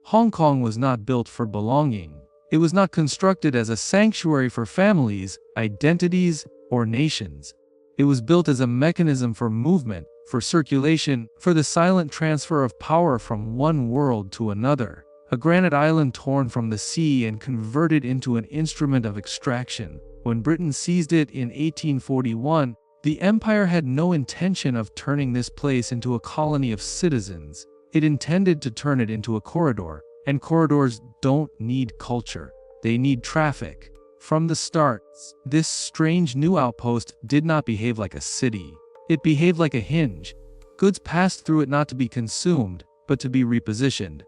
Hong Kong was not built for belonging. It was not constructed as a sanctuary for families, identities, or nations. It was built as a mechanism for movement, for circulation, for the silent transfer of power from one world to another. A granite island torn from the sea and converted into an instrument of extraction. When Britain seized it in 1841, the empire had no intention of turning this place into a colony of citizens. It intended to turn it into a corridor, and corridors don't need culture. They need traffic. From the start, this strange new outpost did not behave like a city. It behaved like a hinge. Goods passed through it not to be consumed, but to be repositioned.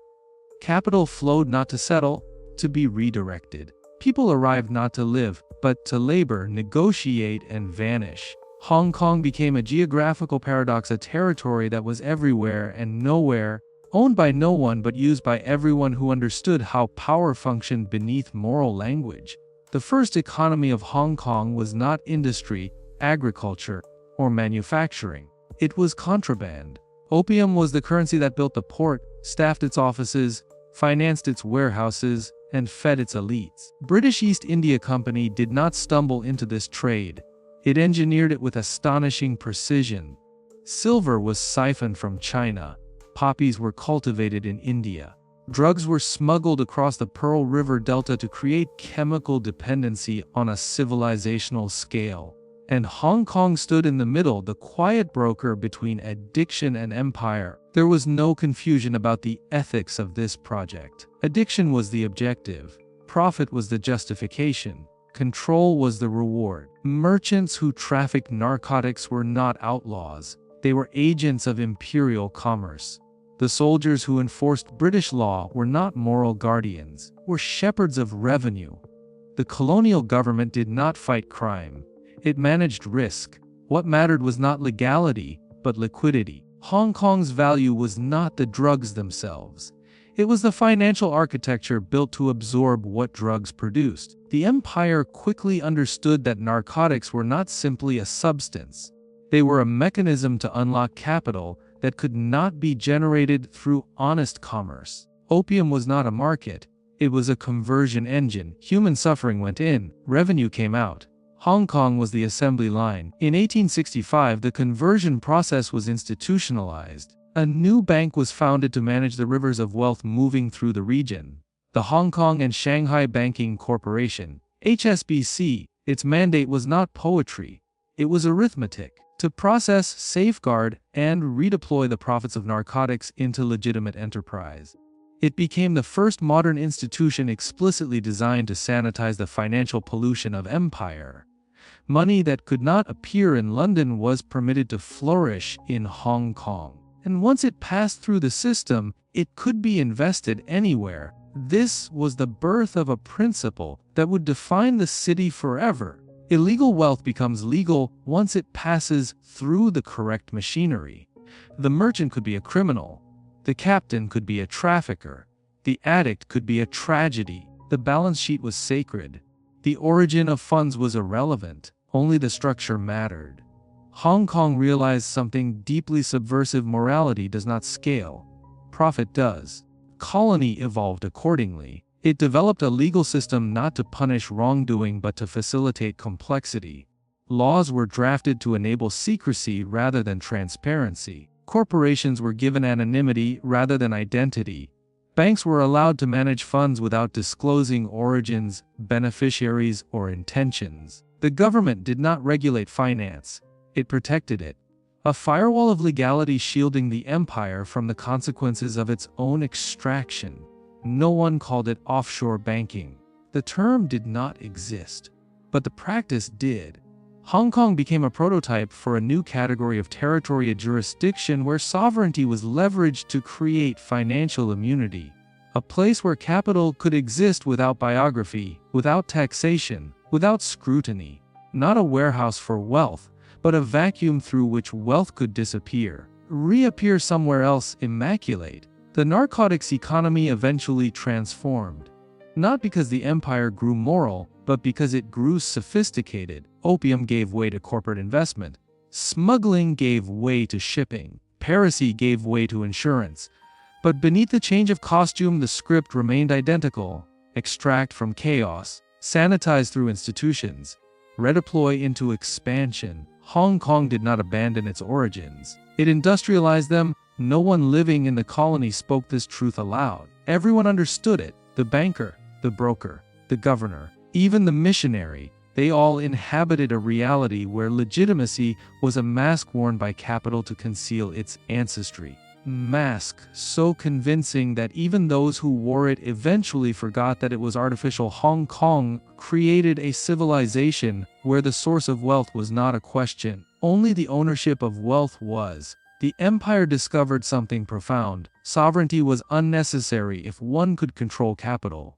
Capital flowed not to settle, to be redirected. People arrived not to live, but to labor, negotiate, and vanish. Hong Kong became a geographical paradox, a territory that was everywhere and nowhere, owned by no one but used by everyone who understood how power functioned beneath moral language. The first economy of Hong Kong was not industry, agriculture, or manufacturing. It was contraband. Opium was the currency that built the port, staffed its offices, financed its warehouses, and fed its elites. British East India Company did not stumble into this trade. It engineered it with astonishing precision. Silver was siphoned from China. Poppies were cultivated in India. Drugs were smuggled across the Pearl River Delta to create chemical dependency on a civilizational scale. And Hong Kong stood in the middle, the quiet broker between addiction and empire. There was no confusion about the ethics of this project. Addiction was the objective. Profit was the justification. Control was the reward. Merchants who trafficked narcotics were not outlaws. They were agents of imperial commerce. The soldiers who enforced British law were not moral guardians, were shepherds of revenue. The colonial government did not fight crime. It managed risk. What mattered was not legality, but liquidity. Hong Kong's value was not the drugs themselves. It was the financial architecture built to absorb what drugs produced. The empire quickly understood that narcotics were not simply a substance. They were a mechanism to unlock capital that could not be generated through honest commerce. Opium was not a market. It was a conversion engine. Human suffering went in, revenue came out. Hong Kong was the assembly line. In 1865, the conversion process was institutionalized. A new bank was founded to manage the rivers of wealth moving through the region. The Hong Kong and Shanghai Banking Corporation, HSBC, its mandate was not poetry. It was arithmetic. To process, safeguard, and redeploy the profits of narcotics into legitimate enterprise. It became the first modern institution explicitly designed to sanitize the financial pollution of empire. Money that could not appear in London was permitted to flourish in Hong Kong. And once it passed through the system, it could be invested anywhere. This was the birth of a principle that would define the city forever. Illegal wealth becomes legal once it passes through the correct machinery. The merchant could be a criminal. The captain could be a trafficker. The addict could be a tragedy. The balance sheet was sacred. The origin of funds was irrelevant. Only the structure mattered. Hong Kong realized something deeply subversive: morality does not scale. Profit does. Colony evolved accordingly. It developed a legal system not to punish wrongdoing but to facilitate complexity. Laws were drafted to enable secrecy rather than transparency. Corporations were given anonymity rather than identity. Banks were allowed to manage funds without disclosing origins, beneficiaries, or intentions. The government did not regulate finance. It protected it. A firewall of legality shielding the empire from the consequences of its own extraction. No one called it offshore banking. The term did not exist, but the practice did. Hong Kong became a prototype for a new category of territory, a jurisdiction where sovereignty was leveraged to create financial immunity. A place where capital could exist without biography, without taxation, without scrutiny. Not a warehouse for wealth, but a vacuum through which wealth could disappear, reappear somewhere else immaculate. The narcotics economy eventually transformed. Not because the empire grew moral, but because it grew sophisticated. Opium gave way to corporate investment. Smuggling gave way to shipping. Piracy gave way to insurance. But beneath the change of costume, the script remained identical: extract from chaos, sanitize through institutions, redeploy into expansion. Hong Kong did not abandon its origins. It industrialized them. No one living in the colony spoke this truth aloud. Everyone understood it: the banker, the broker, the governor, even the missionary. They all inhabited a reality where legitimacy was a mask worn by capital to conceal its ancestry. Mask so convincing that even those who wore it eventually forgot that it was artificial. Hong Kong created a civilization where the source of wealth was not a question, only the ownership of wealth was. The empire discovered something profound: sovereignty was unnecessary if one could control capital.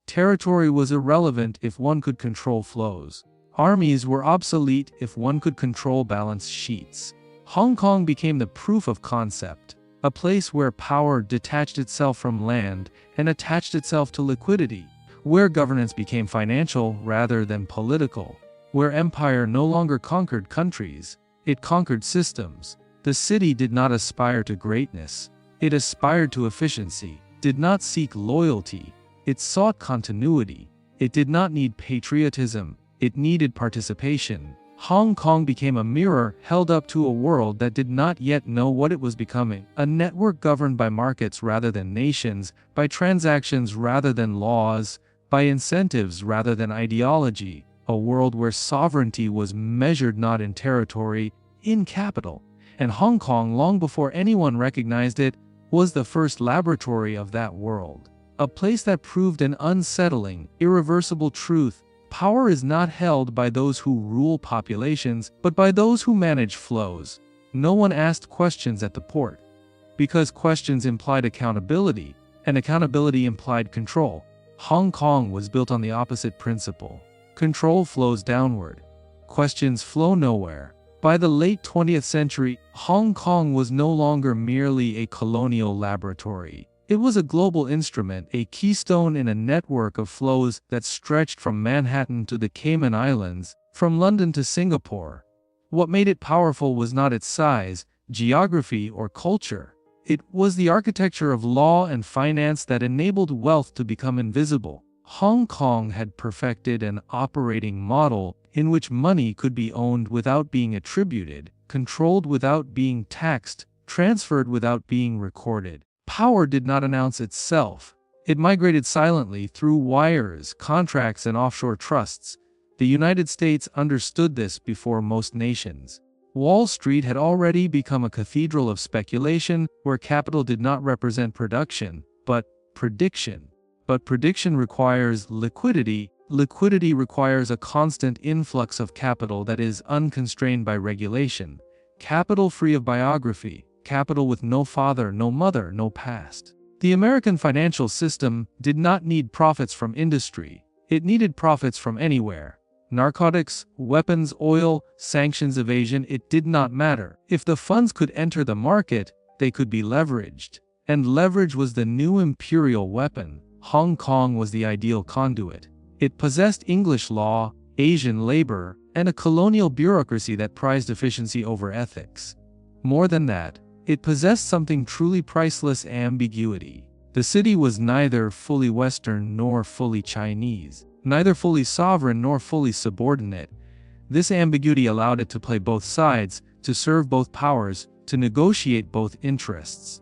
Territory was irrelevant if one could control flows. Armies were obsolete if one could control balance sheets. Hong Kong became the proof of concept, a place where power detached itself from land and attached itself to liquidity, where governance became financial rather than political, where empire no longer conquered countries, it conquered systems. The city did not aspire to greatness, it aspired to efficiency, did not seek loyalty, it sought continuity. It did not need patriotism, it needed participation. Hong Kong became a mirror held up to a world that did not yet know what it was becoming, a network governed by markets rather than nations, by transactions rather than laws, by incentives rather than ideology, a world where sovereignty was measured not in territory, in capital. And Hong Kong, long before anyone recognized it, was the first laboratory of that world. A place that proved an unsettling, irreversible truth: power is not held by those who rule populations, but by those who manage flows. No one asked questions at the port, because questions implied accountability, and accountability implied control. Hong Kong was built on the opposite principle. Control flows downward. Questions flow nowhere. By the late 20th century, Hong Kong was no longer merely a colonial laboratory. It was a global instrument, a keystone in a network of flows that stretched from Manhattan to the Cayman Islands, from London to Singapore. What made it powerful was not its size, geography, or culture. It was the architecture of law and finance that enabled wealth to become invisible. Hong Kong had perfected an operating model in which money could be owned without being attributed, controlled without being taxed, transferred without being recorded. Power did not announce itself. It migrated silently through wires, contracts, and offshore trusts. The United States understood this before most nations. Wall Street had already become a cathedral of speculation, where capital did not represent production, but prediction. But prediction requires liquidity. Liquidity requires a constant influx of capital that is unconstrained by regulation. Capital free of biography. Capital with no father, no mother, no past. The American financial system did not need profits from industry. It needed profits from anywhere. Narcotics, weapons, oil, sanctions, evasion, it did not matter. If the funds could enter the market, they could be leveraged. And leverage was the new imperial weapon. Hong Kong was the ideal conduit. It possessed English law, Asian labor, and a colonial bureaucracy that prized efficiency over ethics. More than that, it possessed something truly priceless: ambiguity. The city was neither fully Western nor fully Chinese, neither fully sovereign nor fully subordinate. This ambiguity allowed it to play both sides, to serve both powers, to negotiate both interests.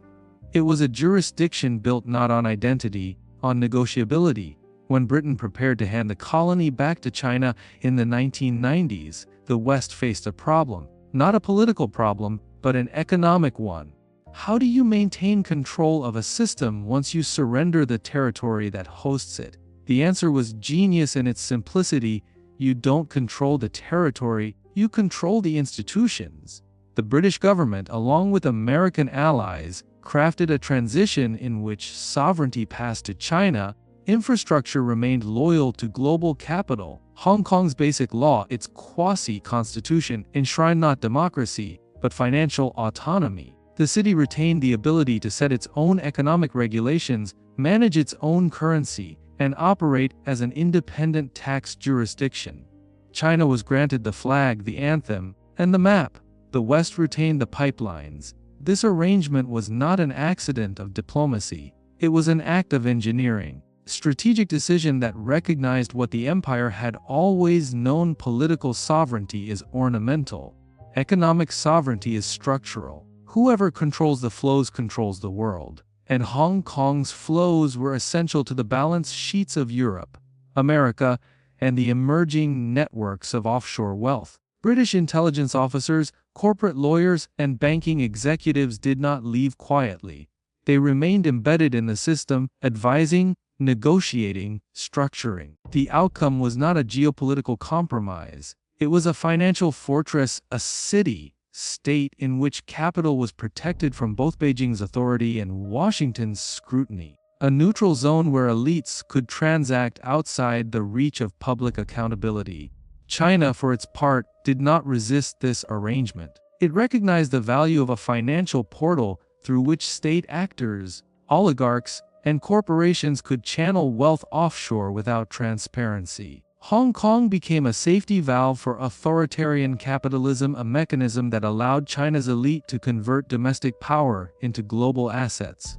It was a jurisdiction built not on identity, on negotiability. When Britain prepared to hand the colony back to China in the 1990s, the West faced a problem, not a political problem, but an economic one. How do you maintain control of a system once you surrender the territory that hosts it? The answer was genius in its simplicity: you don't control the territory, you control the institutions. The British government, along with American allies, crafted a transition in which sovereignty passed to China, infrastructure remained loyal to global capital. Hong Kong's basic law, its quasi-constitution, enshrined not democracy, but financial autonomy. The city retained the ability to set its own economic regulations, manage its own currency, and operate as an independent tax jurisdiction. China was granted the flag, the anthem, and the map. The West retained the pipelines, This arrangement was not an accident of diplomacy. It was an act of engineering, strategic decision that recognized what the empire had always known: political sovereignty is ornamental. Economic sovereignty is structural. Whoever controls the flows controls the world. And Hong Kong's flows were essential to the balance sheets of Europe, America, and the emerging networks of offshore wealth. British intelligence officers, corporate lawyers, and banking executives did not leave quietly. They remained embedded in the system, advising, negotiating, structuring. The outcome was not a geopolitical compromise. It was a financial fortress, a city-state in which capital was protected from both Beijing's authority and Washington's scrutiny. A neutral zone where elites could transact outside the reach of public accountability. China, for its part, did not resist this arrangement. It recognized the value of a financial portal through which state actors, oligarchs, and corporations could channel wealth offshore without transparency. Hong Kong became a safety valve for authoritarian capitalism, a mechanism that allowed China's elite to convert domestic power into global assets.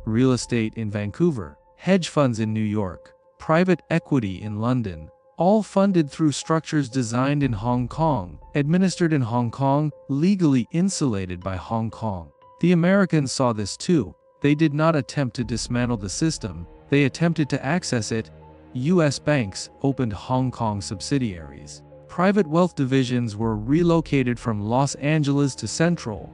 Real estate in Vancouver, hedge funds in New York, private equity in London, all funded through structures designed in Hong Kong, administered in Hong Kong, legally insulated by Hong Kong. The Americans saw this too. They did not attempt to dismantle the system, they attempted to access it. U.S. banks opened Hong Kong subsidiaries. Private wealth divisions were relocated from Los Angeles to Central.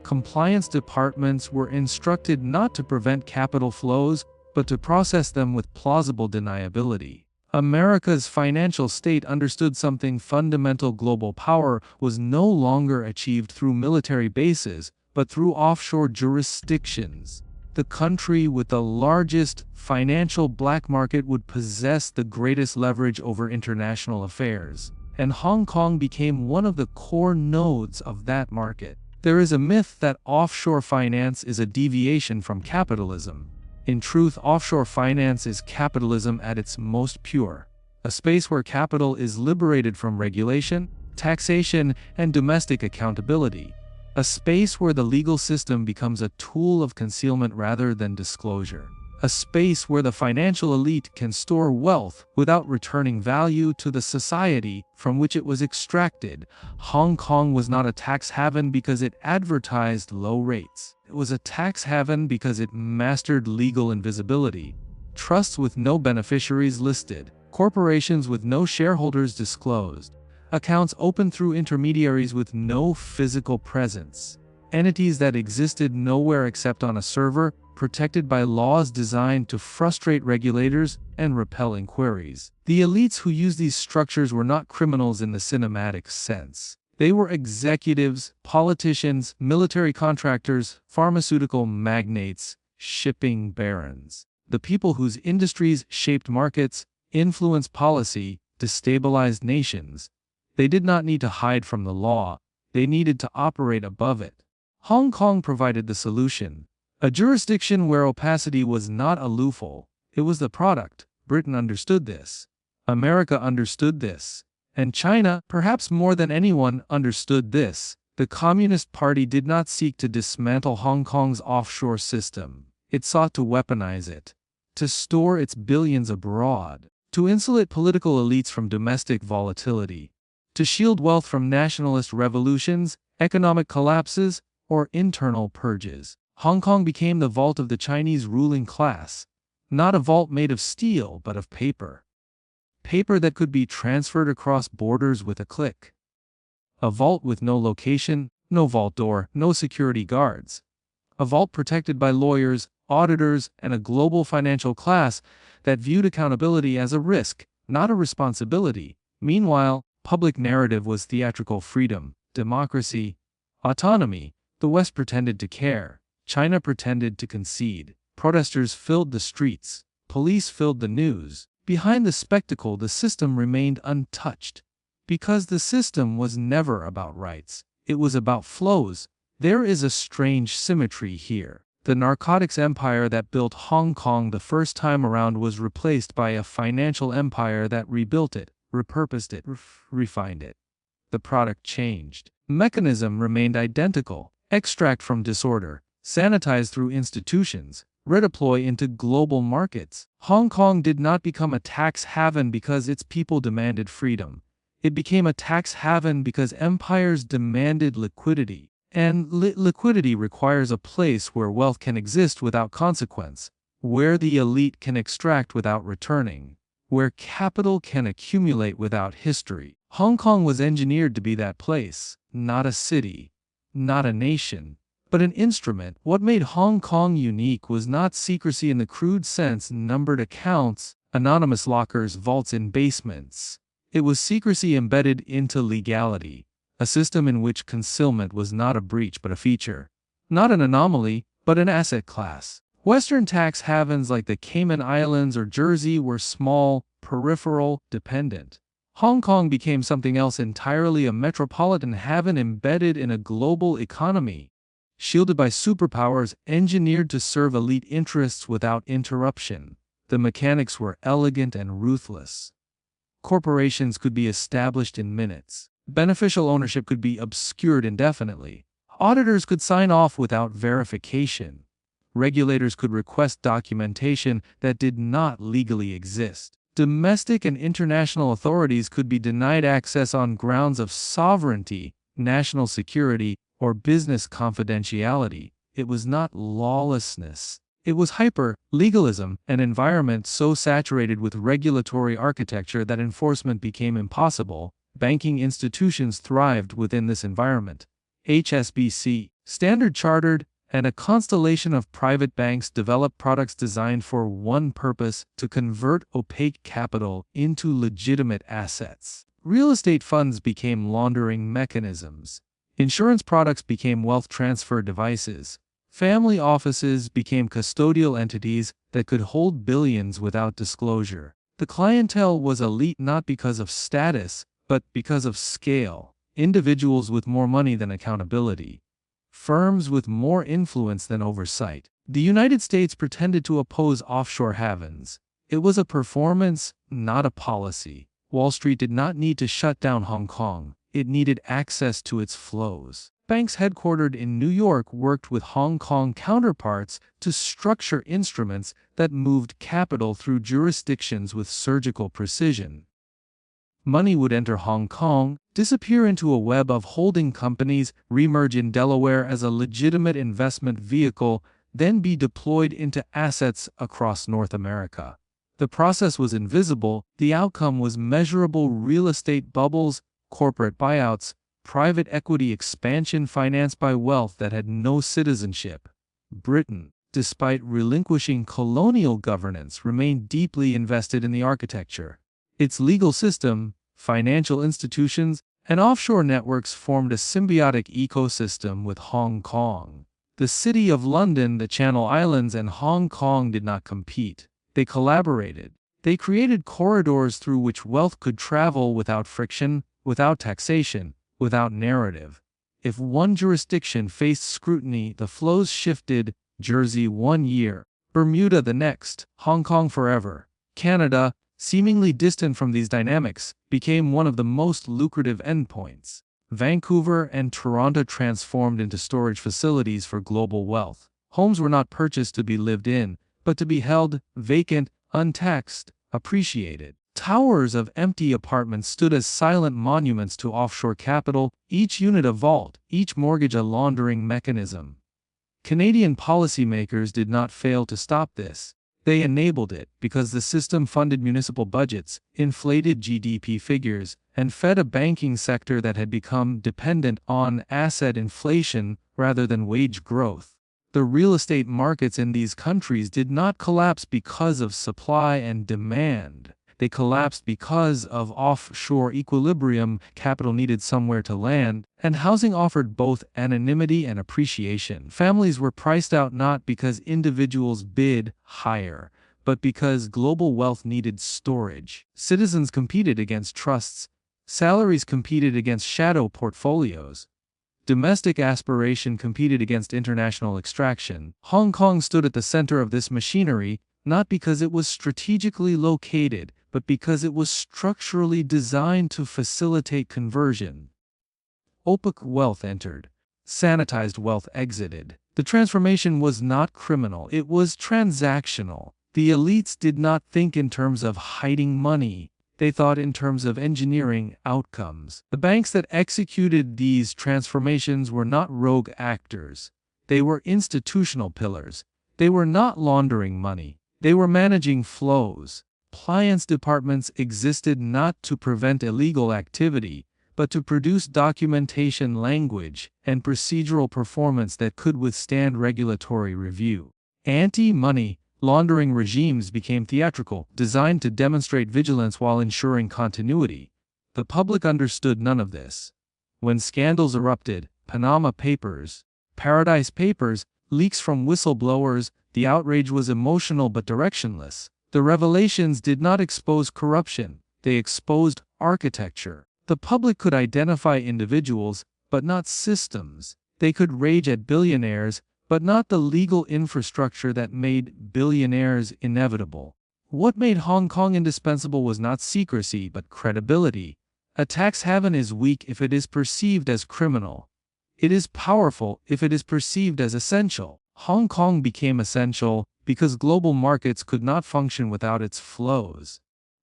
Compliance departments were instructed not to prevent capital flows, but to process them with plausible deniability. America's financial state understood something fundamental: global power was no longer achieved through military bases, but through offshore jurisdictions. The country with the largest financial black market would possess the greatest leverage over international affairs, and Hong Kong became one of the core nodes of that market. There is a myth that offshore finance is a deviation from capitalism. In truth, offshore finance is capitalism at its most pure, a space where capital is liberated from regulation, taxation, and domestic accountability. A space where the legal system becomes a tool of concealment rather than disclosure. A space where the financial elite can store wealth without returning value to the society from which it was extracted. Hong Kong was not a tax haven because it advertised low rates. It was a tax haven because it mastered legal invisibility. Trusts with no beneficiaries listed, corporations with no shareholders disclosed, accounts open through intermediaries with no physical presence, entities that existed nowhere except on a server, protected by laws designed to frustrate regulators and repel inquiries. The elites who used these structures were not criminals in the cinematic sense. They were executives, politicians, military contractors, pharmaceutical magnates, shipping barons. The people whose industries shaped markets, influenced policy, destabilized nations. They did not need to hide from the law. They needed to operate above it. Hong Kong provided the solution. A jurisdiction where opacity was not a loophole, it was the product. Britain understood this. America understood this. And China, perhaps more than anyone, understood this. The Communist Party did not seek to dismantle Hong Kong's offshore system. It sought to weaponize it, to store its billions abroad, to insulate political elites from domestic volatility, to shield wealth from nationalist revolutions, economic collapses, or internal purges. Hong Kong became the vault of the Chinese ruling class, not a vault made of steel but of paper. Paper that could be transferred across borders with a click. A vault with no location, no vault door, no security guards. A vault protected by lawyers, auditors, and a global financial class that viewed accountability as a risk, not a responsibility. Meanwhile, public narrative was theatrical freedom, democracy, autonomy. The West pretended to care. China pretended to concede. Protesters filled the streets. Police filled the news. Behind the spectacle, the system remained untouched. Because the system was never about rights. It was about flows. There is a strange symmetry here. The narcotics empire that built Hong Kong the first time around was replaced by a financial empire that rebuilt it, repurposed it, refined it. The product changed. Mechanism remained identical. extract from disorder, sanitize through institutions, redeploy into global markets. Hong Kong did not become a tax haven because its people demanded freedom. It became a tax haven because empires demanded liquidity. And liquidity requires a place where wealth can exist without consequence, where the elite can extract without returning, where capital can accumulate without history. Hong Kong was engineered to be that place, not a city, not a nation, but an instrument. What made Hong Kong unique was not secrecy in the crude sense, numbered accounts, anonymous lockers, vaults in basements. It was secrecy embedded into legality, a system in which concealment was not a breach but a feature, not an anomaly, but an asset class. Western tax havens like the Cayman Islands or Jersey were small, peripheral, dependent. Hong Kong became something else entirely, a metropolitan haven embedded in a global economy, shielded by superpowers, engineered to serve elite interests without interruption. The mechanics were elegant and ruthless. Corporations could be established in minutes. Beneficial ownership could be obscured indefinitely. Auditors could sign off without verification. Regulators could request documentation that did not legally exist. Domestic and international authorities could be denied access on grounds of sovereignty, national security, or business confidentiality. It was not lawlessness. It was hyper-legalism, an environment so saturated with regulatory architecture that enforcement became impossible. Banking institutions thrived within this environment. HSBC, Standard Chartered, and a constellation of private banks developed products designed for one purpose: to convert opaque capital into legitimate assets. Real estate funds became laundering mechanisms. Insurance products became wealth transfer devices. Family offices became custodial entities that could hold billions without disclosure. The clientele was elite not because of status, but because of scale. Individuals with more money than accountability. Firms with more influence than oversight. The United States pretended to oppose offshore havens. It was a performance, not a policy. Wall Street did not need to shut down Hong Kong. It needed access to its flows. Banks headquartered in New York worked with Hong Kong counterparts to structure instruments that moved capital through jurisdictions with surgical precision. Money would enter Hong Kong, disappear into a web of holding companies, reemerge in Delaware as a legitimate investment vehicle, then be deployed into assets across North America. The process was invisible, the outcome was measurable: real estate bubbles, corporate buyouts, private equity expansion financed by wealth that had no citizenship. Britain, despite relinquishing colonial governance, remained deeply invested in the architecture. Its legal system, financial institutions, and offshore networks formed a symbiotic ecosystem with Hong Kong. The City of London, the Channel Islands, and Hong Kong did not compete. They collaborated. They created corridors through which wealth could travel without friction, without taxation, without narrative. If one jurisdiction faced scrutiny, the flows shifted: Jersey 1 year, Bermuda the next, Hong Kong forever. Canada, seemingly distant from these dynamics, became one of the most lucrative endpoints. Vancouver and Toronto transformed into storage facilities for global wealth. Homes were not purchased to be lived in, but to be held, vacant, untaxed, appreciated. Towers of empty apartments stood as silent monuments to offshore capital, each unit a vault, each mortgage a laundering mechanism. Canadian policymakers did not fail to stop this. They enabled it because the system funded municipal budgets, inflated GDP figures, and fed a banking sector that had become dependent on asset inflation rather than wage growth. The real estate markets in these countries did not collapse because of supply and demand. They collapsed because of offshore equilibrium. Capital needed somewhere to land, and housing offered both anonymity and appreciation. Families were priced out not because individuals bid higher, but because global wealth needed storage. Citizens competed against trusts. Salaries competed against shadow portfolios. Domestic aspiration competed against international extraction. Hong Kong stood at the center of this machinery, not because it was strategically located, but because it was structurally designed to facilitate conversion. Opaque wealth entered. sanitized wealth exited. The transformation was not criminal, it was transactional. The elites did not think in terms of hiding money. They thought in terms of engineering outcomes. The banks that executed these transformations were not rogue actors. They were institutional pillars. They were not laundering money. They were managing flows. Compliance departments existed not to prevent illegal activity, but to produce documentation language and procedural performance that could withstand regulatory review. Anti-money laundering regimes became theatrical, designed to demonstrate vigilance while ensuring continuity. The public understood none of this. When scandals erupted, Panama Papers, Paradise Papers, leaks from whistleblowers, the outrage was emotional but directionless. The revelations did not expose corruption, they exposed architecture. The public could identify individuals, but not systems. They could rage at billionaires, but not the legal infrastructure that made billionaires inevitable. What made Hong Kong indispensable was not secrecy but credibility. A tax haven is weak if it is perceived as criminal. It is powerful if it is perceived as essential. Hong Kong became essential because global markets could not function without its flows.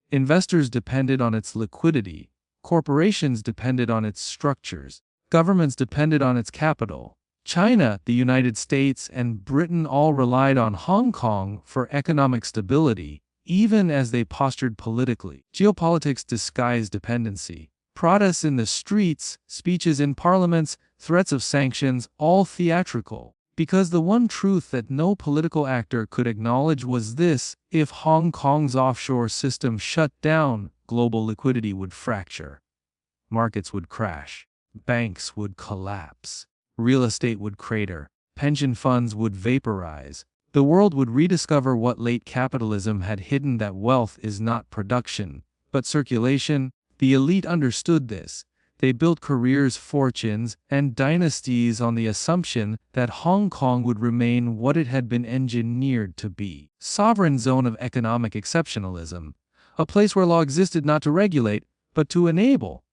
Investors depended on its liquidity. Corporations depended on its structures. Governments depended on its capital. China, the United States, and Britain all relied on Hong Kong for economic stability, even as they postured politically. Geopolitics disguised dependency. Protests in the streets, speeches in parliaments, threats of sanctions, all theatrical. Because the one truth that no political actor could acknowledge was this: if Hong Kong's offshore system shut down, global liquidity would fracture. Markets would crash. Banks would collapse. Real estate would crater. Pension funds would vaporize. The world would rediscover what late capitalism had hidden, that wealth is not production, but circulation. The elite understood this. They built careers, fortunes, and dynasties on the assumption that Hong Kong would remain what it had been engineered to be. Sovereign zone of economic exceptionalism. A place where law existed not to regulate, but to enable.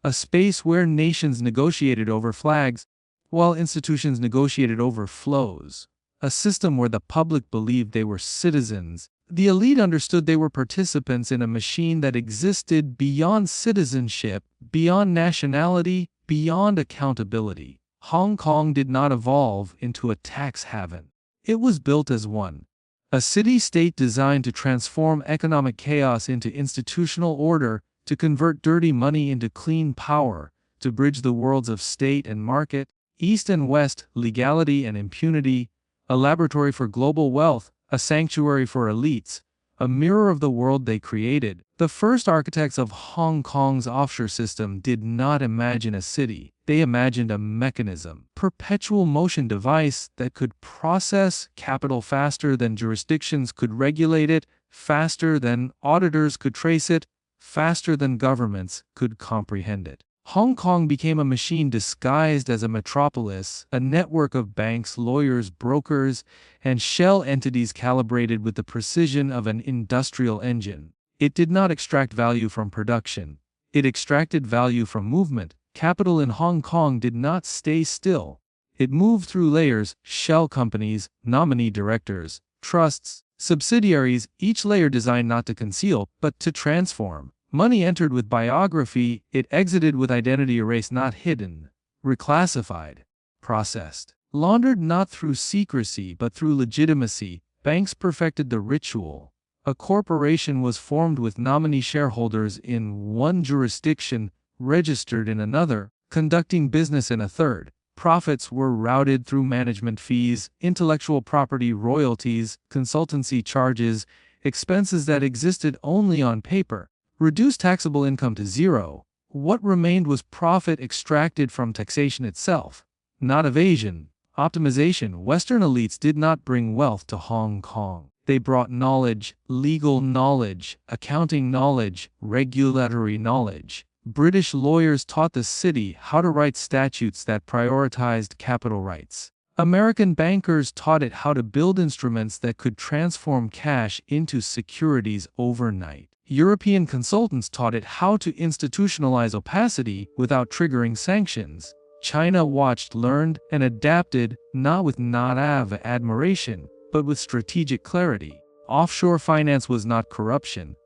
A space where nations negotiated over flags, while institutions negotiated over flows. A system where the public believed they were citizens. The elite understood they were participants in a machine that existed beyond citizenship, beyond nationality, beyond accountability. Hong Kong did not evolve into a tax haven. It was built as one. A city-state designed to transform economic chaos into institutional order, to convert dirty money into clean power, to bridge the worlds of state and market, east and west, legality and impunity, a laboratory for global wealth, a sanctuary for elites, a mirror of the world they created. The first architects of Hong Kong's offshore system did not imagine a city. They imagined a mechanism, perpetual motion device that could process capital faster than jurisdictions could regulate it, faster than auditors could trace it, faster than governments could comprehend it. Hong Kong became a machine disguised as a metropolis, a network of banks, lawyers, brokers, and shell entities calibrated with the precision of an industrial engine. It did not extract value from production. It extracted value from movement. Capital in Hong Kong did not stay still. It moved through layers: shell companies, nominee directors, trusts, subsidiaries, each layer designed not to conceal, but to transform. Money entered with biography, it exited with identity erased, not hidden, reclassified, processed. Laundered not through secrecy but through legitimacy, banks perfected the ritual. A corporation was formed with nominee shareholders in one jurisdiction, registered in another, conducting business in a third. Profits were routed through management fees, intellectual property royalties, consultancy charges, expenses that existed only on paper. Reduced taxable income to zero. What remained was profit extracted from taxation itself, not evasion, optimization. Western elites did not bring wealth to Hong Kong. They brought knowledge, legal knowledge, accounting knowledge, regulatory knowledge. British lawyers taught the city how to write statutes that prioritized capital rights. American bankers taught it how to build instruments that could transform cash into securities overnight. European consultants taught it how to institutionalize opacity without triggering sanctions. China watched, learned, and adapted, not with naive admiration, but with strategic clarity. Offshore finance was not corruption.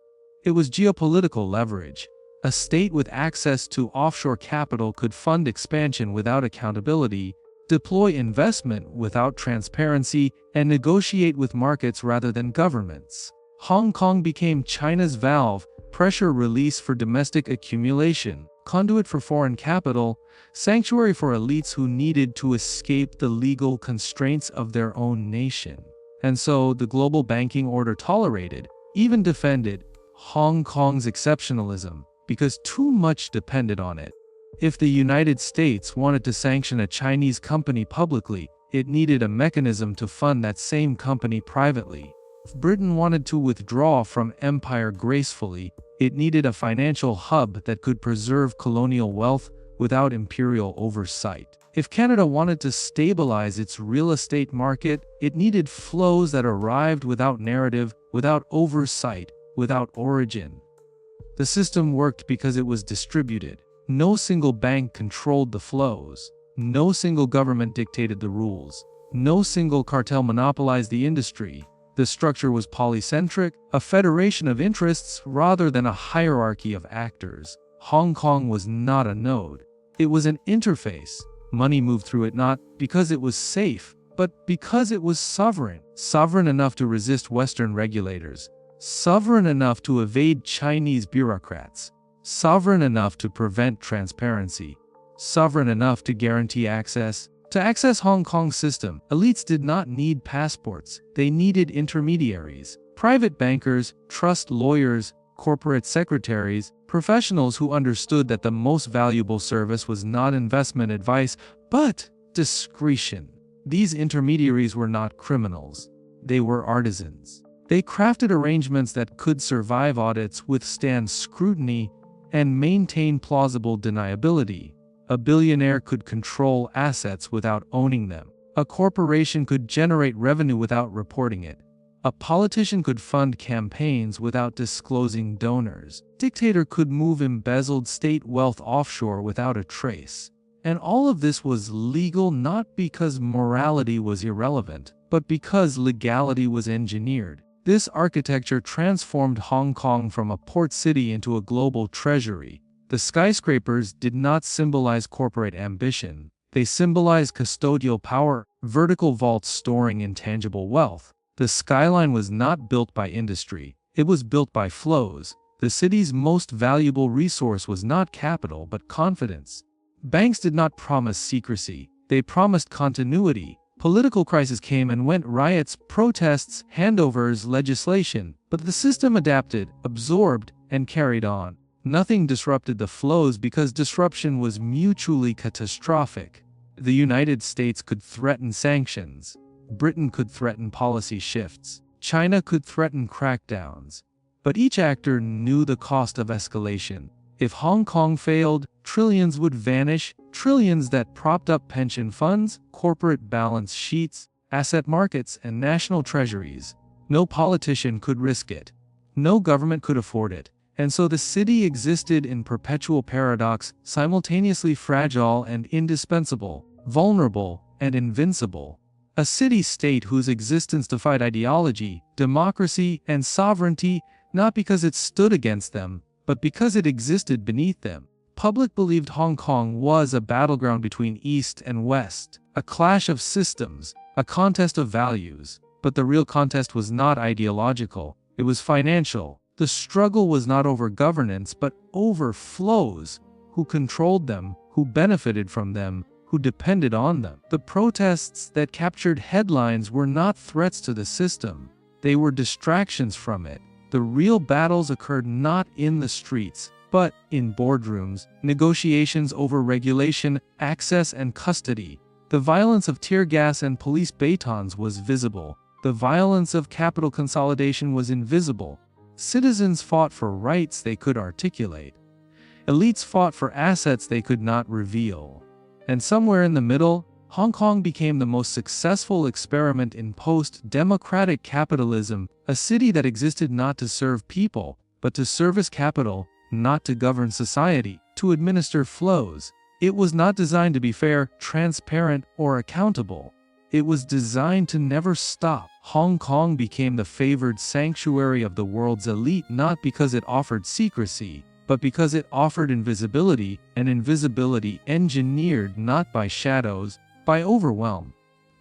It was geopolitical leverage. A state with access to offshore capital could fund expansion without accountability, deploy investment without transparency, and negotiate with markets rather than governments. Hong Kong became China's valve, pressure release for domestic accumulation, conduit for foreign capital, sanctuary for elites who needed to escape the legal constraints of their own nation. And so the global banking order tolerated, even defended, Hong Kong's exceptionalism, because too much depended on it. If the United States wanted to sanction a Chinese company publicly, it needed a mechanism to fund that same company privately. If Britain wanted to withdraw from empire gracefully, it needed a financial hub that could preserve colonial wealth without imperial oversight. If Canada wanted to stabilize its real estate market, it needed flows that arrived without narrative, without oversight, without origin. The system worked because it was distributed. No single bank controlled the flows. No single government dictated the rules. No single cartel monopolized the industry. The structure was polycentric, a federation of interests rather than a hierarchy of actors. Hong Kong was not a node. It was an interface. Money moved through it not because it was safe, but because it was sovereign. Sovereign enough to resist Western regulators. Sovereign enough to evade Chinese bureaucrats. Sovereign enough to prevent transparency. Sovereign enough to guarantee access. To access Hong Kong's system, elites did not need passports. They needed intermediaries. Private bankers, trust lawyers, corporate secretaries, professionals who understood that the most valuable service was not investment advice, but discretion. These intermediaries were not criminals. They were artisans. They crafted arrangements that could survive audits, withstand scrutiny, and maintain plausible deniability. A billionaire could control assets without owning them. A corporation could generate revenue without reporting it. A politician could fund campaigns without disclosing donors. Dictator could move embezzled state wealth offshore without a trace. And all of this was legal not because morality was irrelevant, but because legality was engineered. This architecture transformed Hong Kong from a port city into a global treasury. The skyscrapers did not symbolize corporate ambition. They symbolized custodial power, vertical vaults storing intangible wealth. The skyline was not built by industry. It was built by flows. The city's most valuable resource was not capital but confidence. Banks did not promise secrecy. They promised continuity. Political crises came and went, riots, protests, handovers, legislation, but the system adapted, absorbed, and carried on. Nothing disrupted the flows because disruption was mutually catastrophic. The United States could threaten sanctions. Britain could threaten policy shifts. China could threaten crackdowns. But each actor knew the cost of escalation. If Hong Kong failed, trillions would vanish, trillions that propped up pension funds, corporate balance sheets, asset markets, and national treasuries. No politician could risk it. No government could afford it. And so the city existed in perpetual paradox, simultaneously fragile and indispensable, vulnerable and invincible. A city-state whose existence defied ideology, democracy, and sovereignty, not because it stood against them, but because it existed beneath them. Public believed Hong Kong was a battleground between East and West, a clash of systems, a contest of values. But the real contest was not ideological, it was financial. The struggle was not over governance, but over flows. Who controlled them, who benefited from them, who depended on them. The protests that captured headlines were not threats to the system. They were distractions from it. The real battles occurred not in the streets, but in boardrooms, negotiations over regulation, access, and custody. The violence of tear gas and police batons was visible. The violence of capital consolidation was invisible. Citizens fought for rights they could articulate. Elites fought for assets they could not reveal. And somewhere in the middle, Hong Kong became the most successful experiment in post-democratic capitalism, a city that existed not to serve people, but to service capital, not to govern society, to administer flows. It was not designed to be fair, transparent, or accountable. It was designed to never stop. Hong Kong became the favored sanctuary of the world's elite not because it offered secrecy, but because it offered invisibility, an invisibility engineered not by shadows, by overwhelm.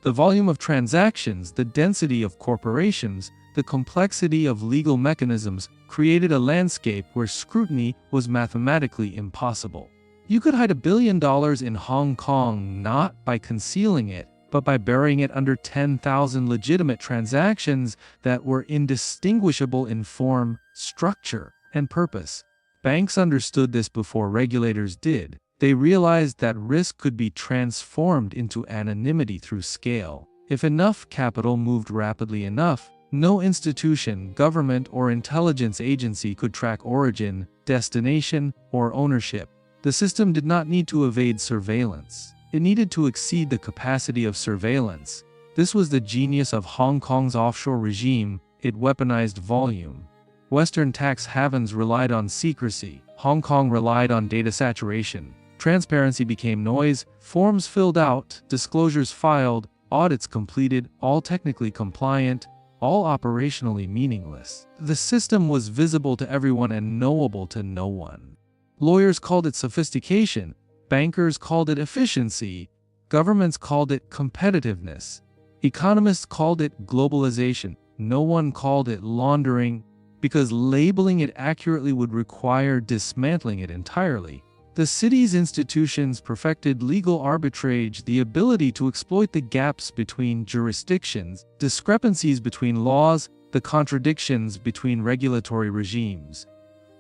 The volume of transactions, the density of corporations, the complexity of legal mechanisms created a landscape where scrutiny was mathematically impossible. You could hide $1 billion in Hong Kong not by concealing it, but by burying it under 10,000 legitimate transactions that were indistinguishable in form, structure, and purpose. Banks understood this before regulators did. They realized that risk could be transformed into anonymity through scale. If enough capital moved rapidly enough, no institution, government, or intelligence agency could track origin, destination, or ownership. The system did not need to evade surveillance. It needed to exceed the capacity of surveillance. This was the genius of Hong Kong's offshore regime. It weaponized volume. Western tax havens relied on secrecy. Hong Kong relied on data saturation. Transparency became noise, forms filled out, disclosures filed, audits completed, all technically compliant, all operationally meaningless. The system was visible to everyone and knowable to no one. Lawyers called it sophistication, bankers called it efficiency, governments called it competitiveness, economists called it globalization. No one called it laundering, because labeling it accurately would require dismantling it entirely. The city's institutions perfected legal arbitrage, the ability to exploit the gaps between jurisdictions, discrepancies between laws, the contradictions between regulatory regimes.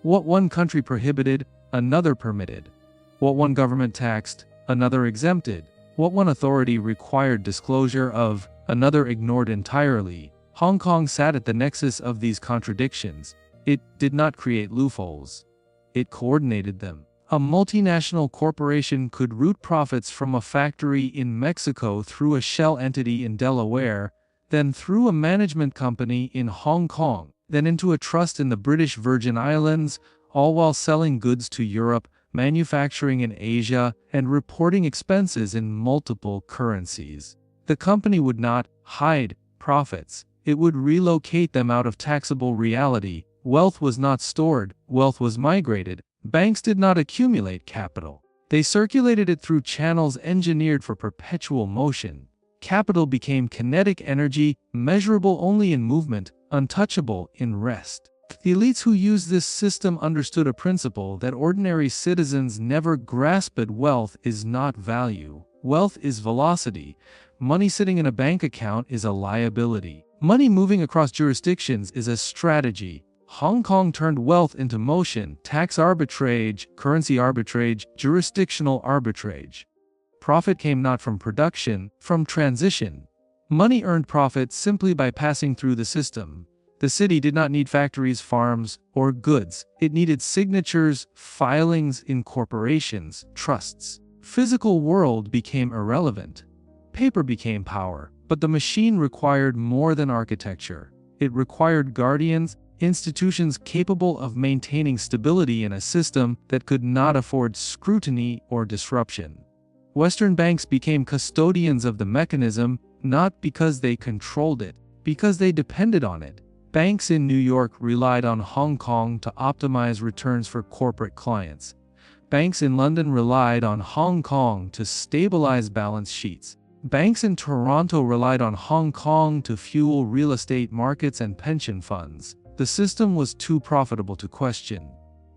What one country prohibited, another permitted. What one government taxed, another exempted. What one authority required disclosure of, another ignored entirely. Hong Kong sat at the nexus of these contradictions. It did not create loopholes. It coordinated them. A multinational corporation could route profits from a factory in Mexico through a shell entity in Delaware, then through a management company in Hong Kong, then into a trust in the British Virgin Islands, all while selling goods to Europe, manufacturing in Asia, and reporting expenses in multiple currencies. The company would not hide profits. It would relocate them out of taxable reality. Wealth was not stored, wealth was migrated. Banks did not accumulate capital. They circulated it through channels engineered for perpetual motion. Capital became kinetic energy, measurable only in movement, untouchable in rest. The elites who used this system understood a principle that ordinary citizens never grasped. Wealth is not value. Wealth is velocity. Money sitting in a bank account is a liability. Money moving across jurisdictions is a strategy. Hong Kong turned wealth into motion, tax arbitrage, currency arbitrage, jurisdictional arbitrage. Profit came not from production, from transition. Money earned profit simply by passing through the system. The city did not need factories, farms, or goods. It needed signatures, filings in corporations, trusts. Physical world became irrelevant. Paper became power, but the machine required more than architecture. It required guardians, institutions capable of maintaining stability in a system that could not afford scrutiny or disruption. Western banks became custodians of the mechanism, not because they controlled it, because they depended on it. Banks in New York relied on Hong Kong to optimize returns for corporate clients. Banks in London relied on Hong Kong to stabilize balance sheets. Banks in Toronto relied on Hong Kong to fuel real estate markets and pension funds. The system was too profitable to question,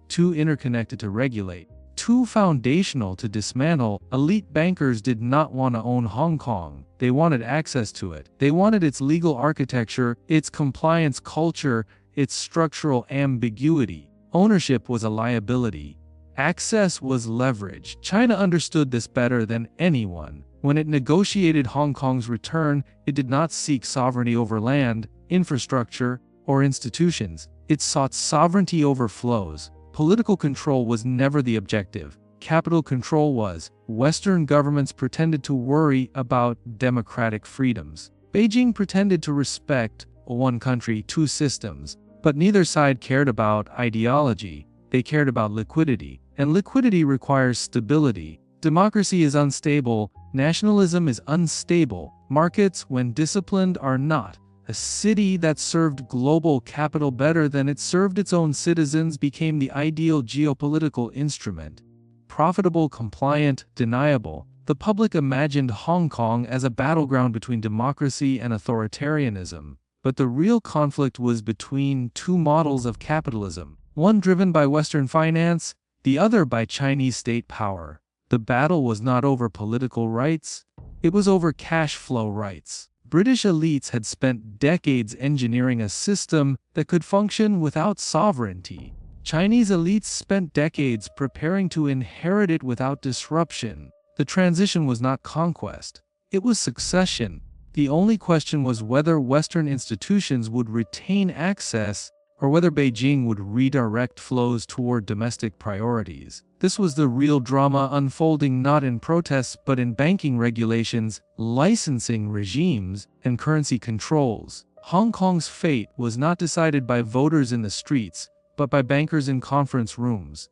too interconnected to regulate, too foundational to dismantle. Elite bankers did not want to own Hong Kong. They wanted access to it. They wanted its legal architecture, its compliance culture, its structural ambiguity. Ownership was a liability. Access was leverage. China understood this better than anyone. When it negotiated Hong Kong's return, it did not seek sovereignty over land, infrastructure, or institutions. It sought sovereignty over flows. Political control was never the objective. Capital control was. Western governments pretended to worry about democratic freedoms. Beijing pretended to respect one country, two systems. But neither side cared about ideology. They cared about liquidity. And liquidity requires stability. Democracy is unstable, nationalism is unstable, markets, when disciplined, are not. A city that served global capital better than it served its own citizens became the ideal geopolitical instrument. Profitable, compliant, deniable, the public imagined Hong Kong as a battleground between democracy and authoritarianism. But the real conflict was between two models of capitalism, one driven by Western finance, the other by Chinese state power. The battle was not over political rights, it was over cash flow rights. British elites had spent decades engineering a system that could function without sovereignty. Chinese elites spent decades preparing to inherit it without disruption. The transition was not conquest, it was succession. The only question was whether Western institutions would retain access or whether Beijing would redirect flows toward domestic priorities. This was the real drama unfolding not in protests but in banking regulations, licensing regimes, and currency controls. Hong Kong's fate was not decided by voters in the streets, but by bankers in conference rooms.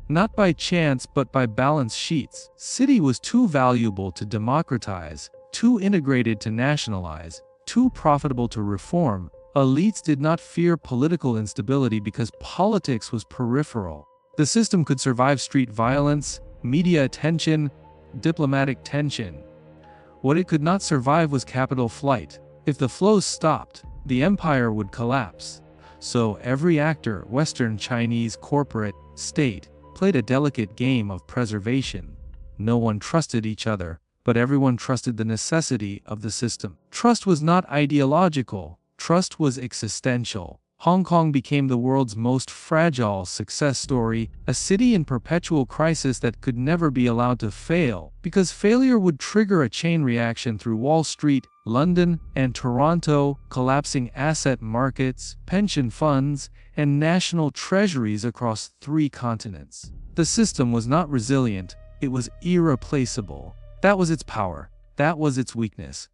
Not by chance but by balance sheets. City was too valuable to democratize, too integrated to nationalize, too profitable to reform. Elites did not fear political instability because politics was peripheral. The system could survive street violence, media attention, diplomatic tension. What it could not survive was capital flight. If the flows stopped, the empire would collapse. So every actor, Western, Chinese, corporate, state, played a delicate game of preservation. No one trusted each other, but everyone trusted the necessity of the system. Trust was not ideological. Trust was existential. Hong Kong became the world's most fragile success story, a city in perpetual crisis that could never be allowed to fail, because failure would trigger a chain reaction through Wall Street, London, and Toronto, collapsing asset markets, pension funds, and national treasuries across 3 continents. The system was not resilient, it was irreplaceable. That was its power, that was its weakness.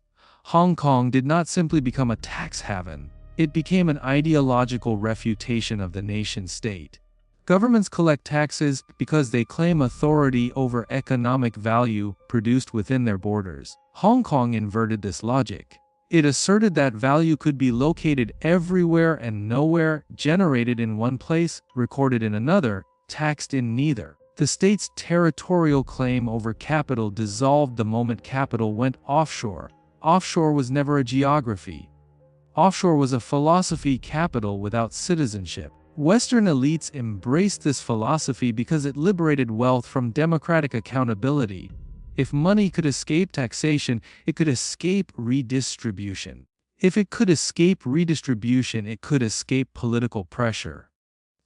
Hong Kong did not simply become a tax haven, it became an ideological refutation of the nation-state. Governments collect taxes because they claim authority over economic value produced within their borders. Hong Kong inverted this logic. It asserted that value could be located everywhere and nowhere, generated in one place, recorded in another, taxed in neither. The state's territorial claim over capital dissolved the moment capital went offshore. Offshore was never a geography. Offshore was a philosophy, capital without citizenship. Western elites embraced this philosophy because it liberated wealth from democratic accountability. If money could escape taxation, it could escape redistribution. If it could escape redistribution, it could escape political pressure.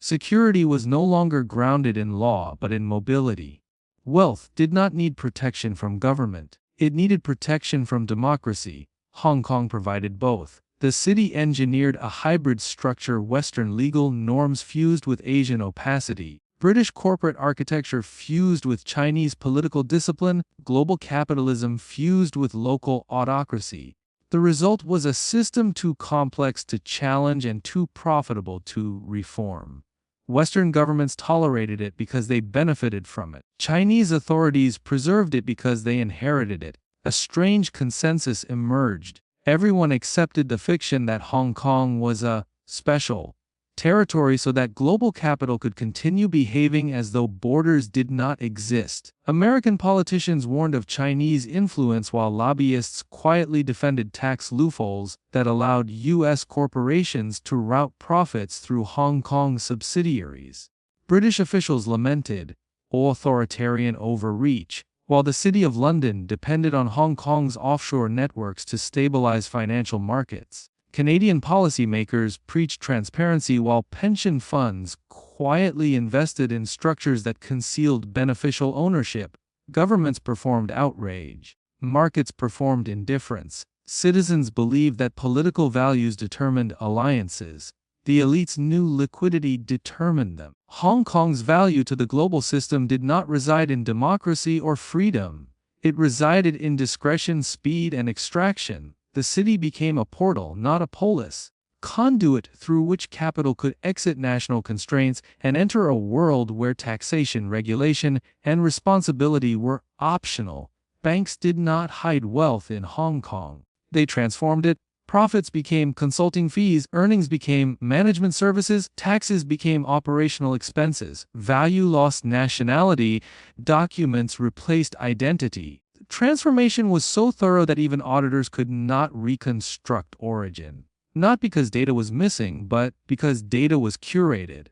Security was no longer grounded in law but in mobility. Wealth did not need protection from government. It needed protection from democracy. Hong Kong provided both. The city engineered a hybrid structure, Western legal norms fused with Asian opacity, British corporate architecture fused with Chinese political discipline, global capitalism fused with local autocracy. The result was a system too complex to challenge and too profitable to reform. Western governments tolerated it because they benefited from it. Chinese authorities preserved it because they inherited it. A strange consensus emerged. Everyone accepted the fiction that Hong Kong was a special territory so that global capital could continue behaving as though borders did not exist. American politicians warned of Chinese influence while lobbyists quietly defended tax loopholes that allowed U.S. corporations to route profits through Hong Kong subsidiaries. British officials lamented authoritarian overreach, while the City of London depended on Hong Kong's offshore networks to stabilize financial markets. Canadian policymakers preached transparency while pension funds quietly invested in structures that concealed beneficial ownership. Governments performed outrage. Markets performed indifference. Citizens believed that political values determined alliances. The elites knew liquidity determined them. Hong Kong's value to the global system did not reside in democracy or freedom. It resided in discretion, speed, and extraction. The city became a portal, not a polis. conduit through which capital could exit national constraints and enter a world where taxation, regulation, and responsibility were optional. Banks did not hide wealth in Hong Kong. They transformed it. Profits became consulting fees, earnings became management services, taxes became operational expenses, value lost nationality, documents replaced identity. The transformation was so thorough that even auditors could not reconstruct origin. Not because data was missing, but because data was curated.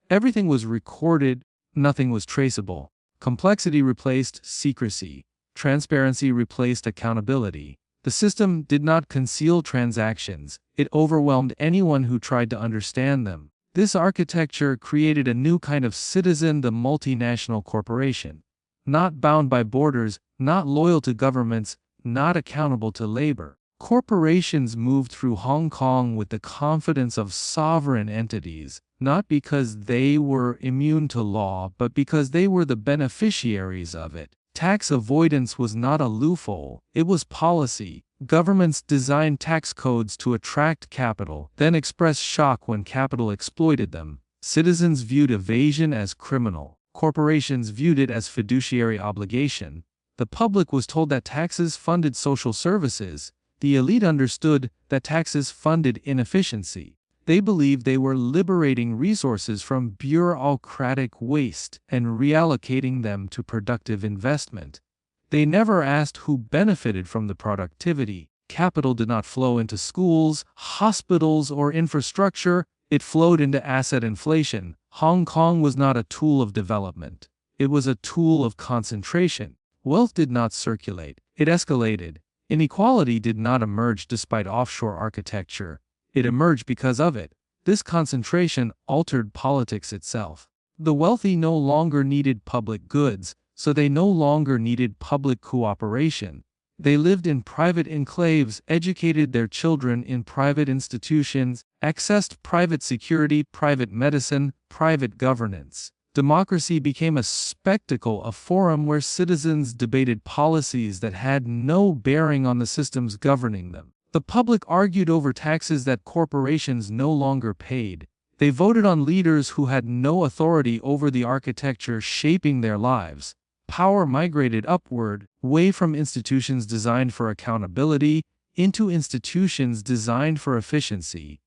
Everything was recorded, nothing was traceable. Complexity replaced secrecy. Transparency replaced accountability. The system did not conceal transactions, it overwhelmed anyone who tried to understand them. This architecture created a new kind of citizen, the multinational corporation. Not bound by borders, not loyal to governments, not accountable to labor. Corporations moved through Hong Kong with the confidence of sovereign entities, not because they were immune to law, but because they were the beneficiaries of it. Tax avoidance was not a loophole, it was policy. Governments designed tax codes to attract capital, then express shock when capital exploited them. Citizens viewed evasion as criminal. Corporations viewed it as fiduciary obligation. The public was told that taxes funded social services. The elite understood that taxes funded inefficiency. They believed they were liberating resources from bureaucratic waste and reallocating them to productive investment. They never asked who benefited from the productivity. Capital did not flow into schools, hospitals, or infrastructure. It flowed into asset inflation. Hong Kong was not a tool of development. It was a tool of concentration. Wealth did not circulate. It escalated. Inequality did not emerge despite offshore architecture. It emerged because of it. This concentration altered politics itself. The wealthy no longer needed public goods, so they no longer needed public cooperation. They lived in private enclaves, educated their children in private institutions, accessed private security, private medicine, private governance. Democracy became a spectacle, a forum where citizens debated policies that had no bearing on the systems governing them. The public argued over taxes that corporations no longer paid. They voted on leaders who had no authority over the architecture shaping their lives. Power migrated upward, away from institutions designed for accountability, into institutions designed for efficiency.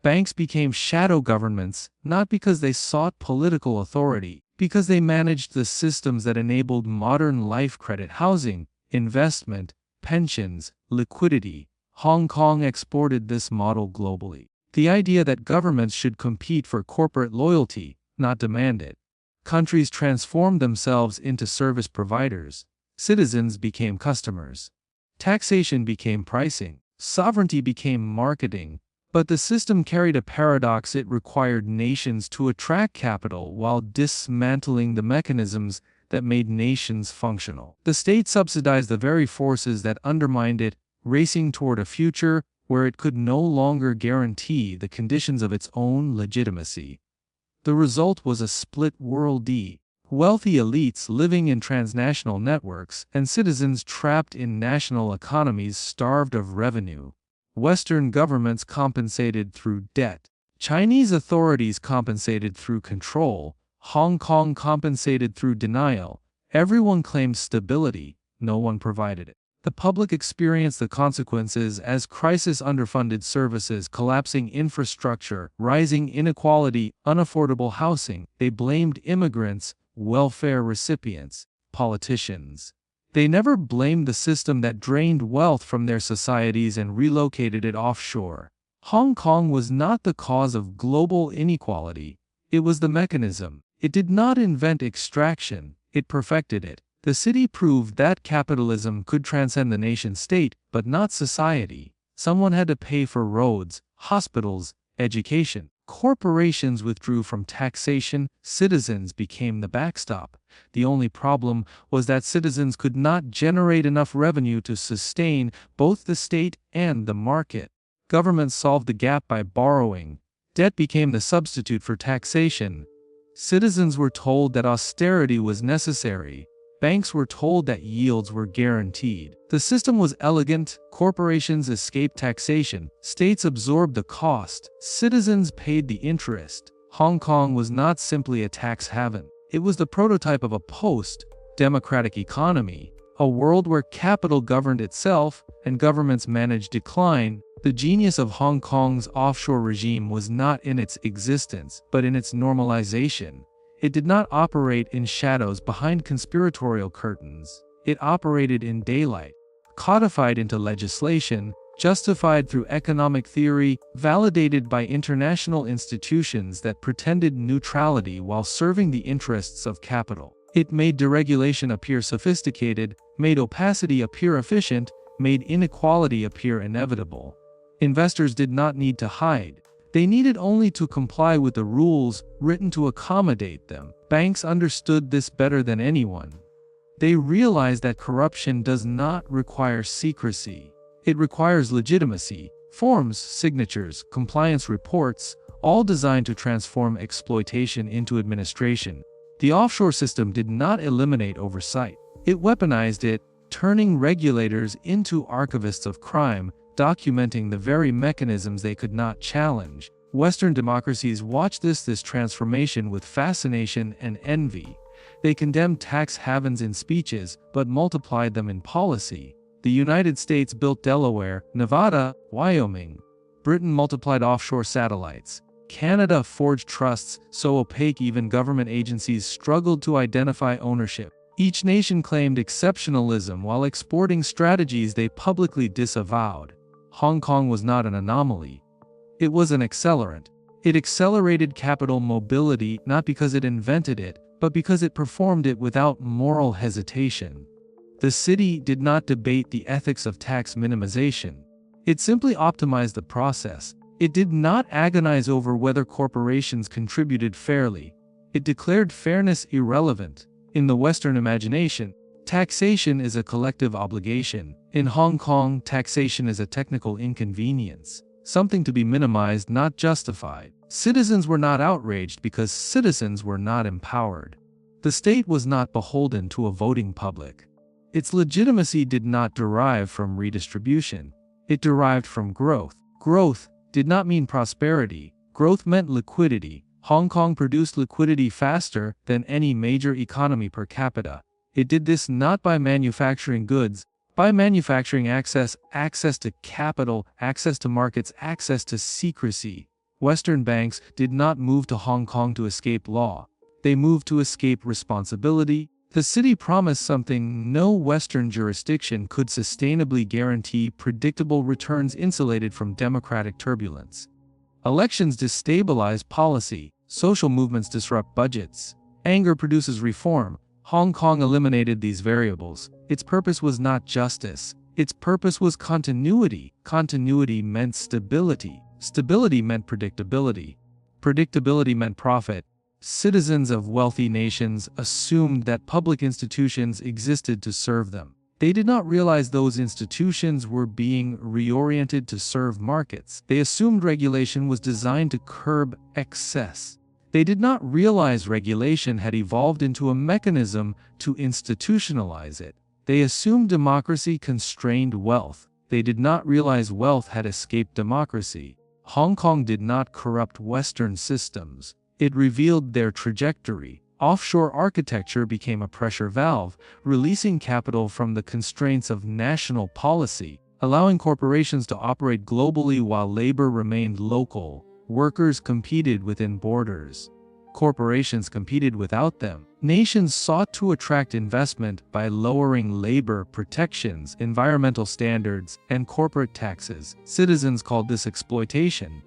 Banks became shadow governments, not because they sought political authority, because they managed the systems that enabled modern life: credit, housing, investment, pensions, liquidity. Hong Kong exported this model globally. The idea that governments should compete for corporate loyalty, not demand it. Countries transformed themselves into service providers. Citizens became customers. Taxation became pricing. Sovereignty became marketing. But the system carried a paradox: it required nations to attract capital while dismantling the mechanisms that made nations functional. The state subsidized the very forces that undermined it, racing toward a future where it could no longer guarantee the conditions of its own legitimacy. The result was a split world: wealthy elites living in transnational networks and citizens trapped in national economies starved of revenue. Western governments compensated through debt. Chinese authorities compensated through control. Hong Kong compensated through denial. Everyone claimed stability, no one provided it. The public experienced the consequences as crisis: underfunded services, collapsing infrastructure, rising inequality, unaffordable housing. They blamed immigrants, welfare recipients, politicians. They never blamed the system that drained wealth from their societies and relocated it offshore. Hong Kong was not the cause of global inequality, it was the mechanism. It did not invent extraction, it perfected it. The city proved that capitalism could transcend the nation-state, but not society. Someone had to pay for roads, hospitals, education. Corporations withdrew from taxation, citizens became the backstop. The only problem was that citizens could not generate enough revenue to sustain both the state and the market. Governments solved the gap by borrowing. Debt became the substitute for taxation. Citizens were told that austerity was necessary. Banks were told that yields were guaranteed. The system was elegant, corporations escaped taxation, states absorbed the cost, citizens paid the interest. Hong Kong was not simply a tax haven. It was the prototype of a post-democratic economy, a world where capital governed itself and governments managed decline. The genius of Hong Kong's offshore regime was not in its existence, but in its normalization. It did not operate in shadows behind conspiratorial curtains. It operated in daylight, codified into legislation, justified through economic theory, validated by international institutions that pretended neutrality while serving the interests of capital. It made deregulation appear sophisticated, made opacity appear efficient, made inequality appear inevitable. Investors did not need to hide. They needed only to comply with the rules written to accommodate them. Banks understood this better than anyone. They realized that corruption does not require secrecy. It requires legitimacy, forms, signatures, compliance reports, all designed to transform exploitation into administration. The offshore system did not eliminate oversight. It weaponized it, turning regulators into archivists of crime, documenting the very mechanisms they could not challenge. Western democracies watched this transformation with fascination and envy. They condemned tax havens in speeches, but multiplied them in policy. The United States built Delaware, Nevada, Wyoming. Britain multiplied offshore satellites. Canada forged trusts so opaque even government agencies struggled to identify ownership. Each nation claimed exceptionalism while exporting strategies they publicly disavowed. Hong Kong was not an anomaly. It was an accelerant. It accelerated capital mobility not because it invented it, but because it performed it without moral hesitation. The city did not debate the ethics of tax minimization. It simply optimized the process. It did not agonize over whether corporations contributed fairly. It declared fairness irrelevant. In the Western imagination, taxation is a collective obligation. In Hong Kong, taxation is a technical inconvenience, something to be minimized, not justified. Citizens were not outraged because citizens were not empowered. The state was not beholden to a voting public. Its legitimacy did not derive from redistribution. It derived from growth. Growth did not mean prosperity. Growth meant liquidity. Hong Kong produced liquidity faster than any major economy per capita. It did this not by manufacturing goods, by manufacturing access to capital, access to markets, access to secrecy. Western banks did not move to Hong Kong to escape law. They moved to escape responsibility. The city promised something no Western jurisdiction could sustainably guarantee: predictable returns insulated from democratic turbulence. Elections destabilize policy. Social movements disrupt budgets. Anger produces reform. Hong Kong eliminated these variables. Its purpose was not justice. Its purpose was continuity. Continuity meant stability. Stability meant predictability. Predictability meant profit. Citizens of wealthy nations assumed that public institutions existed to serve them. They did not realize those institutions were being reoriented to serve markets. They assumed regulation was designed to curb excess. They did not realize regulation had evolved into a mechanism to institutionalize it. They assumed democracy constrained wealth. They did not realize wealth had escaped democracy. Hong Kong did not corrupt Western systems. It revealed their trajectory. Offshore architecture became a pressure valve, releasing capital from the constraints of national policy, allowing corporations to operate globally while labor remained local. Workers competed within borders. Corporations competed without them. Nations sought to attract investment by lowering labor protections, environmental standards, and corporate taxes. Citizens called this exploitation.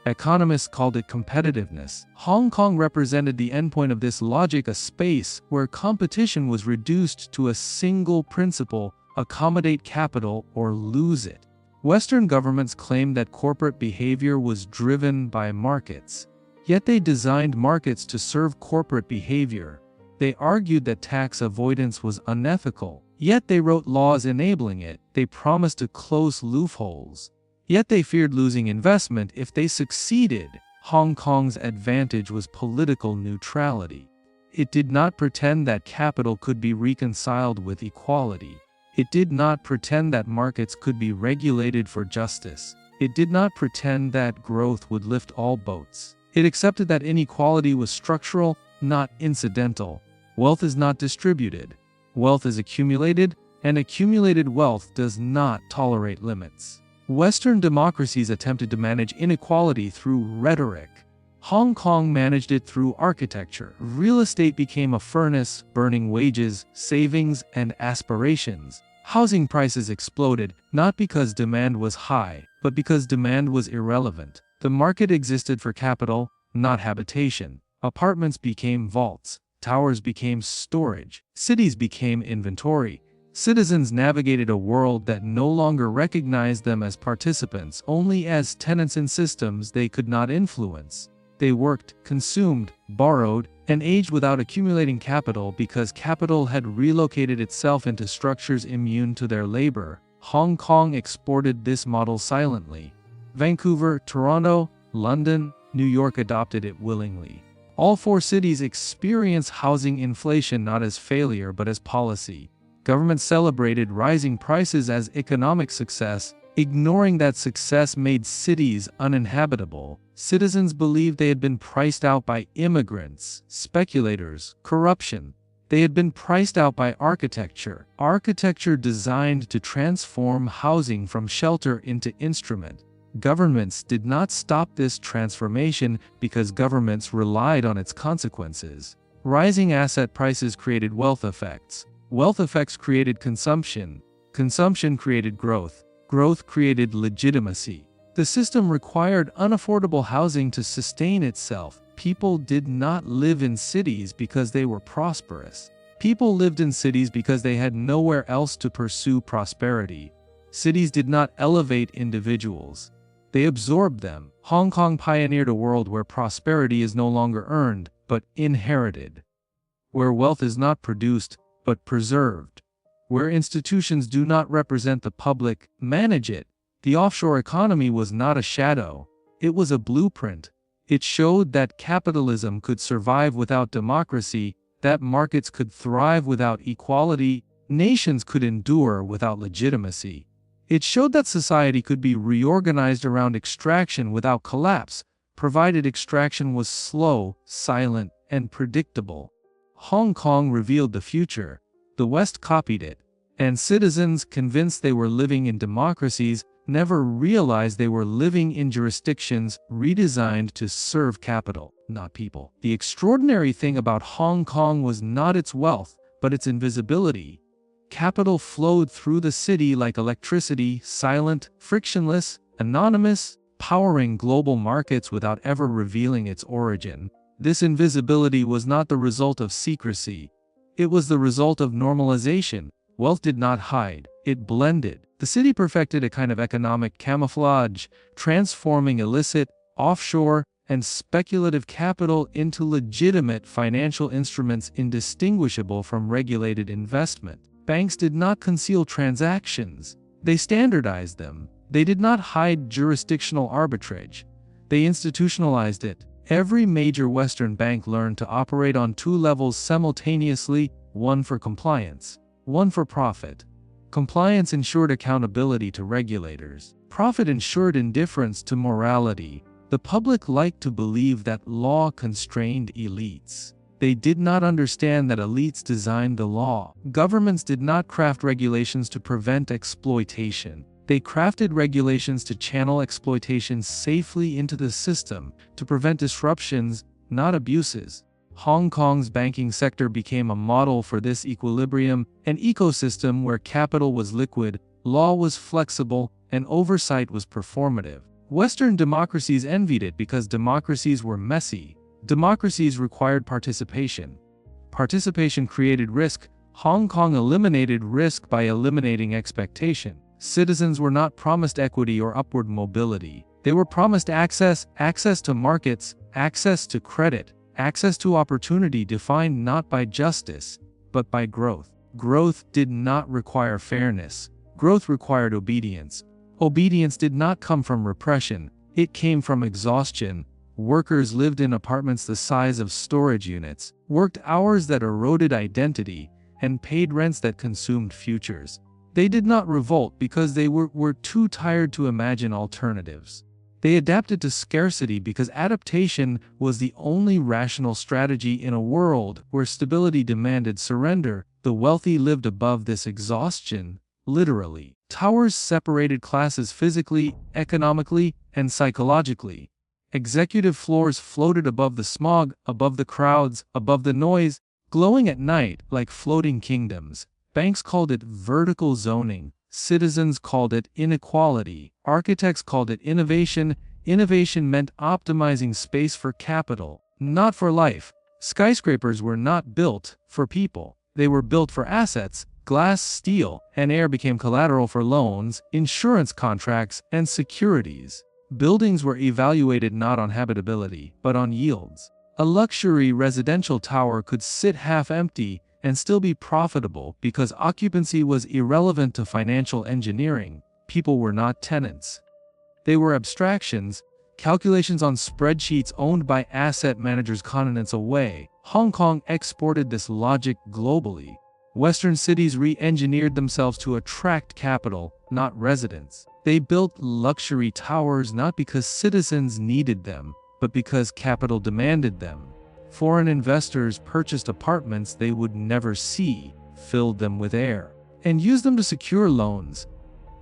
Economists called it competitiveness. Hong Kong represented the endpoint of this logic, a space where competition was reduced to a single principle: accommodate capital or lose it. Western governments claimed that corporate behavior was driven by markets. Yet they designed markets to serve corporate behavior. They argued that tax avoidance was unethical. Yet they wrote laws enabling it. They promised to close loopholes. Yet they feared losing investment if they succeeded. Hong Kong's advantage was political neutrality. It did not pretend that capital could be reconciled with equality. It did not pretend that markets could be regulated for justice. It did not pretend that growth would lift all boats. It accepted that inequality was structural, not incidental. Wealth is not distributed. Wealth is accumulated, and accumulated wealth does not tolerate limits. Western democracies attempted to manage inequality through rhetoric. Hong Kong managed it through architecture. Real estate became a furnace, burning wages, savings, and aspirations. Housing prices exploded, not because demand was high, but because demand was irrelevant. The market existed for capital, not habitation. Apartments became vaults. Towers became storage. Cities became inventory. Citizens navigated a world that no longer recognized them as participants, only as tenants in systems they could not influence. They worked, consumed, borrowed, and aged without accumulating capital because capital had relocated itself into structures immune to their labor. Hong Kong exported this model silently. Vancouver, Toronto, London, New York adopted it willingly. All four cities experienced housing inflation not as failure but as policy. Governments celebrated rising prices as economic success, ignoring that success made cities uninhabitable. Citizens believed they had been priced out by immigrants, speculators, corruption. They had been priced out by architecture. Architecture designed to transform housing from shelter into instrument. Governments did not stop this transformation because governments relied on its consequences. Rising asset prices created wealth effects. Wealth effects created consumption. Consumption created growth. Growth created legitimacy. The system required unaffordable housing to sustain itself. People did not live in cities because they were prosperous. People lived in cities because they had nowhere else to pursue prosperity. Cities did not elevate individuals. They absorbed them. Hong Kong pioneered a world where prosperity is no longer earned, but inherited. Where wealth is not produced, but preserved. Where institutions do not represent the public, manage it. The offshore economy was not a shadow. It was a blueprint. It showed that capitalism could survive without democracy, that markets could thrive without equality, nations could endure without legitimacy. It showed that society could be reorganized around extraction without collapse, provided extraction was slow, silent, and predictable. Hong Kong revealed the future. The West copied it. And citizens, convinced they were living in democracies, never realized they were living in jurisdictions redesigned to serve capital, not people. The extraordinary thing about Hong Kong was not its wealth, but its invisibility. Capital flowed through the city like electricity, silent, frictionless, anonymous, powering global markets without ever revealing its origin. This invisibility was not the result of secrecy. It was the result of normalization. Wealth did not hide, it blended. The city perfected a kind of economic camouflage, transforming illicit, offshore, and speculative capital into legitimate financial instruments indistinguishable from regulated investment. Banks did not conceal transactions. They standardized them. They did not hide jurisdictional arbitrage. They institutionalized it. Every major Western bank learned to operate on two levels simultaneously, one for compliance, one for profit. Compliance ensured accountability to regulators. Profit ensured indifference to morality. The public liked to believe that law constrained elites. They did not understand that elites designed the law. Governments did not craft regulations to prevent exploitation. They crafted regulations to channel exploitation safely into the system, to prevent disruptions, not abuses. Hong Kong's banking sector became a model for this equilibrium, an ecosystem where capital was liquid, law was flexible, and oversight was performative. Western democracies envied it because democracies were messy. Democracies required participation. Participation created risk. Hong Kong eliminated risk by eliminating expectation. Citizens were not promised equity or upward mobility. They were promised access to markets, access to credit, access to opportunity defined not by justice, but by growth. Growth did not require fairness. Growth required obedience. Obedience did not come from repression. It came from exhaustion. Workers lived in apartments the size of storage units, worked hours that eroded identity, and paid rents that consumed futures. They did not revolt because they were too tired to imagine alternatives. They adapted to scarcity because adaptation was the only rational strategy in a world where stability demanded surrender. The wealthy lived above this exhaustion, literally. Towers separated classes physically, economically, and psychologically. Executive floors floated above the smog, above the crowds, above the noise, glowing at night like floating kingdoms. Banks called it vertical zoning. Citizens called it inequality. Architects called it innovation. Innovation meant optimizing space for capital, not for life. Skyscrapers were not built for people. They were built for assets. Glass, steel, and air became collateral for loans, insurance contracts, and securities. Buildings were evaluated not on habitability, but on yields. A luxury residential tower could sit half empty and still be profitable because occupancy was irrelevant to financial engineering. People were not tenants. They were abstractions, calculations on spreadsheets owned by asset managers continents away. Hong Kong exported this logic globally. Western cities re-engineered themselves to attract capital, not residents. They built luxury towers not because citizens needed them, but because capital demanded them. Foreign investors purchased apartments they would never see, filled them with air, and used them to secure loans.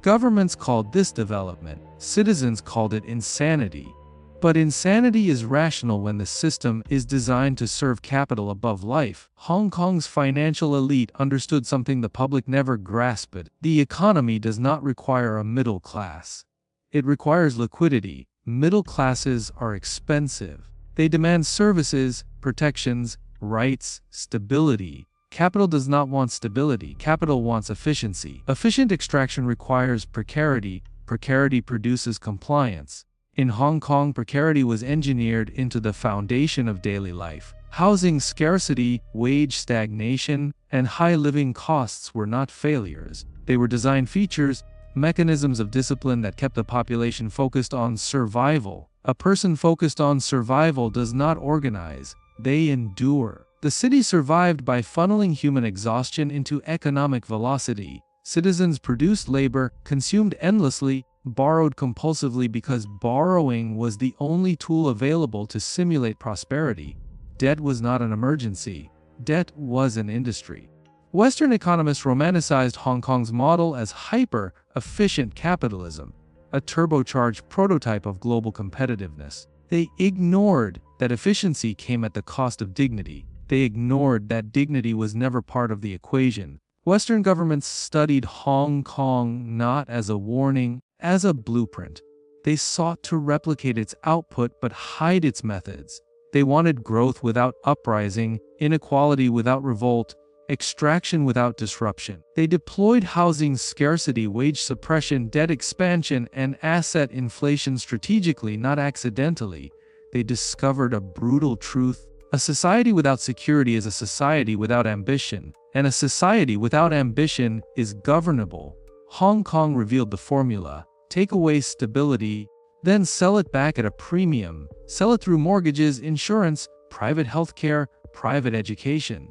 Governments called this development. Citizens called it insanity. But insanity is rational when the system is designed to serve capital above life. Hong Kong's financial elite understood something the public never grasped. The economy does not require a middle class. It requires liquidity. Middle classes are expensive. They demand services, protections, rights, stability. Capital does not want stability. Capital wants efficiency. Efficient extraction requires precarity. Precarity produces compliance. In Hong Kong, precarity was engineered into the foundation of daily life. Housing scarcity, wage stagnation, and high living costs were not failures. They were design features, mechanisms of discipline that kept the population focused on survival. A person focused on survival does not organize, they endure. The city survived by funneling human exhaustion into economic velocity. Citizens produced labor, consumed endlessly, borrowed compulsively because borrowing was the only tool available to simulate prosperity. Debt was not an emergency. Debt was an industry. Western economists romanticized Hong Kong's model as hyper-efficient capitalism, a turbocharged prototype of global competitiveness. They ignored that efficiency came at the cost of dignity. They ignored that dignity was never part of the equation. Western governments studied Hong Kong not as a warning, as a blueprint. They sought to replicate its output but hide its methods. They wanted growth without uprising, inequality without revolt, extraction without disruption. They deployed housing scarcity, wage suppression, debt expansion, and asset inflation strategically, not accidentally. They discovered a brutal truth. A society without security is a society without ambition, and a society without ambition is governable. Hong Kong revealed the formula. Take away stability, then sell it back at a premium. Sell it through mortgages, insurance, private healthcare, private education.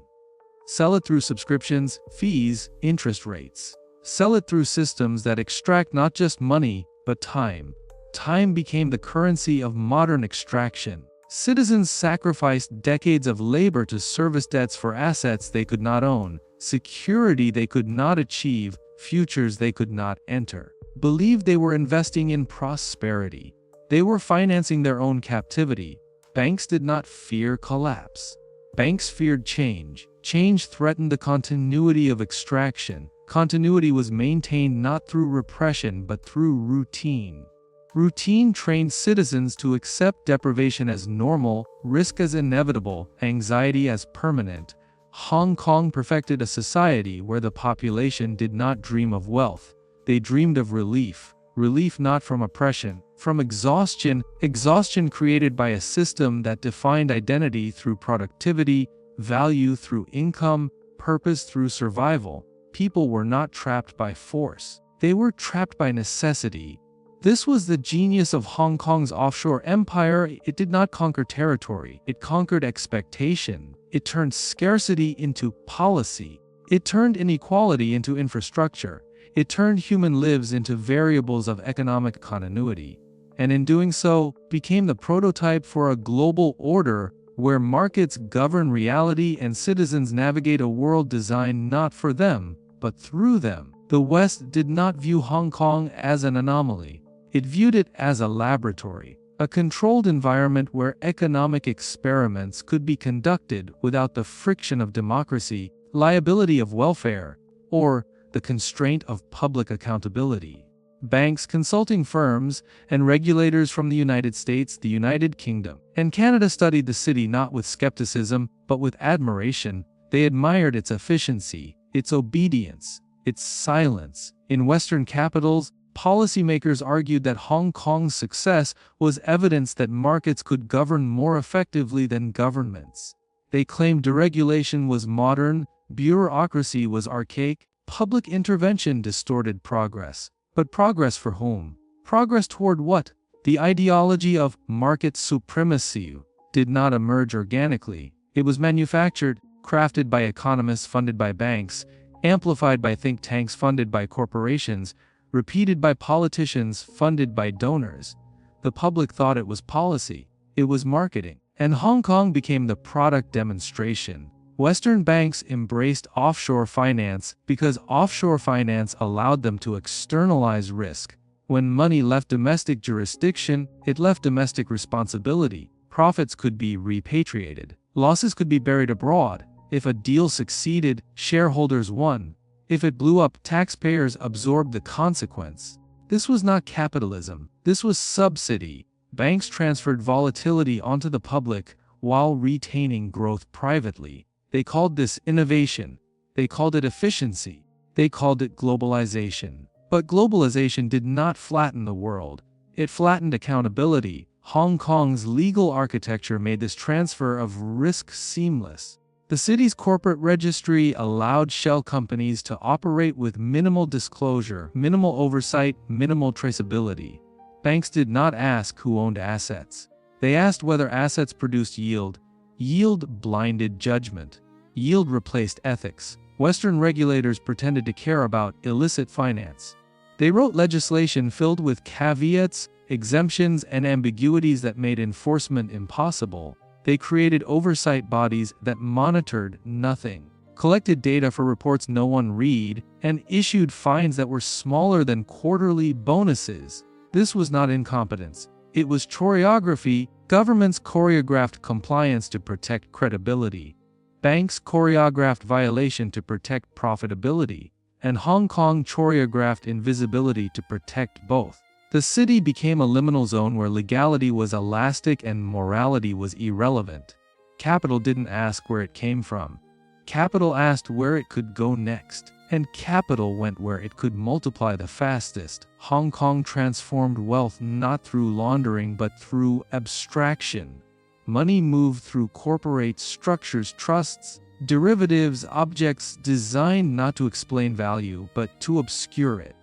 Sell it through subscriptions, fees, interest rates. Sell it through systems that extract not just money, but time. Time became the currency of modern extraction. Citizens sacrificed decades of labor to service debts for assets they could not own, security they could not achieve, futures they could not enter. Believed they were investing in prosperity. They were financing their own captivity. Banks did not fear collapse. Banks feared change. Change threatened the continuity of extraction. Continuity was maintained not through repression but through routine. Routine trained citizens to accept deprivation as normal, risk as inevitable, anxiety as permanent. Hong Kong perfected a society where the population did not dream of wealth. They dreamed of relief. Relief not from oppression, from exhaustion. Exhaustion created by a system that defined identity through productivity, value through income, purpose through survival. People were not trapped by force. They were trapped by necessity. This was the genius of Hong Kong's offshore empire. It did not conquer territory, it conquered expectation. It turned scarcity into policy. It turned inequality into infrastructure. It turned human lives into variables of economic continuity. And in doing so, became the prototype for a global order where markets govern reality and citizens navigate a world designed not for them, but through them. The West did not view Hong Kong as an anomaly. It viewed it as a laboratory, a controlled environment where economic experiments could be conducted without the friction of democracy, liability of welfare, or the constraint of public accountability. Banks, consulting firms, and regulators from the United States, the United Kingdom, and Canada studied the city not with skepticism, but with admiration. They admired its efficiency, its obedience, its silence. In Western capitals, policymakers argued that Hong Kong's success was evidence that markets could govern more effectively than governments. They claimed deregulation was modern, bureaucracy was archaic, public intervention distorted progress. But progress for whom? Progress toward what? The ideology of market supremacy did not emerge organically. It was manufactured, crafted by economists funded by banks, amplified by think tanks funded by corporations, repeated by politicians funded by donors. The public thought it was policy. It was marketing. And Hong Kong became the product demonstration. Western banks embraced offshore finance because offshore finance allowed them to externalize risk. When money left domestic jurisdiction, it left domestic responsibility. Profits could be repatriated. Losses could be buried abroad. If a deal succeeded, shareholders won. If it blew up, taxpayers absorbed the consequence. This was not capitalism. This was subsidy. Banks transferred volatility onto the public while retaining growth privately. They called this innovation. They called it efficiency. They called it globalization. But globalization did not flatten the world. It flattened accountability. Hong Kong's legal architecture made this transfer of risk seamless. The city's corporate registry allowed shell companies to operate with minimal disclosure, minimal oversight, minimal traceability. Banks did not ask who owned assets. They asked whether assets produced yield. Yield blinded judgment. Yield replaced ethics. Western regulators pretended to care about illicit finance. They wrote legislation filled with caveats, exemptions, and ambiguities that made enforcement impossible. They created oversight bodies that monitored nothing, collected data for reports no one read, and issued fines that were smaller than quarterly bonuses. This was not incompetence. It was choreography. Governments choreographed compliance to protect credibility. Banks choreographed violation to protect profitability. And Hong Kong choreographed invisibility to protect both. The city became a liminal zone where legality was elastic and morality was irrelevant. Capital didn't ask where it came from. Capital asked where it could go next. And capital went where it could multiply the fastest. Hong Kong transformed wealth not through laundering but through abstraction. Money moved through corporate structures, trusts, derivatives, objects designed not to explain value but to obscure it.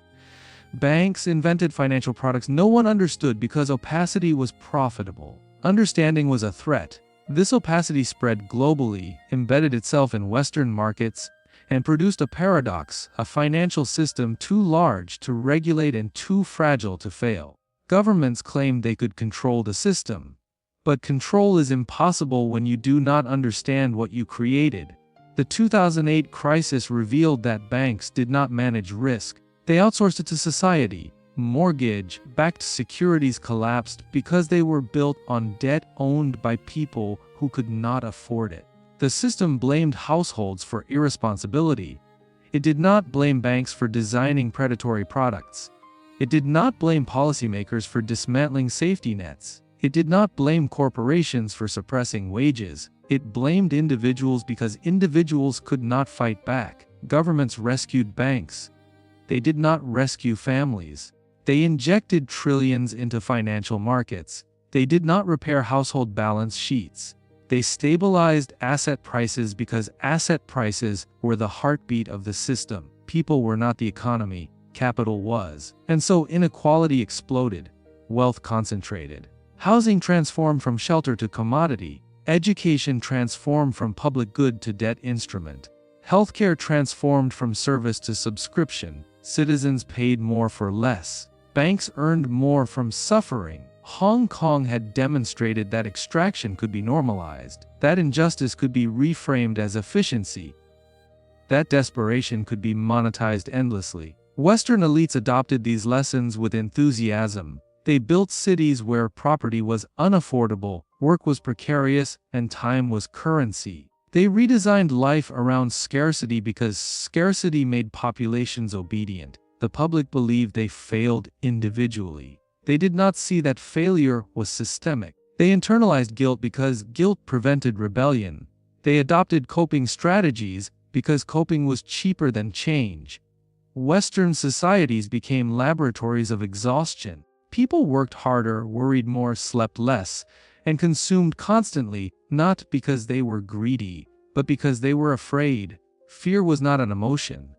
Banks invented financial products no one understood because opacity was profitable. Understanding was a threat. This opacity spread globally, embedded itself in Western markets, and produced a paradox, a financial system too large to regulate and too fragile to fail. Governments claimed they could control the system. But control is impossible when you do not understand what you created. The 2008 crisis revealed that banks did not manage risk. They outsourced it to society. Mortgage-backed securities collapsed because they were built on debt owned by people who could not afford it. The system blamed households for irresponsibility. It did not blame banks for designing predatory products. It did not blame policymakers for dismantling safety nets. It did not blame corporations for suppressing wages. It blamed individuals because individuals could not fight back. Governments rescued banks. They did not rescue families. They injected trillions into financial markets. They did not repair household balance sheets. They stabilized asset prices because asset prices were the heartbeat of the system. People were not the economy. capital was. And so inequality exploded, wealth concentrated. Housing transformed from shelter to commodity, education transformed from public good to debt instrument. Healthcare transformed from service to subscription, citizens paid more for less. Banks earned more from suffering. Hong Kong had demonstrated that extraction could be normalized, that injustice could be reframed as efficiency, that desperation could be monetized endlessly. Western elites adopted these lessons with enthusiasm. They built cities where property was unaffordable, work was precarious, and time was currency. They redesigned life around scarcity because scarcity made populations obedient. The public believed they failed individually. They did not see that failure was systemic. They internalized guilt because guilt prevented rebellion. They adopted coping strategies because coping was cheaper than change. Western societies became laboratories of exhaustion. People worked harder, worried more, slept less, and consumed constantly, not because they were greedy, but because they were afraid. Fear was not an emotion.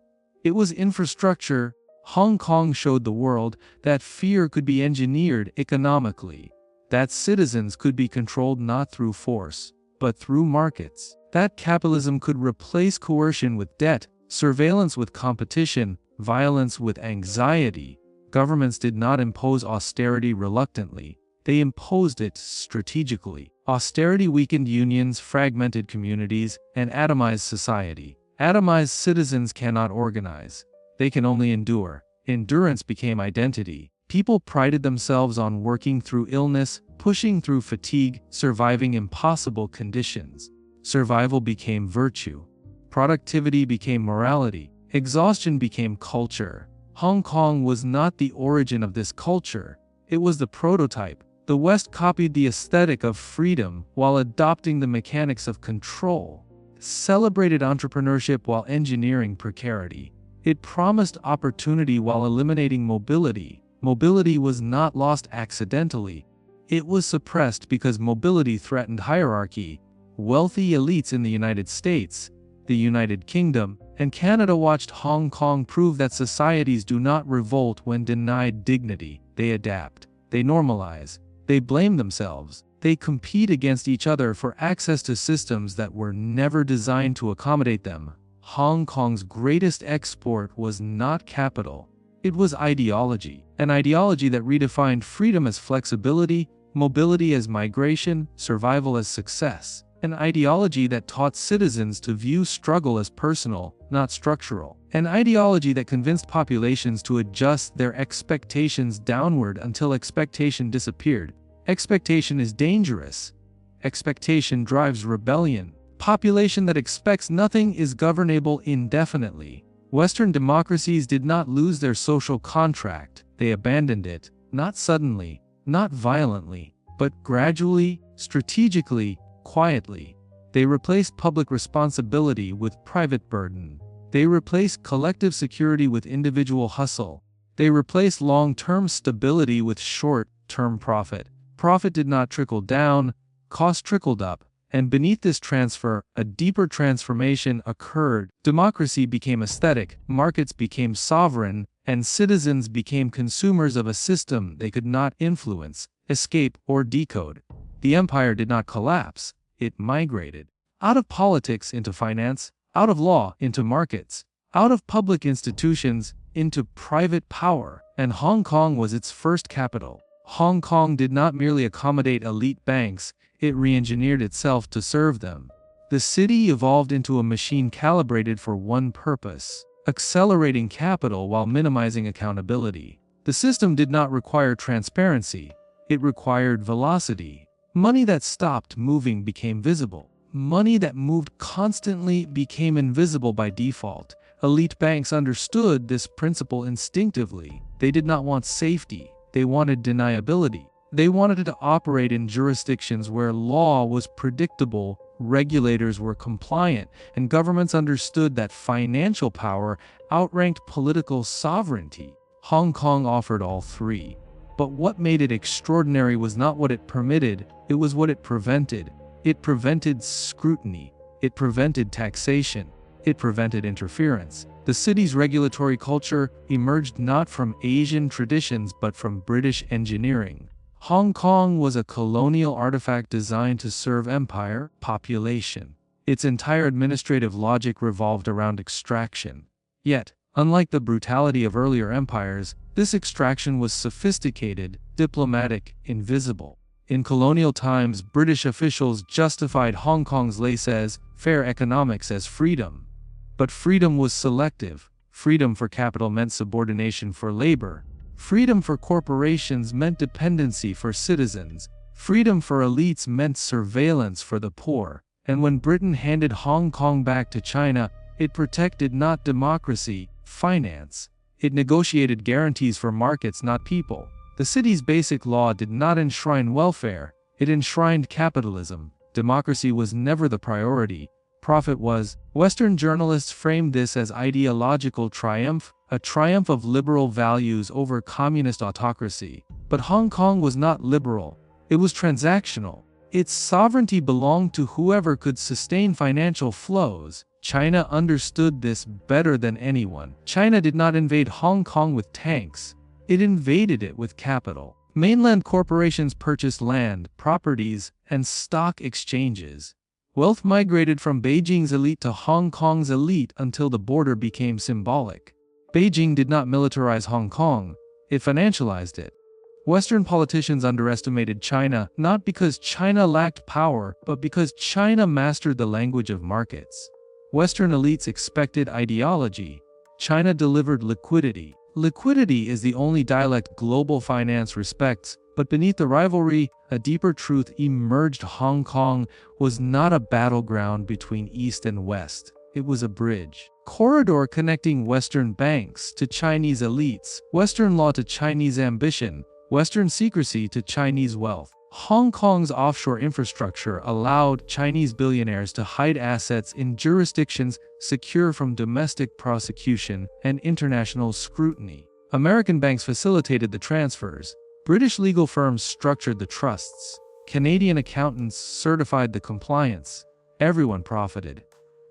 It was infrastructure. Hong Kong showed the world that fear could be engineered economically, that citizens could be controlled not through force, but through markets, that capitalism could replace coercion with debt, surveillance with competition, violence with anxiety. Governments did not impose austerity reluctantly. They imposed it strategically. Austerity weakened unions, fragmented communities, and atomized society. Atomized citizens cannot organize. They can only endure. Endurance became identity. People prided themselves on working through illness, pushing through fatigue, surviving impossible conditions. Survival became virtue. Productivity became morality. Exhaustion became culture. Hong Kong was not the origin of this culture. It was the prototype. The West copied the aesthetic of freedom while adopting the mechanics of control. Celebrated entrepreneurship while engineering precarity. It promised opportunity while eliminating mobility. Mobility was not lost accidentally. It was suppressed because mobility threatened hierarchy. Wealthy elites in the United States, the United Kingdom, and Canada watched Hong Kong prove that societies do not revolt when denied dignity. They adapt. They normalize. They blame themselves. They compete against each other for access to systems that were never designed to accommodate them. Hong Kong's greatest export was not capital. It was ideology. An ideology that redefined freedom as flexibility, mobility as migration, survival as success. An ideology that taught citizens to view struggle as personal, not structural. An ideology that convinced populations to adjust their expectations downward until expectation disappeared. Expectation is dangerous. Expectation drives rebellion. Population that expects nothing is governable indefinitely. Western democracies did not lose their social contract. They abandoned it, not suddenly, not violently, but gradually, strategically, quietly. They replaced public responsibility with private burden. They replaced collective security with individual hustle. They replaced long-term stability with short-term profit. Profit did not trickle down, cost trickled up, and beneath this transfer, a deeper transformation occurred. Democracy became aesthetic, markets became sovereign, and citizens became consumers of a system they could not influence, escape, or decode. The empire did not collapse, it migrated. Out of politics into finance, out of law into markets, out of public institutions into private power, and Hong Kong was its first capital. Hong Kong did not merely accommodate elite banks, it re-engineered itself to serve them. The city evolved into a machine calibrated for one purpose: accelerating capital while minimizing accountability. The system did not require transparency, it required velocity. Money that stopped moving became visible. Money that moved constantly became invisible by default. Elite banks understood this principle instinctively. They did not want safety, they wanted deniability. They wanted to operate in jurisdictions where law was predictable, regulators were compliant, and governments understood that financial power outranked political sovereignty. Hong Kong offered all three. But what made it extraordinary was not what it permitted, it was what it prevented. It prevented scrutiny. It prevented taxation. It prevented interference. The city's regulatory culture emerged not from Asian traditions but from British engineering. Hong Kong was a colonial artifact designed to serve empire, population. Its entire administrative logic revolved around extraction. Yet, unlike the brutality of earlier empires, this extraction was sophisticated, diplomatic, invisible. In colonial times, British officials justified Hong Kong's laissez-faire economics as freedom. But freedom was selective. Freedom for capital meant subordination for labor. Freedom for corporations meant dependency for citizens. Freedom for elites meant surveillance for the poor. And when Britain handed Hong Kong back to China, it protected not democracy, finance. It negotiated guarantees for markets, not people. The city's basic law did not enshrine welfare, it enshrined capitalism. Democracy was never the priority, profit was. Western journalists framed this as ideological triumph, a triumph of liberal values over communist autocracy. But Hong Kong was not liberal, it was transactional. Its sovereignty belonged to whoever could sustain financial flows. China understood this better than anyone. China did not invade Hong Kong with tanks. It invaded it with capital. Mainland corporations purchased land, properties, and stock exchanges. Wealth migrated from Beijing's elite to Hong Kong's elite until the border became symbolic. Beijing did not militarize Hong Kong, it financialized it. Western politicians underestimated China, not because China lacked power, but because China mastered the language of markets. Western elites expected ideology. China delivered liquidity. Liquidity is the only dialect global finance respects, but beneath the rivalry, a deeper truth emerged. Hong Kong was not a battleground between East and West. It was a bridge. Corridor connecting Western banks to Chinese elites, Western law to Chinese ambition, Western secrecy to Chinese wealth. Hong Kong's offshore infrastructure allowed Chinese billionaires to hide assets in jurisdictions secure from domestic prosecution and international scrutiny. American banks facilitated the transfers. British legal firms structured the trusts. Canadian accountants certified the compliance. Everyone profited.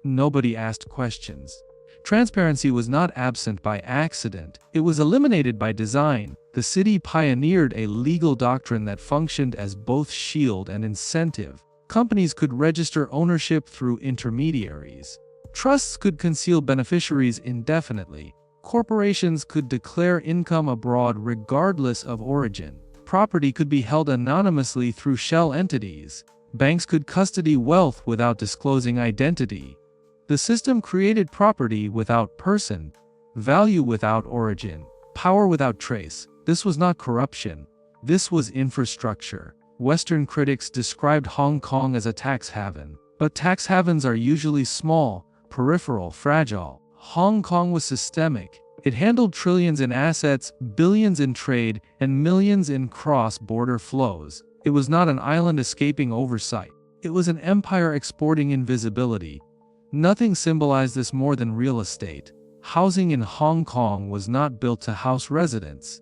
Nobody asked questions. Transparency was not absent by accident, it was eliminated by design. The city pioneered a legal doctrine that functioned as both shield and incentive. Companies could register ownership through intermediaries. Trusts could conceal beneficiaries indefinitely. Corporations could declare income abroad regardless of origin. Property could be held anonymously through shell entities. Banks could custody wealth without disclosing identity. The system created property without person, value without origin, power without trace. This was not corruption. This was infrastructure. Western critics described Hong Kong as a tax haven. But tax havens are usually small, peripheral, fragile. Hong Kong was systemic. It handled trillions in assets, billions in trade, and millions in cross-border flows. It was not an island escaping oversight. It was an empire exporting invisibility. Nothing symbolized this more than real estate. Housing in Hong Kong was not built to house residents.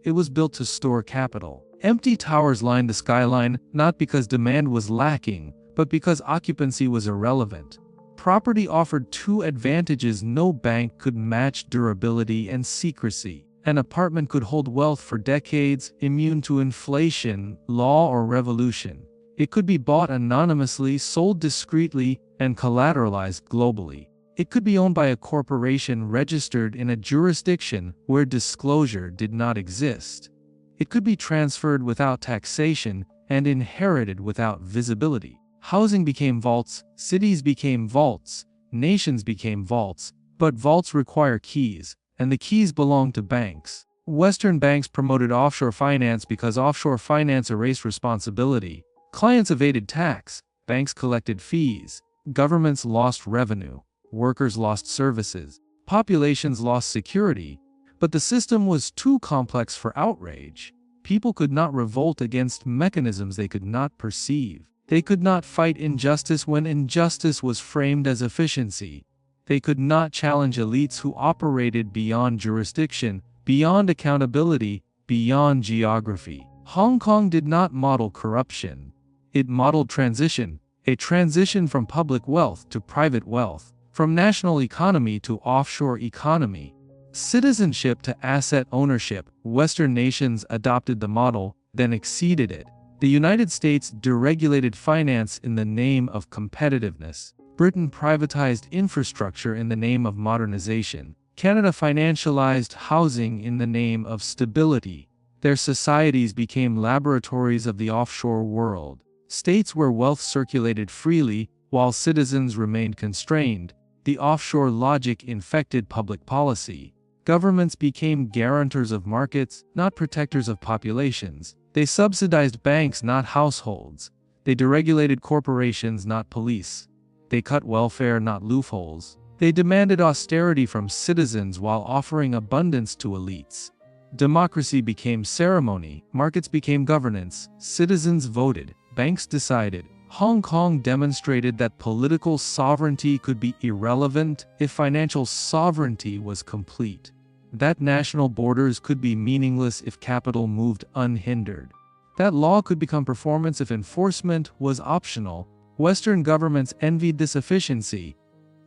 It was built to store capital. Empty towers lined the skyline, not because demand was lacking, but because occupancy was irrelevant. Property offered two advantages no bank could match: durability and secrecy. An apartment could hold wealth for decades, immune to inflation, law, or revolution. It could be bought anonymously, sold discreetly, and collateralized globally. It could be owned by a corporation registered in a jurisdiction where disclosure did not exist. It could be transferred without taxation and inherited without visibility. Housing became vaults, cities became vaults, nations became vaults, but vaults require keys, and the keys belong to banks. Western banks promoted offshore finance because offshore finance erased responsibility. Clients evaded tax, banks collected fees, governments lost revenue, workers lost services, populations lost security, but the system was too complex for outrage. People could not revolt against mechanisms they could not perceive. They could not fight injustice when injustice was framed as efficiency. They could not challenge elites who operated beyond jurisdiction, beyond accountability, beyond geography. Hong Kong did not model corruption. It modeled transition, a transition from public wealth to private wealth. from national economy to offshore economy, citizenship to asset ownership. Western nations adopted the model, then exceeded it. The United States deregulated finance in the name of competitiveness. Britain privatized infrastructure in the name of modernization. Canada financialized housing in the name of stability. Their societies became laboratories of the offshore world, states where wealth circulated freely while citizens remained constrained. The offshore logic infected public policy. Governments became guarantors of markets, not protectors of populations. They subsidized banks, not households. They deregulated corporations, not police. They cut welfare, not loopholes. They demanded austerity from citizens while offering abundance to elites. Democracy became ceremony, markets became governance, citizens voted, banks decided. Hong Kong demonstrated that political sovereignty could be irrelevant if financial sovereignty was complete. That national borders could be meaningless if capital moved unhindered. That law could become performance if enforcement was optional. Western governments envied this efficiency.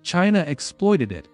China exploited it.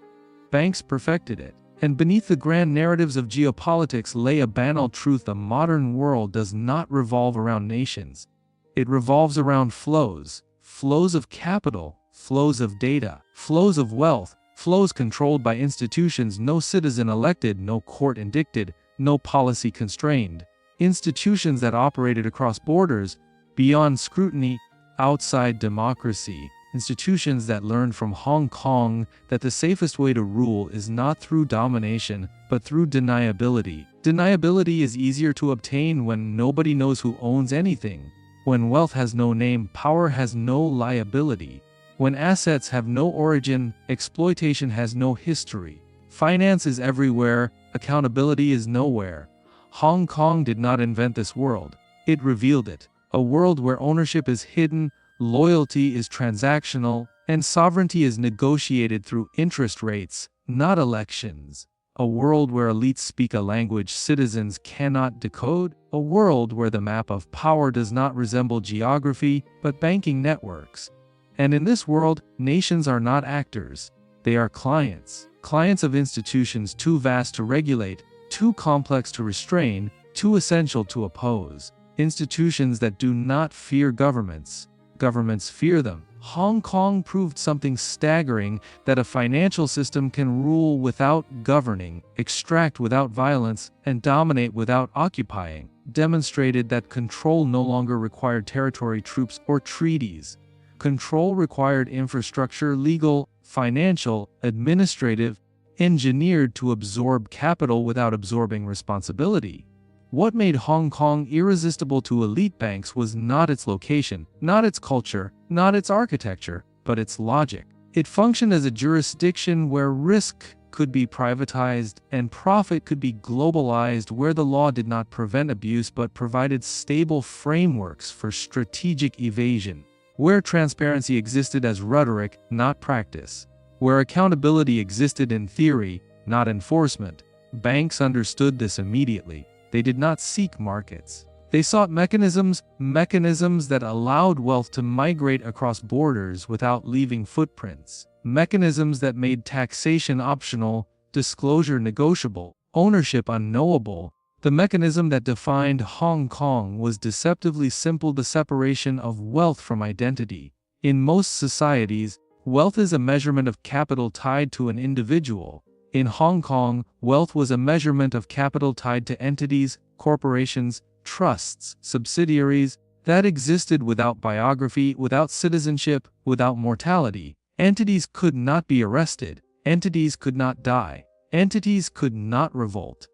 Banks perfected it. And beneath the grand narratives of geopolitics lay a banal truth: the modern world does not revolve around nations. It revolves around flows. Flows of capital, flows of data, flows of wealth, flows controlled by institutions no citizen elected, no court indicted, no policy constrained. Institutions that operated across borders, beyond scrutiny, outside democracy. Institutions that learned from Hong Kong that the safest way to rule is not through domination, but through deniability. Deniability is easier to obtain when nobody knows who owns anything. When wealth has no name, power has no liability. When assets have no origin, exploitation has no history. Finance is everywhere, accountability is nowhere. Hong Kong did not invent this world. It revealed it. A world where ownership is hidden, loyalty is transactional, and sovereignty is negotiated through interest rates, not elections. A world where elites speak a language citizens cannot decode. A world where the map of power does not resemble geography, but banking networks. And in this world, nations are not actors. They are clients. Clients of institutions too vast to regulate, too complex to restrain, too essential to oppose. Institutions that do not fear governments. Governments fear them. Hong Kong proved something staggering: that a financial system can rule without governing, extract without violence, and dominate without occupying. Demonstrated that control no longer required territory, troops, or treaties. Control required infrastructure, legal, financial, administrative, engineered to absorb capital without absorbing responsibility. What made Hong Kong irresistible to elite banks was not its location, not its culture, not its architecture, but its logic. It functioned as a jurisdiction where risk could be privatized and profit could be globalized, where the law did not prevent abuse but provided stable frameworks for strategic evasion, where transparency existed as rhetoric, not practice, where accountability existed in theory, not enforcement. Banks understood this immediately. They did not seek markets. They sought mechanisms that allowed wealth to migrate across borders without leaving footprints. Mechanisms that made taxation optional, disclosure negotiable, ownership unknowable. The mechanism that defined Hong Kong was deceptively simple: the separation of wealth from identity. In most societies, wealth is a measurement of capital tied to an individual. In Hong Kong, wealth was a measurement of capital tied to entities, corporations, trusts, subsidiaries, that existed without biography, without citizenship, without mortality. Entities could not be arrested. Entities could not die. Entities could not revolt.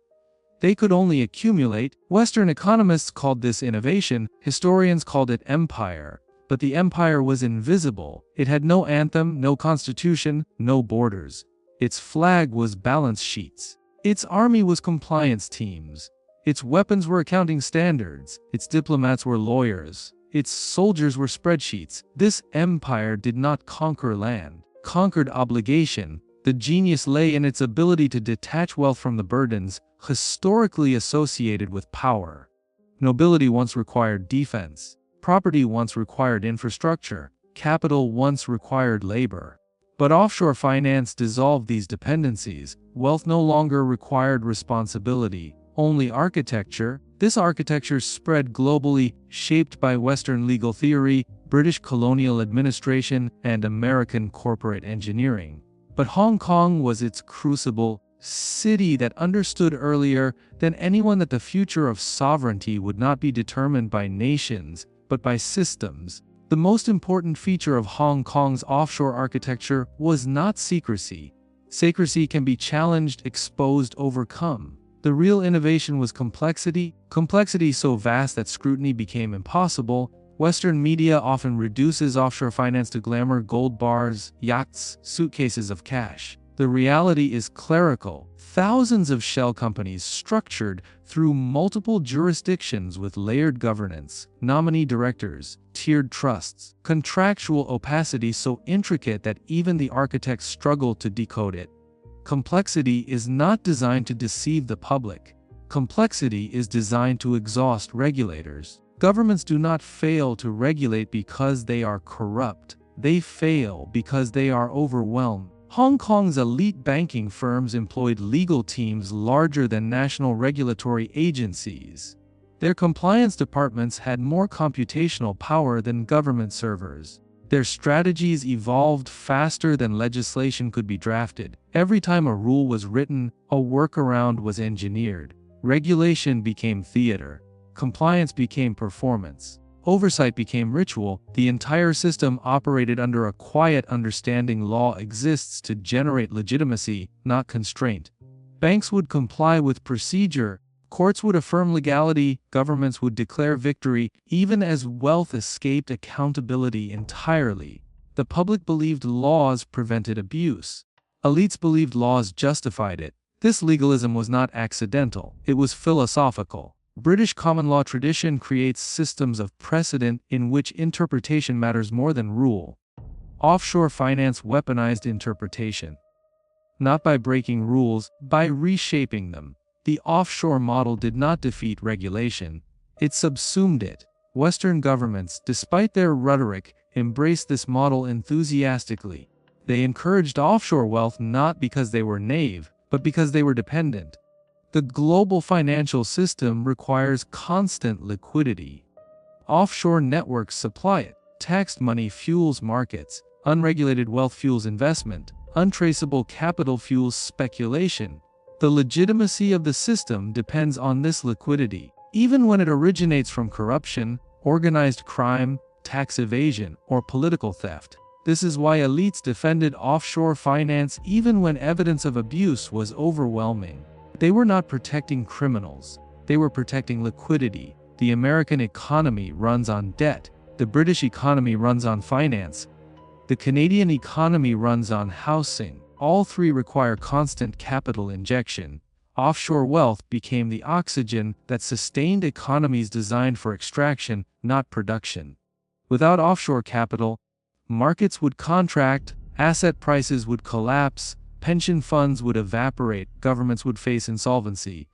They could only accumulate. Western economists called this innovation, historians called it empire. But the empire was invisible. It had no anthem, no constitution, no borders. Its flag was balance sheets. Its army was compliance teams. Its weapons were accounting standards. Its diplomats were lawyers. Its soldiers were spreadsheets. This empire did not conquer land, conquered obligation. The genius lay in its ability to detach wealth from the burdens historically associated with power. Nobility once required defense. Property once required infrastructure. Capital once required labor. But offshore finance dissolved these dependencies. Wealth no longer required responsibility, only architecture. This architecture spread globally, shaped by Western legal theory, British colonial administration, and American corporate engineering. But Hong Kong was its crucible, city that understood earlier than anyone that the future of sovereignty would not be determined by nations, but by systems. The most important feature of Hong Kong's offshore architecture was not secrecy. Secrecy can be challenged, exposed, overcome. The real innovation was complexity, complexity so vast that scrutiny became impossible. Western media often reduces offshore finance to glamour: gold bars, yachts, suitcases of cash. The reality is clerical. Thousands of shell companies structured through multiple jurisdictions with layered governance, nominee directors, tiered trusts, contractual opacity so intricate that even the architects struggle to decode it. Complexity is not designed to deceive the public. Complexity is designed to exhaust regulators. Governments do not fail to regulate because they are corrupt. They fail because they are overwhelmed. Hong Kong's elite banking firms employed legal teams larger than national regulatory agencies. Their compliance departments had more computational power than government servers. Their strategies evolved faster than legislation could be drafted. Every time a rule was written, a workaround was engineered. Regulation became theater. Compliance became performance. Oversight became ritual. The entire system operated under a quiet understanding: law exists to generate legitimacy, not constraint. Banks would comply with procedure, courts would affirm legality, governments would declare victory, even as wealth escaped accountability entirely. The public believed laws prevented abuse. Elites believed laws justified it. This legalism was not accidental, it was philosophical. British common law tradition creates systems of precedent in which interpretation matters more than rule. Offshore finance weaponized interpretation. Not by breaking rules, by reshaping them. The offshore model did not defeat regulation, it subsumed it. Western governments, despite their rhetoric, embraced this model enthusiastically. They encouraged offshore wealth not because they were naive, but because they were dependent. The global financial system requires constant liquidity. Offshore networks supply it. Taxed money fuels markets. Unregulated wealth fuels investment. Untraceable capital fuels speculation. The legitimacy of the system depends on this liquidity, even when it originates from corruption, organized crime, tax evasion, or political theft. This is why elites defended offshore finance even when evidence of abuse was overwhelming. They were not protecting criminals, they were protecting liquidity. The American economy runs on debt, the British economy runs on finance, the Canadian economy runs on housing. All three require constant capital injection. Offshore wealth became the oxygen that sustained economies designed for extraction, not production. Without offshore capital, markets would contract, asset prices would collapse, pension funds would evaporate, governments would face insolvency.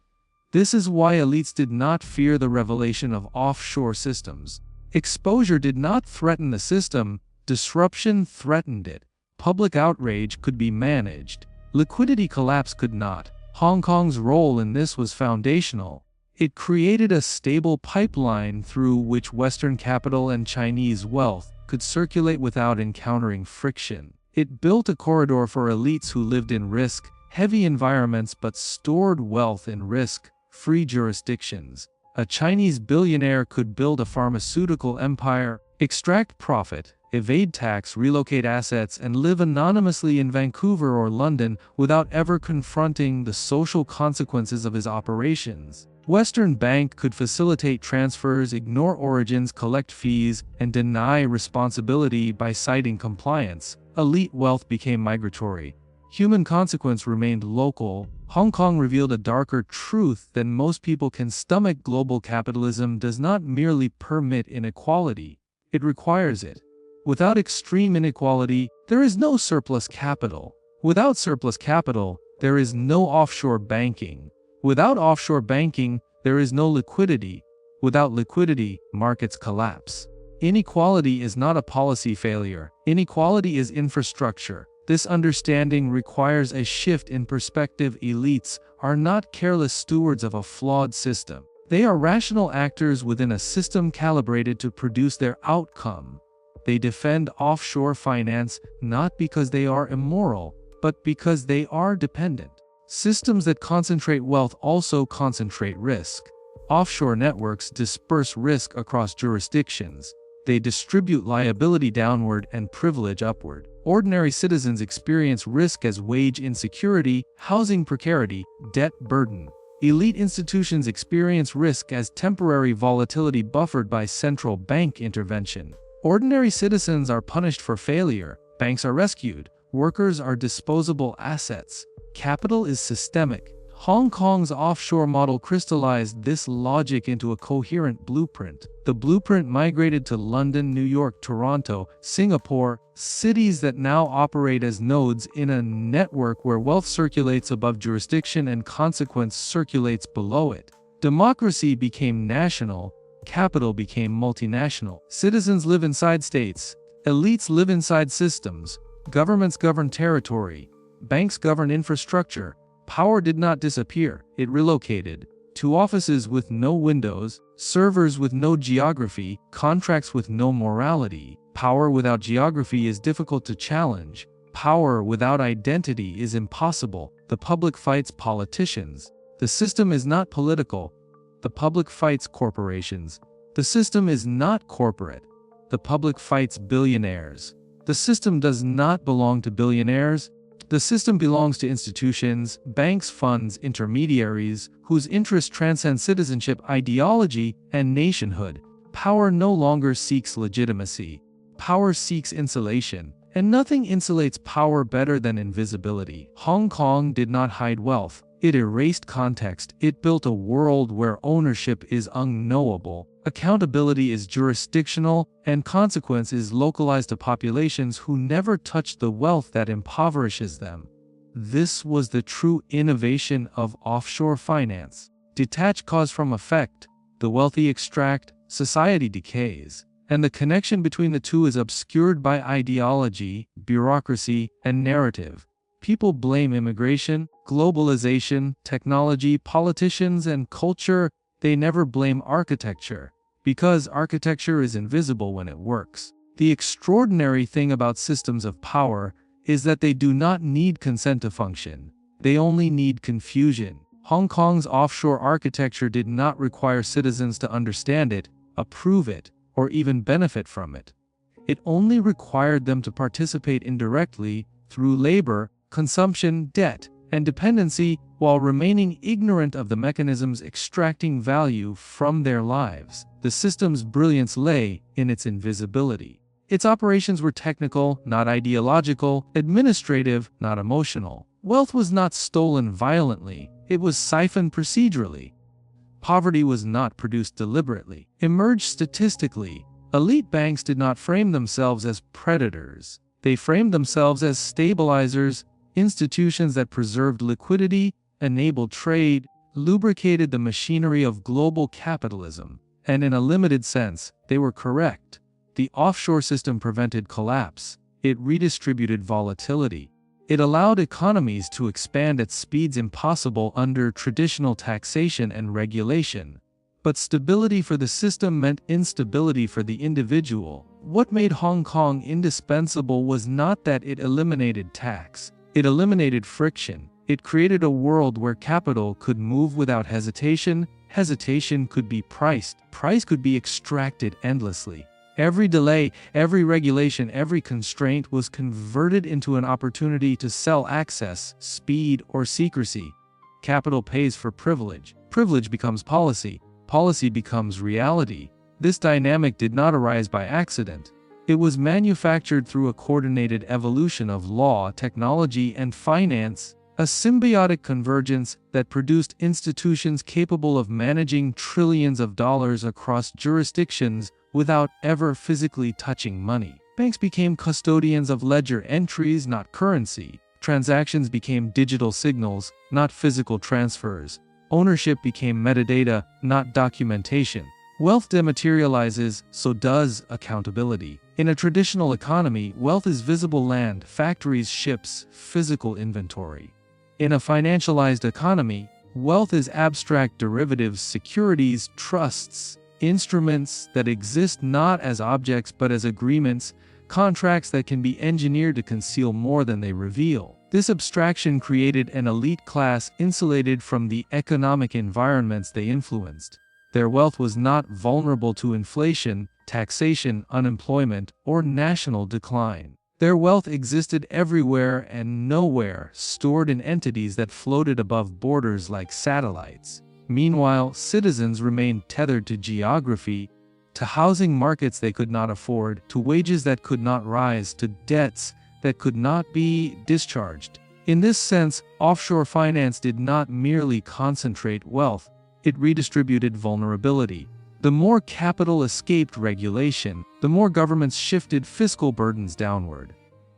This is why elites did not fear the revelation of offshore systems. Exposure did not threaten the system, disruption threatened it. Public outrage could be managed. Liquidity collapse could not. Hong Kong's role in this was foundational. It created a stable pipeline through which Western capital and Chinese wealth could circulate without encountering friction. It built a corridor for elites who lived in risk-heavy environments but stored wealth in risk-free jurisdictions. A Chinese billionaire could build a pharmaceutical empire, extract profit, evade tax, relocate assets, and live anonymously in Vancouver or London without ever confronting the social consequences of his operations. Western Bank could facilitate transfers, ignore origins, collect fees, and deny responsibility by citing compliance. Elite wealth became migratory. Human consequence remained local. Hong Kong revealed a darker truth than most people can stomach. Global capitalism does not merely permit inequality, it requires it. Without extreme inequality, there is no surplus capital. Without surplus capital, there is no offshore banking. Without offshore banking, there is no liquidity. Without liquidity, markets collapse. Inequality is not a policy failure. Inequality is infrastructure. This understanding requires a shift in perspective. Elites are not careless stewards of a flawed system. They are rational actors within a system calibrated to produce their outcome. They defend offshore finance not because they are immoral, but because they are dependent. Systems that concentrate wealth also concentrate risk. Offshore networks disperse risk across jurisdictions. They distribute liability downward and privilege upward. Ordinary citizens experience risk as wage insecurity, housing precarity, debt burden. Elite institutions experience risk as temporary volatility buffered by central bank intervention. Ordinary citizens are punished for failure. Banks are rescued. Workers are disposable assets. Capital is systemic. Hong Kong's offshore model crystallized this logic into a coherent blueprint. The blueprint migrated to London, New York, Toronto, Singapore, cities that now operate as nodes in a network where wealth circulates above jurisdiction and consequence circulates below it. Democracy became national, capital became multinational. Citizens live inside states, elites live inside systems, governments govern territory, banks govern infrastructure. Power did not disappear, it relocated to offices with no windows, servers with no geography, contracts with no morality. Power without geography is difficult to challenge. Power without identity is impossible. The public fights politicians. The system is not political. The public fights corporations. The system is not corporate. The public fights billionaires. The system does not belong to billionaires. The system belongs to institutions, banks, funds, intermediaries, whose interests transcend citizenship, ideology, and nationhood. Power no longer seeks legitimacy. Power seeks insulation, and nothing insulates power better than invisibility. Hong Kong did not hide wealth. It erased context. It built a world where ownership is unknowable, accountability is jurisdictional, and consequence is localized to populations who never touch the wealth that impoverishes them. This was the true innovation of offshore finance. Detach cause from effect. The wealthy extract, society decays, and the connection between the two is obscured by ideology, bureaucracy, and narrative. People blame immigration, globalization, technology, politicians, and culture. They never blame architecture, because architecture is invisible when it works. The extraordinary thing about systems of power is that they do not need consent to function. They only need confusion. Hong Kong's offshore architecture did not require citizens to understand it, approve it, or even benefit from it. It only required them to participate indirectly through labor, consumption, debt, and dependency, while remaining ignorant of the mechanisms extracting value from their lives. The system's brilliance lay in its invisibility. Its operations were technical, not ideological, administrative, not emotional. Wealth was not stolen violently, it was siphoned procedurally. Poverty was not produced deliberately, emerged statistically. Elite banks did not frame themselves as predators. They framed themselves as stabilizers, institutions that preserved liquidity, enabled trade, lubricated the machinery of global capitalism. And in a limited sense, they were correct. The offshore system prevented collapse. It redistributed volatility. It allowed economies to expand at speeds impossible under traditional taxation and regulation. But stability for the system meant instability for the individual. What made Hong Kong indispensable was not that it eliminated tax. It eliminated friction. It created a world where capital could move without hesitation. Hesitation could be priced. Price could be extracted endlessly. Every delay, every regulation, every constraint was converted into an opportunity to sell access, speed, or secrecy. Capital pays for privilege. Privilege becomes policy. Policy becomes reality. This dynamic did not arise by accident. It was manufactured through a coordinated evolution of law, technology, and finance, a symbiotic convergence that produced institutions capable of managing trillions of dollars across jurisdictions without ever physically touching money. Banks became custodians of ledger entries, not currency. Transactions became digital signals, not physical transfers. Ownership became metadata, not documentation. Wealth dematerializes, so does accountability. In a traditional economy, wealth is visible land, factories, ships, physical inventory. In a financialized economy, wealth is abstract derivatives, securities, trusts, instruments that exist not as objects but as agreements, contracts that can be engineered to conceal more than they reveal. This abstraction created an elite class insulated from the economic environments they influenced. Their wealth was not vulnerable to inflation, taxation, unemployment, or national decline. Their wealth existed everywhere and nowhere, stored in entities that floated above borders like satellites. Meanwhile, citizens remained tethered to geography, to housing markets they could not afford, to wages that could not rise, to debts that could not be discharged. In this sense, offshore finance did not merely concentrate wealth, it redistributed vulnerability. The more capital escaped regulation, the more governments shifted fiscal burdens downward.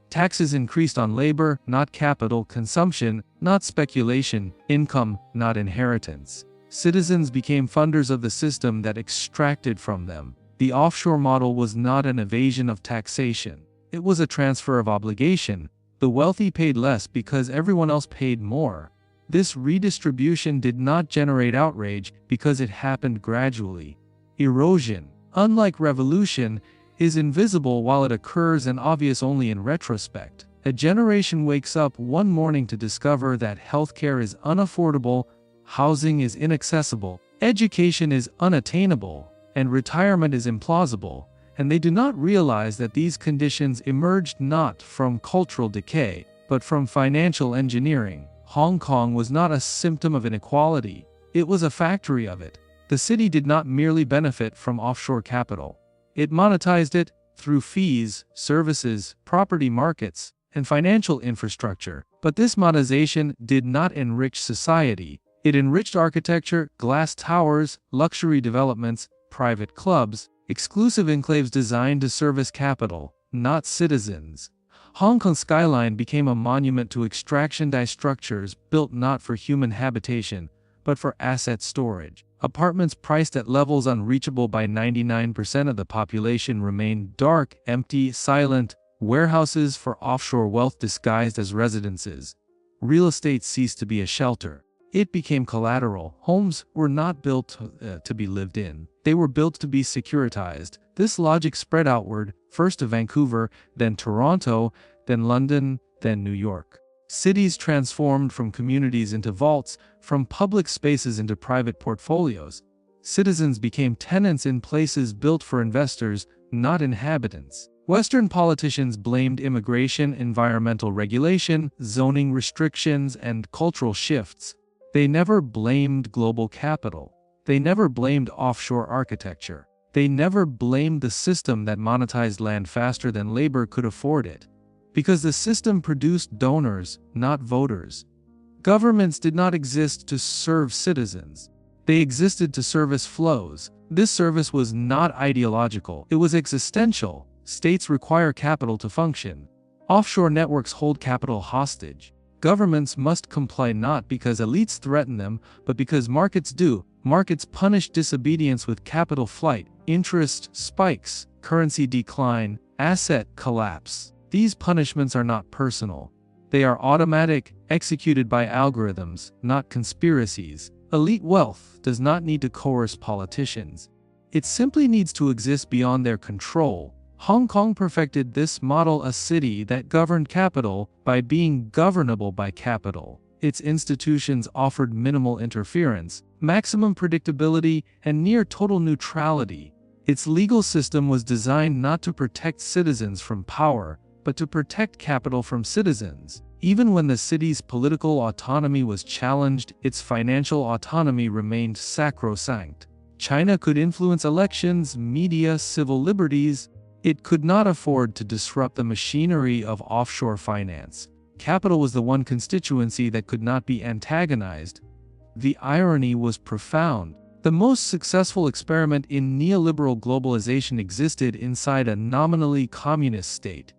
Taxes increased on labor, not capital, consumption, not speculation, income, not inheritance. Citizens became funders of the system that extracted from them. The offshore model was not an evasion of taxation. It was a transfer of obligation. The wealthy paid less because everyone else paid more. This redistribution did not generate outrage because it happened gradually. Erosion, unlike revolution, is invisible while it occurs and obvious only in retrospect. A generation wakes up one morning to discover that healthcare is unaffordable, housing is inaccessible, education is unattainable, and retirement is implausible, and they do not realize that these conditions emerged not from cultural decay, but from financial engineering. Hong Kong was not a symptom of inequality, it was a factory of it. The city did not merely benefit from offshore capital. It monetized it through fees, services, property markets, and financial infrastructure. But this monetization did not enrich society. It enriched architecture, glass towers, luxury developments, private clubs, exclusive enclaves designed to service capital, not citizens. Hong Kong's skyline became a monument to extraction structures built not for human habitation, but for asset storage. Apartments priced at levels unreachable by 99% of the population remained dark, empty, silent, warehouses for offshore wealth disguised as residences. Real estate ceased to be a shelter. It became collateral. Homes were not built to be lived in. They were built to be securitized. This logic spread outward, first to Vancouver, then Toronto, then London, then New York. Cities transformed from communities into vaults, from public spaces into private portfolios. Citizens became tenants in places built for investors, not inhabitants. Western politicians blamed immigration, environmental regulation, zoning restrictions, and cultural shifts. They never blamed global capital. They never blamed offshore architecture. They never blamed the system that monetized land faster than labor could afford it. Because the system produced donors, not voters. Governments did not exist to serve citizens. They existed to service flows. This service was not ideological, it was existential. States require capital to function. Offshore networks hold capital hostage. Governments must comply not because elites threaten them, but because markets do. Markets punish disobedience with capital flight, interest spikes, currency decline, asset collapse. These punishments are not personal. They are automatic, executed by algorithms, not conspiracies. Elite wealth does not need to coerce politicians. It simply needs to exist beyond their control. Hong Kong perfected this model, a city that governed capital by being governable by capital. Its institutions offered minimal interference, maximum predictability, and near total neutrality. Its legal system was designed not to protect citizens from power, but to protect capital from citizens. Even when the city's political autonomy was challenged, its financial autonomy remained sacrosanct. China could influence elections, media, civil liberties. It could not afford to disrupt the machinery of offshore finance. Capital was the one constituency that could not be antagonized. The irony was profound. The most successful experiment in neoliberal globalization existed inside a nominally communist state.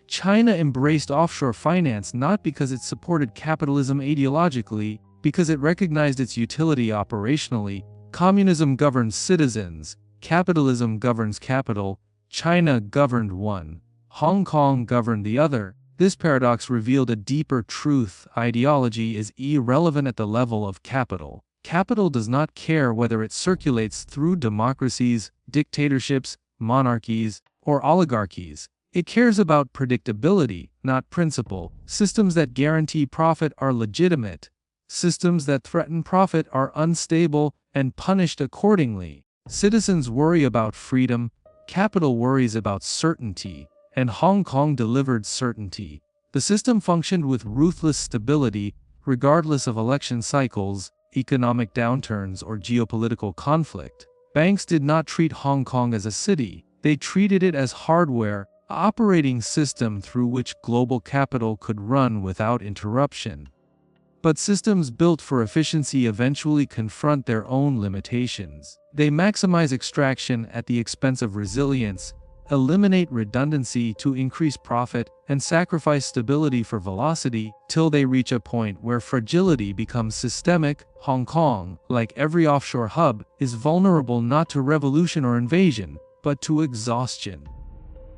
China embraced offshore finance not because it supported capitalism ideologically, because it recognized its utility operationally. Communism governs citizens, capitalism governs capital, China governed one, Hong Kong governed the other. This paradox revealed a deeper truth: ideology is irrelevant at the level of capital. Capital does not care whether it circulates through democracies, dictatorships, monarchies, or oligarchies. It cares about predictability, not principle. Systems that guarantee profit are legitimate. Systems that threaten profit are unstable and punished accordingly. Citizens worry about freedom, capital worries about certainty, and Hong Kong delivered certainty. The system functioned with ruthless stability, regardless of election cycles, economic downturns, or geopolitical conflict. Banks did not treat Hong Kong as a city. They treated it as hardware, an operating system through which global capital could run without interruption. But systems built for efficiency eventually confront their own limitations. They maximize extraction at the expense of resilience, eliminate redundancy to increase profit, and sacrifice stability for velocity, till they reach a point where fragility becomes systemic. Hong Kong, like every offshore hub, is vulnerable not to revolution or invasion, but to exhaustion.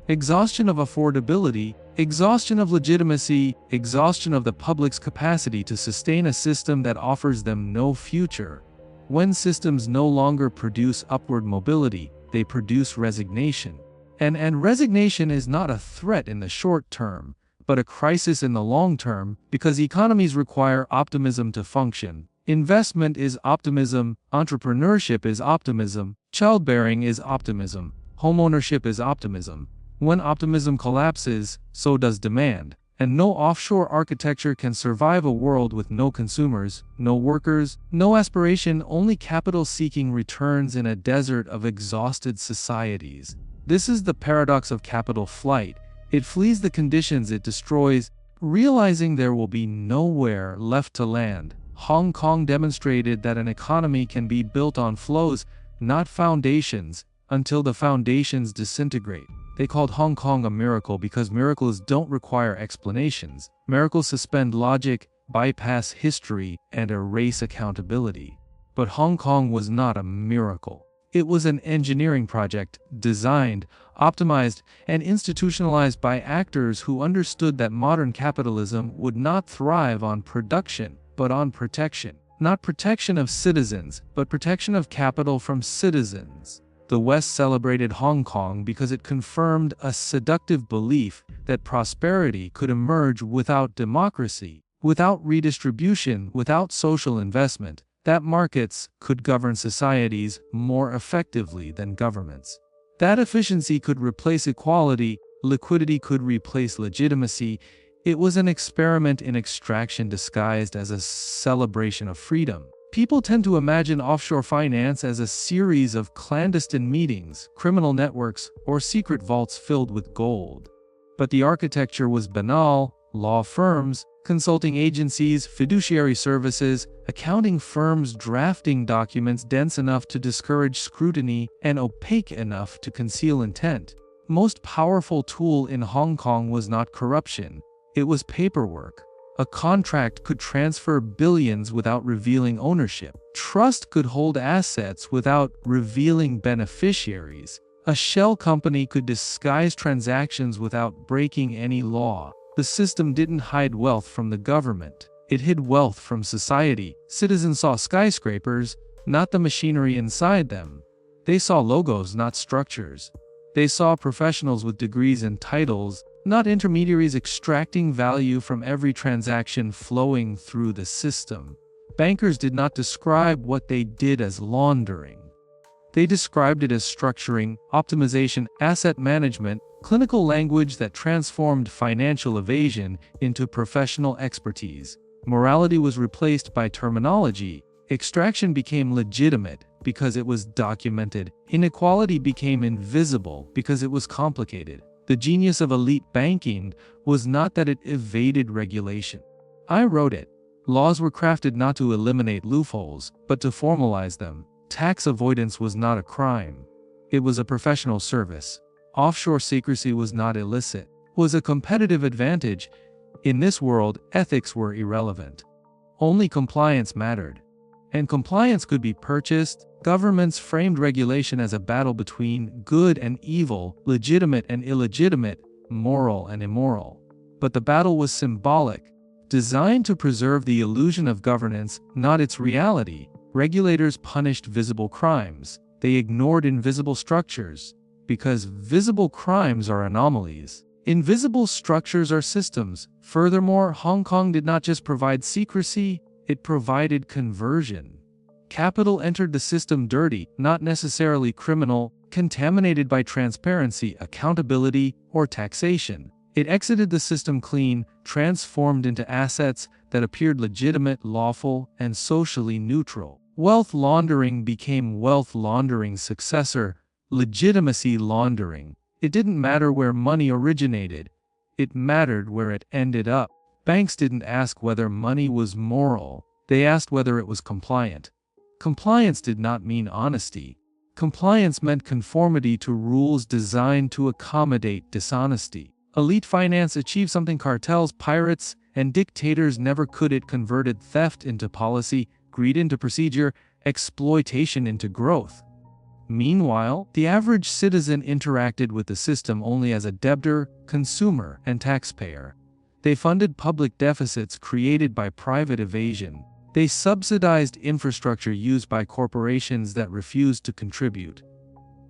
Exhaustion of affordability, exhaustion of legitimacy, exhaustion of the public's capacity to sustain a system that offers them no future. When systems no longer produce upward mobility, they produce resignation. And resignation is not a threat in the short term, but a crisis in the long term, because economies require optimism to function. Investment is optimism, entrepreneurship is optimism, childbearing is optimism, homeownership is optimism. When optimism collapses, so does demand, and no offshore architecture can survive a world with no consumers, no workers, no aspiration, only capital-seeking returns in a desert of exhausted societies. This is the paradox of capital flight. It flees the conditions it destroys, realizing there will be nowhere left to land. Hong Kong demonstrated that an economy can be built on flows, not foundations, until the foundations disintegrate. They called Hong Kong a miracle because miracles don't require explanations. Miracles suspend logic, bypass history, and erase accountability. But Hong Kong was not a miracle. It was an engineering project, designed, optimized, and institutionalized by actors who understood that modern capitalism would not thrive on production, but on protection. Not protection of citizens, but protection of capital from citizens. The West celebrated Hong Kong because it confirmed a seductive belief that prosperity could emerge without democracy, without redistribution, without social investment, that markets could govern societies more effectively than governments. That efficiency could replace equality, liquidity could replace legitimacy. It was an experiment in extraction disguised as a celebration of freedom. People tend to imagine offshore finance as a series of clandestine meetings, criminal networks, or secret vaults filled with gold. But the architecture was banal: law firms, consulting agencies, fiduciary services, accounting firms drafting documents dense enough to discourage scrutiny and opaque enough to conceal intent. Most powerful tool in Hong Kong was not corruption, it was paperwork. A contract could transfer billions without revealing ownership. Trust could hold assets without revealing beneficiaries. A shell company could disguise transactions without breaking any law. The system didn't hide wealth from the government. It hid wealth from society. Citizens saw skyscrapers, not the machinery inside them. They saw logos, not structures. They saw professionals with degrees and titles, not intermediaries extracting value from every transaction flowing through the system. Bankers did not describe what they did as laundering. They described it as structuring, optimization, asset management, clinical language that transformed financial evasion into professional expertise. Morality was replaced by terminology. Extraction became legitimate because it was documented. Inequality became invisible because it was complicated. The genius of elite banking was not that it evaded regulation. I wrote it. Laws were crafted not to eliminate loopholes, but to formalize them. Tax avoidance was not a crime. It was a professional service. Offshore secrecy was not illicit. It was a competitive advantage. In this world, ethics were irrelevant. Only compliance mattered. And compliance could be purchased, Governments framed regulation as a battle between good and evil, legitimate and illegitimate, moral and immoral. But the battle was symbolic, designed to preserve the illusion of governance, not its reality. Regulators punished visible crimes. They ignored invisible structures, because visible crimes are anomalies. Invisible structures are systems. Furthermore, Hong Kong did not just provide secrecy, it provided conversion. Capital entered the system dirty, not necessarily criminal, contaminated by transparency, accountability, or taxation. It exited the system clean, transformed into assets that appeared legitimate, lawful, and socially neutral. Wealth laundering became wealth laundering's successor, legitimacy laundering. It didn't matter where money originated. It mattered where it ended up. Banks didn't ask whether money was moral. They asked whether it was compliant. Compliance did not mean honesty. Compliance meant conformity to rules designed to accommodate dishonesty. Elite finance achieved something cartels, pirates, and dictators never could. It converted theft into policy, greed into procedure, exploitation into growth. Meanwhile, the average citizen interacted with the system only as a debtor, consumer, and taxpayer. They funded public deficits created by private evasion. They subsidized infrastructure used by corporations that refused to contribute.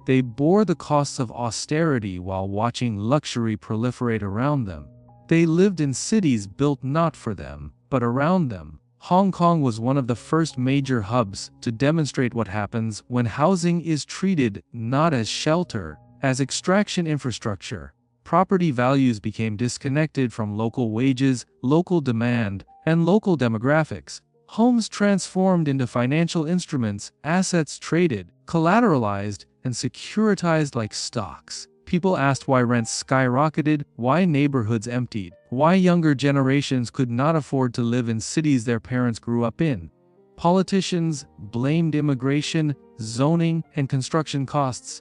They bore the costs of austerity while watching luxury proliferate around them. They lived in cities built not for them, but around them. Hong Kong was one of the first major hubs to demonstrate what happens when housing is treated not as shelter, as extraction infrastructure. Property values became disconnected from local wages, local demand, and local demographics. Homes transformed into financial instruments, assets traded, collateralized, and securitized like stocks. People asked why rents skyrocketed, why neighborhoods emptied, why younger generations could not afford to live in cities their parents grew up in. Politicians blamed immigration, zoning, and construction costs.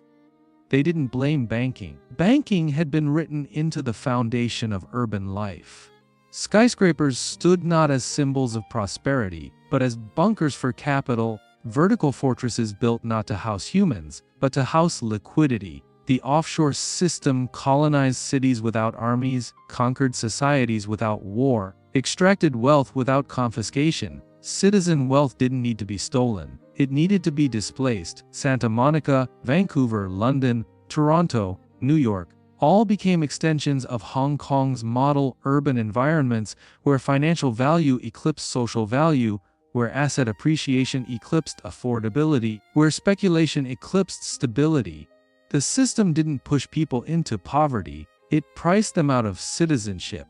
They didn't blame banking. Banking had been written into the foundation of urban life. Skyscrapers stood not as symbols of prosperity, but as bunkers for capital, vertical fortresses built not to house humans, but to house liquidity. The offshore system colonized cities without armies, conquered societies without war, extracted wealth without confiscation. Citizen wealth didn't need to be stolen. It needed to be displaced. Santa Monica, Vancouver, London, Toronto, New York, all became extensions of Hong Kong's model urban environments where financial value eclipsed social value, where asset appreciation eclipsed affordability, where speculation eclipsed stability. The system didn't push people into poverty, it priced them out of citizenship.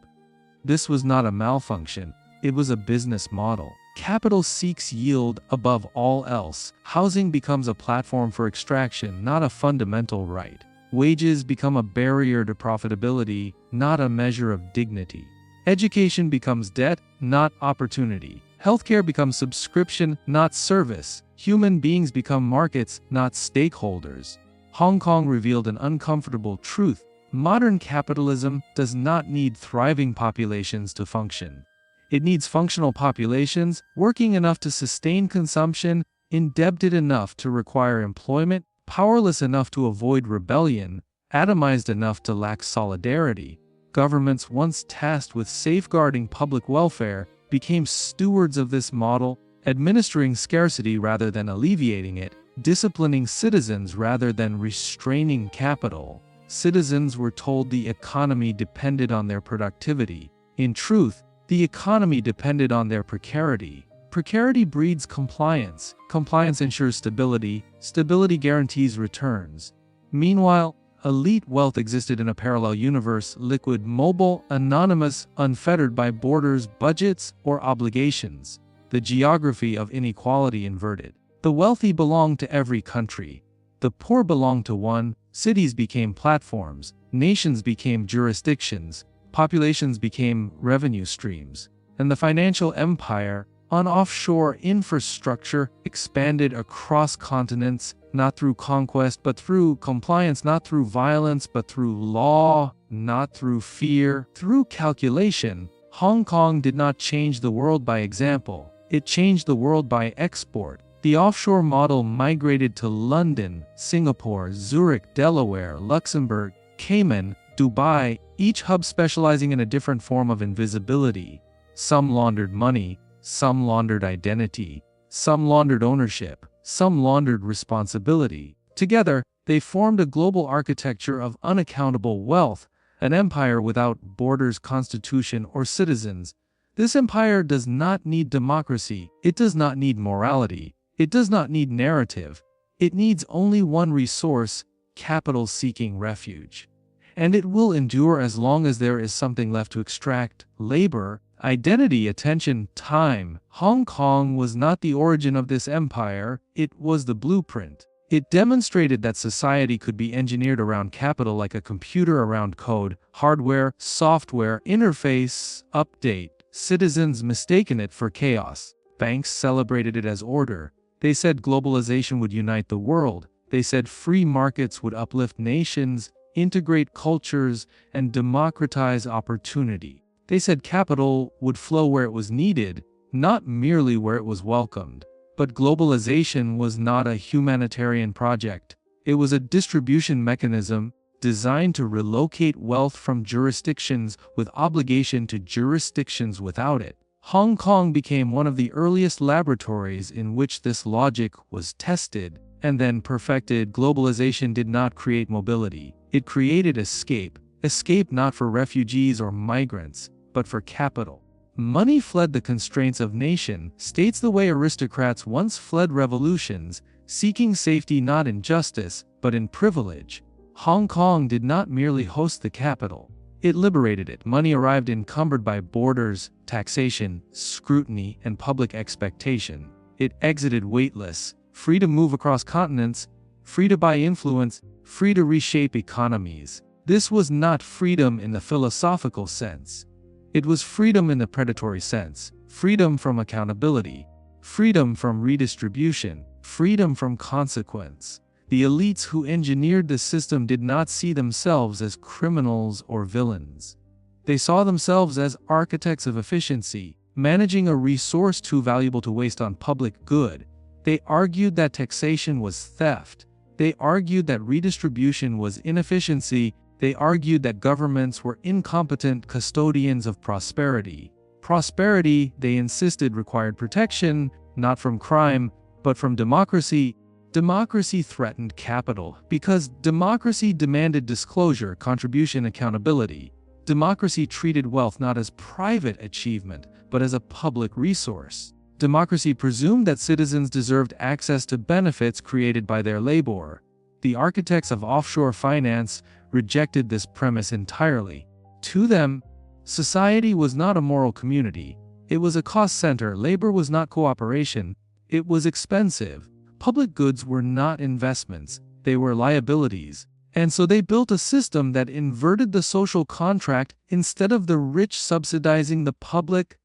This was not a malfunction, it was a business model. Capital seeks yield above all else. Housing becomes a platform for extraction, not a fundamental right. Wages become a barrier to profitability, not a measure of dignity. Education becomes debt, not opportunity. Healthcare becomes subscription, not service. Human beings become markets, not stakeholders. Hong Kong revealed an uncomfortable truth. Modern capitalism does not need thriving populations to function. It needs functional populations, working enough to sustain consumption, indebted enough to require employment, powerless enough to avoid rebellion, atomized enough to lack solidarity. Governments once tasked with safeguarding public welfare became stewards of this model, administering scarcity rather than alleviating it, disciplining citizens rather than restraining capital. Citizens were told the economy depended on their productivity. In truth, the economy depended on their precarity. Precarity breeds compliance. Compliance ensures stability. Stability guarantees returns. Meanwhile, elite wealth existed in a parallel universe, liquid, mobile, anonymous, unfettered by borders, budgets, or obligations. The geography of inequality inverted. The wealthy belonged to every country. The poor belonged to one. Cities became platforms. Nations became jurisdictions. Populations became revenue streams. And the financial empire, an offshore infrastructure, expanded across continents, not through conquest but through compliance, not through violence but through law, not through fear, through calculation. Hong Kong did not change the world by example. It changed the world by export. The offshore model migrated to London, Singapore, Zurich, Delaware, Luxembourg, Cayman, Dubai, each hub specializing in a different form of invisibility. Some laundered money, some laundered identity, some laundered ownership, some laundered responsibility. Together, they formed a global architecture of unaccountable wealth, an empire without borders, constitution, or citizens. This empire does not need democracy, it does not need morality, it does not need narrative. It needs only one resource: capital seeking refuge. And it will endure as long as there is something left to extract: labor, identity, attention, time. Hong Kong was not the origin of this empire, it was the blueprint. It demonstrated that society could be engineered around capital like a computer around code, hardware, software, interface, update. Citizens mistaken it for chaos. Banks celebrated it as order. They said globalization would unite the world. They said free markets would uplift nations, integrate cultures, and democratize opportunity. They said capital would flow where it was needed, not merely where it was welcomed. But globalization was not a humanitarian project. It was a distribution mechanism designed to relocate wealth from jurisdictions with obligation to jurisdictions without it. Hong Kong became one of the earliest laboratories in which this logic was tested and then perfected. Globalization did not create mobility. It created escape. Escape not for refugees or migrants, but for capital. Money fled the constraints of nation states the way aristocrats once fled revolutions, seeking safety not in justice, but in privilege. Hong Kong did not merely host the capital. It liberated it. Money arrived encumbered by borders, taxation, scrutiny, and public expectation. It exited weightless, free to move across continents, free to buy influence, free to reshape economies. This was not freedom in the philosophical sense. It was freedom in the predatory sense, freedom from accountability, freedom from redistribution, freedom from consequence. The elites who engineered the system did not see themselves as criminals or villains. They saw themselves as architects of efficiency, managing a resource too valuable to waste on public good. They argued that taxation was theft. They argued that redistribution was inefficiency. They argued that governments were incompetent custodians of prosperity. Prosperity, they insisted, required protection, not from crime, but from democracy. Democracy threatened capital because democracy demanded disclosure, contribution, accountability. Democracy treated wealth not as private achievement, but as a public resource. Democracy presumed that citizens deserved access to benefits created by their labor. The architects of offshore finance rejected this premise entirely. To them, society was not a moral community. It was a cost center. Labor was not cooperation. It was expensive. Public goods were not investments. They were liabilities. And so they built a system that inverted the social contract. Instead of the rich subsidizing the public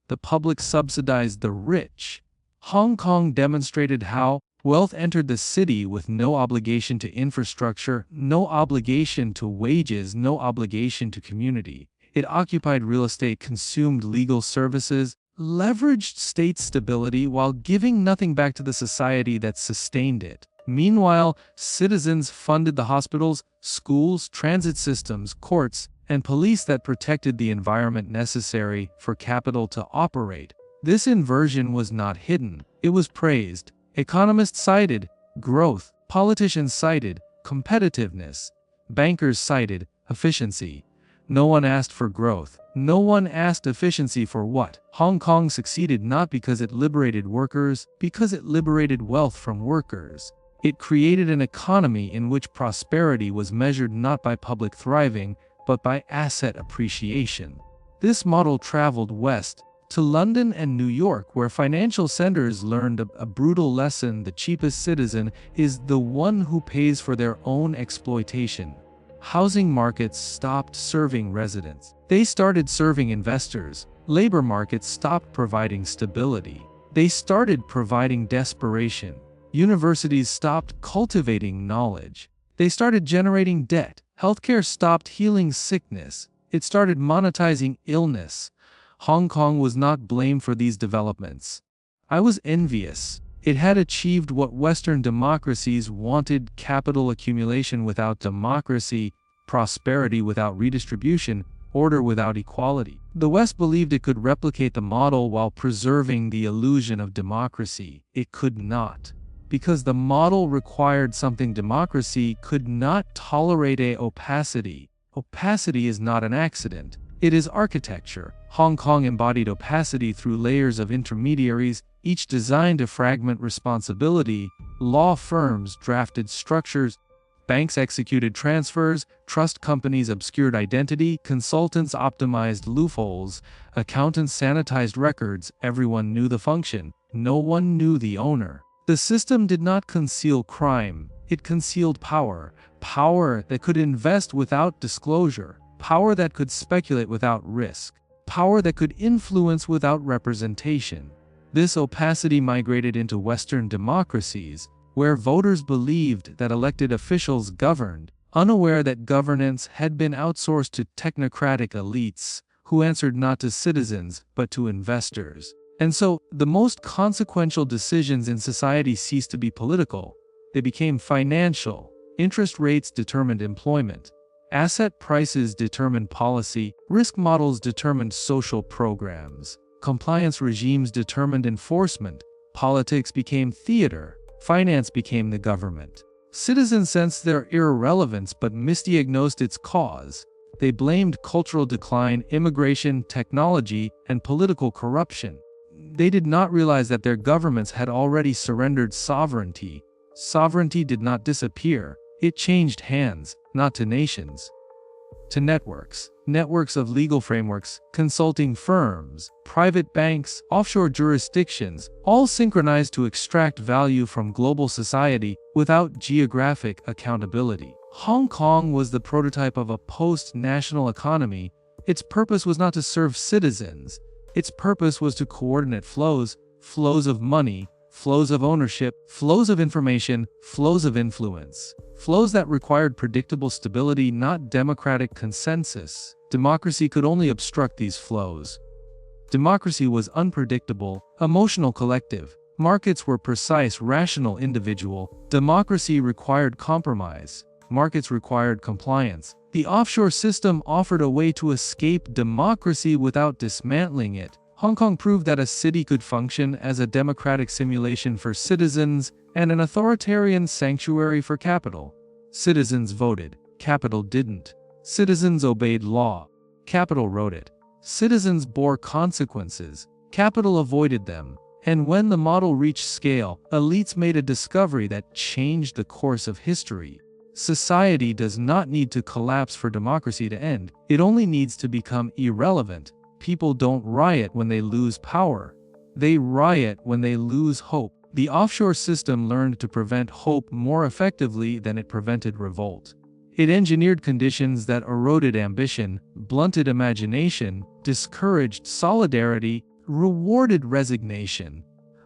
subsidized the rich. Hong Kong demonstrated how wealth entered the city with no obligation to infrastructure, no obligation to wages, no obligation to community. It occupied real estate, consumed legal services, leveraged state stability while giving nothing back to the society that sustained it. Meanwhile, citizens funded the hospitals, schools, transit systems, courts, and police that protected the environment necessary for capital to operate. This inversion was not hidden. It was praised. Economists cited growth. Politicians cited competitiveness. Bankers cited efficiency. No one asked for growth. No one asked efficiency for what? Hong Kong succeeded not because it liberated workers, because it liberated wealth from workers. It created an economy in which prosperity was measured not by public thriving, but by asset appreciation. This model traveled west to London and New York, where financial centers learned a brutal lesson: the cheapest citizen is the one who pays for their own exploitation. Housing markets stopped serving residents. They started serving investors. Labor markets stopped providing stability. They started providing desperation. Universities stopped cultivating knowledge. They started generating debt. Healthcare stopped healing sickness. It started monetizing illness. Hong Kong was not blamed for these developments. I was envious. It had achieved what Western democracies wanted: capital accumulation without democracy, prosperity without redistribution, order without equality. The West believed it could replicate the model while preserving the illusion of democracy. It could not. Because the model required something democracy could not tolerate: opacity. Opacity is not an accident. It is architecture. Hong Kong embodied opacity through layers of intermediaries, each designed to fragment responsibility. Law firms drafted structures, banks executed transfers, trust companies obscured identity, consultants optimized loopholes, accountants sanitized records. Everyone knew the function. No one knew the owner. The system did not conceal crime. It concealed power. Power that could invest without disclosure. Power that could speculate without risk. Power that could influence without representation. This opacity migrated into Western democracies, where voters believed that elected officials governed, unaware that governance had been outsourced to technocratic elites, who answered not to citizens but to investors. And so, the most consequential decisions in society ceased to be political. They became financial. Interest rates determined employment. Asset prices determined policy. Risk models determined social programs. Compliance regimes determined enforcement. Politics became theater. Finance became the government. Citizens sensed their irrelevance but misdiagnosed its cause. They blamed cultural decline, immigration, technology, and political corruption. They did not realize that their governments had already surrendered sovereignty. Sovereignty did not disappear. It changed hands, not to nations, to networks. Networks of legal frameworks, consulting firms, private banks, offshore jurisdictions, all synchronized to extract value from global society without geographic accountability. Hong Kong was the prototype of a post-national economy. Its purpose was not to serve citizens. Its purpose was to coordinate flows, flows of money, flows of ownership, flows of information, flows of influence. Flows that required predictable stability, not democratic consensus. Democracy could only obstruct these flows. Democracy was unpredictable, emotional collective. Markets were precise, rational, individual. Democracy required compromise. Markets required compliance. The offshore system offered a way to escape democracy without dismantling it. Hong Kong proved that a city could function as a democratic simulation for citizens and an authoritarian sanctuary for capital. Citizens voted. Capital didn't. Citizens obeyed law. Capital wrote it. Citizens bore consequences. Capital avoided them. And when the model reached scale, elites made a discovery that changed the course of history. Society does not need to collapse for democracy to end. It only needs to become irrelevant. People don't riot when they lose power. They riot when they lose hope. The offshore system learned to prevent hope more effectively than it prevented revolt. It engineered conditions that eroded ambition, blunted imagination, discouraged solidarity, rewarded resignation.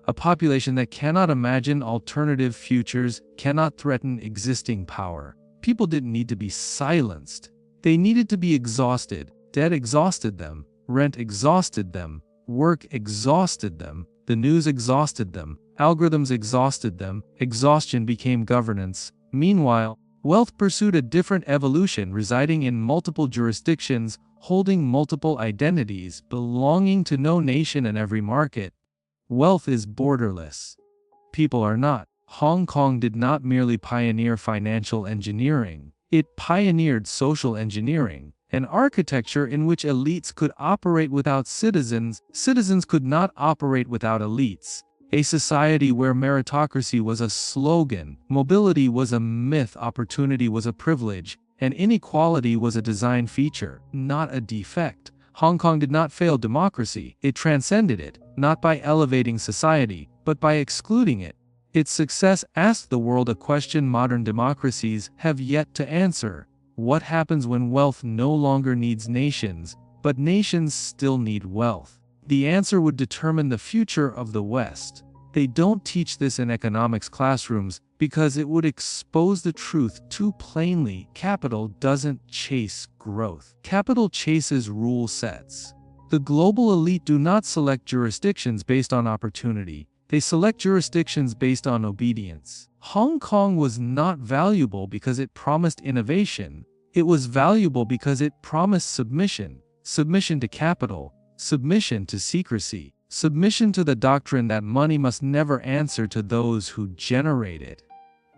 A population that cannot imagine alternative futures cannot threaten existing power. People didn't need to be silenced. They needed to be exhausted. Debt exhausted them. Rent exhausted them. Work exhausted them. The news exhausted them. Algorithms exhausted them. Exhaustion became governance. Meanwhile, wealth pursued a different evolution, residing in multiple jurisdictions, holding multiple identities, belonging to no nation and every market. Wealth is borderless. People are not. Hong Kong did not merely pioneer financial engineering. It pioneered social engineering. An architecture in which elites could operate without citizens, citizens could not operate without elites. A society where meritocracy was a slogan, mobility was a myth, opportunity was a privilege, and inequality was a design feature, not a defect. Hong Kong did not fail democracy. It transcended it, not by elevating society, but by excluding it. Its success asked the world a question modern democracies have yet to answer. What happens when wealth no longer needs nations, but nations still need wealth? The answer would determine the future of the West. They don't teach this in economics classrooms because it would expose the truth too plainly. Capital doesn't chase growth. Capital chases rule sets. The global elite do not select jurisdictions based on opportunity. They select jurisdictions based on obedience. Hong Kong was not valuable because it promised innovation. It was valuable because it promised submission. Submission to capital. Submission to secrecy. Submission to the doctrine that money must never answer to those who generate it.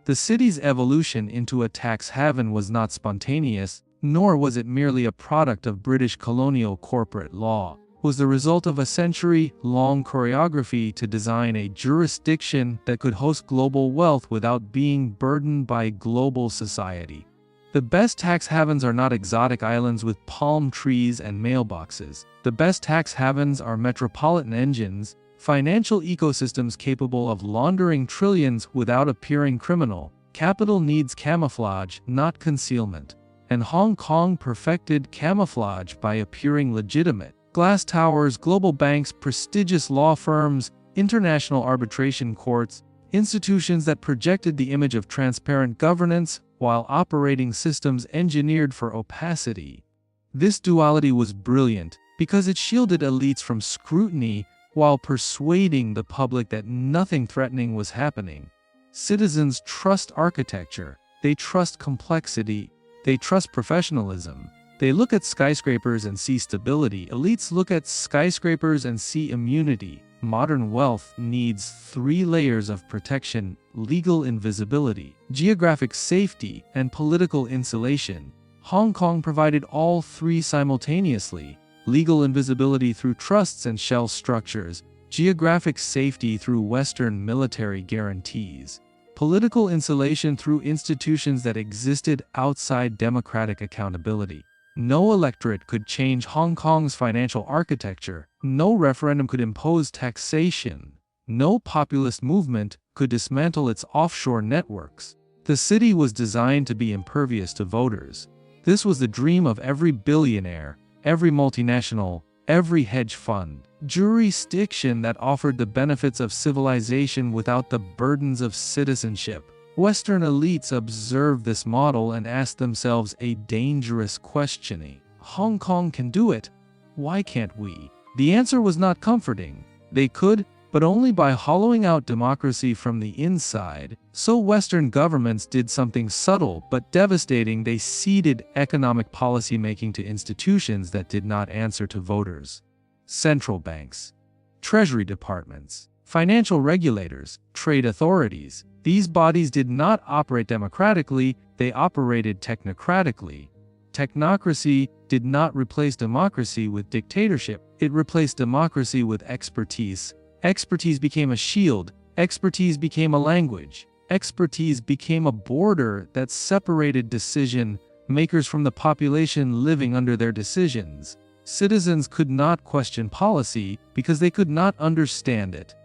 The city's evolution into a tax haven was not spontaneous, nor was it merely a product of British colonial corporate law. It was the result of a century-long choreography to design a jurisdiction that could host global wealth without being burdened by global society. The best tax havens are not exotic islands with palm trees and mailboxes. The best tax havens are metropolitan engines, financial ecosystems capable of laundering trillions without appearing criminal. Capital needs camouflage, not concealment. And Hong Kong perfected camouflage by appearing legitimate. Glass towers, global banks, prestigious law firms, international arbitration courts, institutions that projected the image of transparent governance while operating systems engineered for opacity. This duality was brilliant because it shielded elites from scrutiny while persuading the public that nothing threatening was happening. Citizens trust architecture, they trust complexity, they trust professionalism. They look at skyscrapers and see stability. Elites look at skyscrapers and see immunity. Modern wealth needs 3 layers of protection: legal invisibility, geographic safety, and political insulation. Hong Kong provided all 3 simultaneously: legal invisibility through trusts and shell structures, geographic safety through Western military guarantees, political insulation through institutions that existed outside democratic accountability. No electorate could change Hong Kong's financial architecture. No referendum could impose taxation. No populist movement could dismantle its offshore networks. The city was designed to be impervious to voters. This was the dream of every billionaire, every multinational, every hedge fund. Jurisdiction that offered the benefits of civilization without the burdens of citizenship. Western elites observed this model and asked themselves a dangerous question: Hong Kong can do it, why can't we? The answer was not comforting. They could, but only by hollowing out democracy from the inside. So Western governments did something subtle but devastating: they ceded economic policymaking to institutions that did not answer to voters. Central banks, treasury departments, financial regulators, trade authorities. These bodies did not operate democratically, they operated technocratically. Technocracy did not replace democracy with dictatorship, it replaced democracy with expertise. Expertise became a shield, expertise became a language, expertise became a border that separated decision makers from the population living under their decisions. Citizens could not question policy because they could not understand it.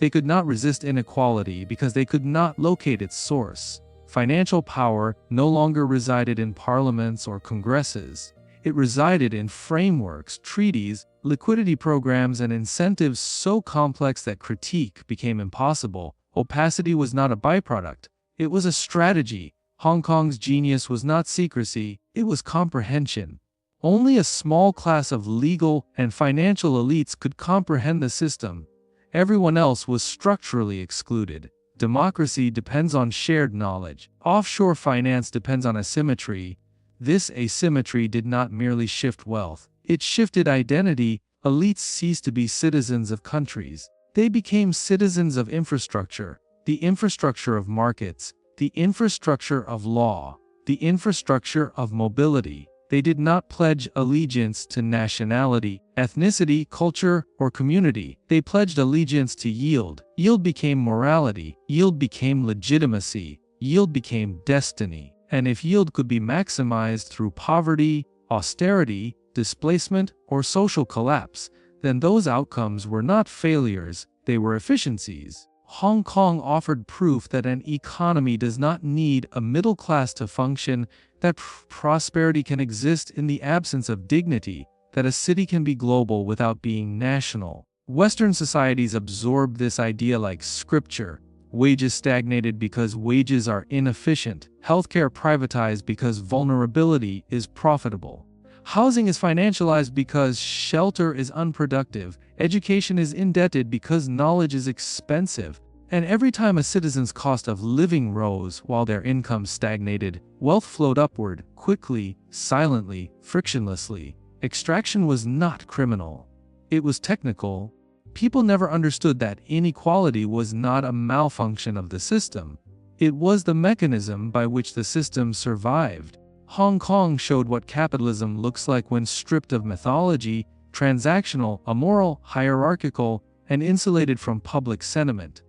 They could not resist inequality because they could not locate its source. Financial power no longer resided in parliaments or congresses. It resided in frameworks, treaties, liquidity programs, and incentives so complex that critique became impossible. Opacity was not a byproduct, it was a strategy. Hong Kong's genius was not secrecy, it was comprehension. Only a small class of legal and financial elites could comprehend the system. Everyone else was structurally excluded. Democracy depends on shared knowledge. Offshore finance depends on asymmetry. This asymmetry did not merely shift wealth, it shifted identity. Elites ceased to be citizens of countries. They became citizens of infrastructure, the infrastructure of markets, the infrastructure of law, the infrastructure of mobility. They did not pledge allegiance to nationality, ethnicity, culture, or community. They pledged allegiance to yield. Yield became morality. Yield became legitimacy. Yield became destiny. And if yield could be maximized through poverty, austerity, displacement, or social collapse, then those outcomes were not failures, they were efficiencies. Hong Kong offered proof that an economy does not need a middle class to function, that prosperity can exist in the absence of dignity, that a city can be global without being national. Western societies absorbed this idea like scripture. Wages stagnated because wages are inefficient. Healthcare privatized because vulnerability is profitable. Housing is financialized because shelter is unproductive, education is indebted because knowledge is expensive, and every time a citizen's cost of living rose while their income stagnated, wealth flowed upward, quickly, silently, frictionlessly. Extraction was not criminal. It was technical. People never understood that inequality was not a malfunction of the system. It was the mechanism by which the system survived. Hong Kong showed what capitalism looks like when stripped of mythology, transactional, immoral, hierarchical, and insulated from public sentiment.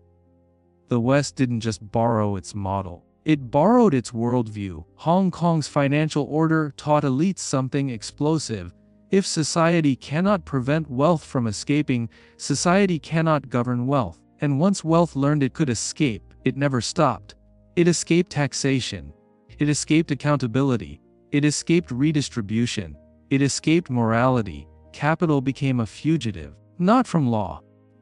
The West didn't just borrow its model. It borrowed its worldview. Hong Kong's financial order taught elites something explosive. If society cannot prevent wealth from escaping, society cannot govern wealth. And once wealth learned it could escape, it never stopped. It escaped taxation. It escaped accountability. It escaped redistribution. It escaped morality. Capital became a fugitive, not from law,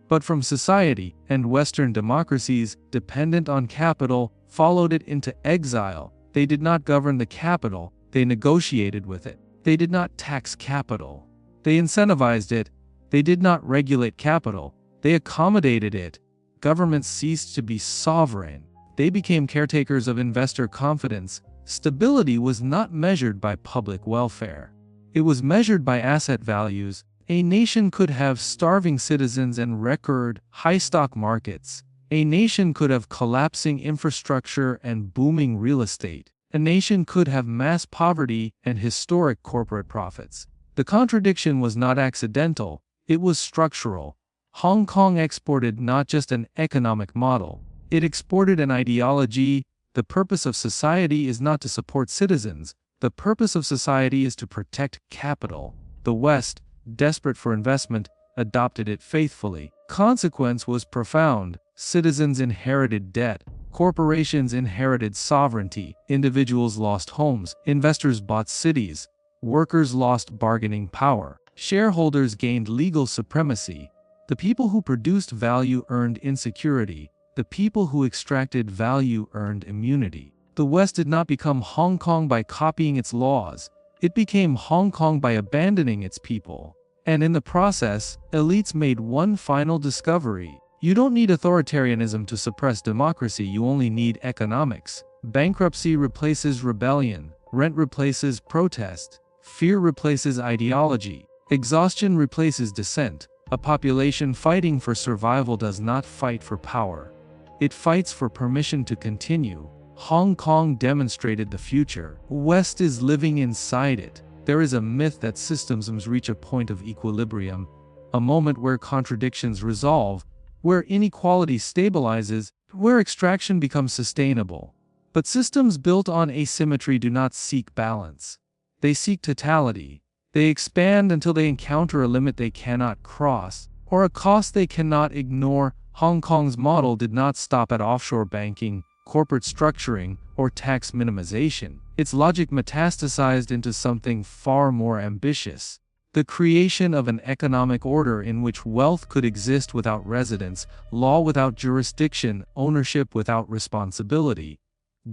but from society, and Western democracies, dependent on capital, followed it into exile. They did not govern the capital, they negotiated with it. They did not tax capital. They incentivized it. They did not regulate capital. They accommodated it. Governments ceased to be sovereign. They became caretakers of investor confidence. Stability was not measured by public welfare. It was measured by asset values. A nation could have starving citizens and record high stock markets. A nation could have collapsing infrastructure and booming real estate. A nation could have mass poverty and historic corporate profits. The contradiction was not accidental, it was structural. Hong Kong exported not just an economic model, it exported an ideology. The purpose of society is not to support citizens, the purpose of society is to protect capital. The West, desperate for investment, adopted it faithfully. Consequence was profound. Citizens inherited debt. Corporations inherited sovereignty. Individuals lost homes. Investors bought cities. Workers lost bargaining power. Shareholders gained legal supremacy. The people who produced value earned insecurity. The people who extracted value earned immunity. The West did not become Hong Kong by copying its laws. It became Hong Kong by abandoning its people. And in the process, elites made one final discovery. You don't need authoritarianism to suppress democracy, you only need economics. Bankruptcy replaces rebellion. Rent replaces protest. Fear replaces ideology. Exhaustion replaces dissent. A population fighting for survival does not fight for power. It fights for permission to continue. Hong Kong demonstrated the future. West is living inside it. There is a myth that systems reach a point of equilibrium, a moment where contradictions resolve, where inequality stabilizes, where extraction becomes sustainable. But systems built on asymmetry do not seek balance. They seek totality. They expand until they encounter a limit they cannot cross, or a cost they cannot ignore. Hong Kong's model did not stop at offshore banking, corporate structuring, or tax minimization. Its logic metastasized into something far more ambitious: the creation of an economic order in which wealth could exist without residence, law without jurisdiction, ownership without responsibility.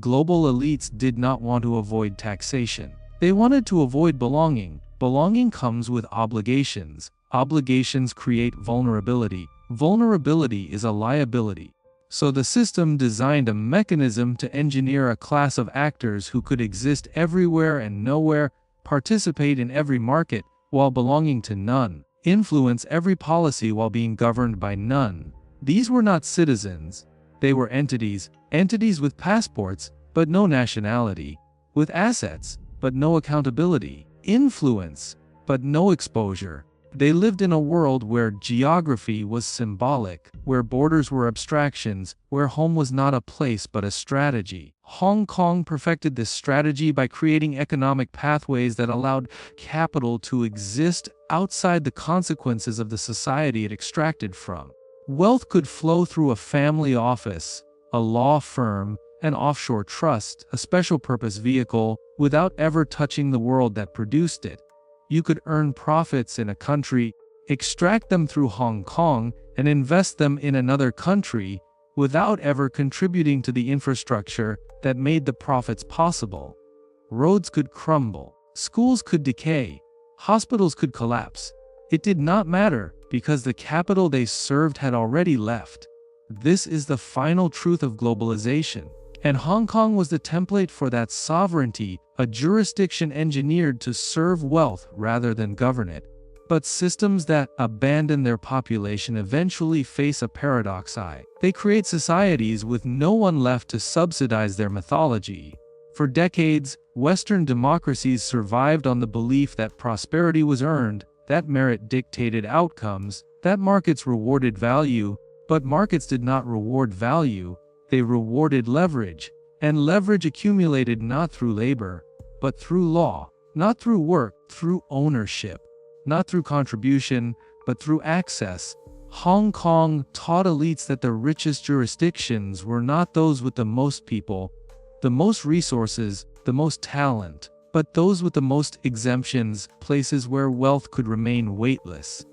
Global elites did not want to avoid taxation. They wanted to avoid belonging. Belonging comes with obligations. Obligations create vulnerability. Vulnerability is a liability. So the system designed a mechanism to engineer a class of actors who could exist everywhere and nowhere, participate in every market while belonging to none, influence every policy while being governed by none. These were not citizens. They were entities, entities with passports, but no nationality, with assets, but no accountability, influence, but no exposure. They lived in a world where geography was symbolic, where borders were abstractions, where home was not a place but a strategy. Hong Kong perfected this strategy by creating economic pathways that allowed capital to exist outside the consequences of the society it extracted from. Wealth could flow through a family office, a law firm, an offshore trust, a special purpose vehicle, without ever touching the world that produced it. You could earn profits in a country, extract them through Hong Kong, and invest them in another country without ever contributing to the infrastructure that made the profits possible. Roads could crumble, schools could decay, Hospitals could collapse. It did not matter, because the capital they served had already left. This is the final truth of globalization. And Hong Kong was the template for that sovereignty, a jurisdiction engineered to serve wealth rather than govern it. But systems that abandon their population eventually face a paradox. They create societies with no one left to subsidize their mythology. For decades, Western democracies survived on the belief that prosperity was earned, that merit dictated outcomes, that markets rewarded value, but markets did not reward value, they rewarded leverage, and leverage accumulated not through labor, but through law, not through work, through ownership, not through contribution, but through access. Hong Kong taught elites that the richest jurisdictions were not those with the most people, the most resources, the most talent, but those with the most exemptions, places where wealth could remain weightless.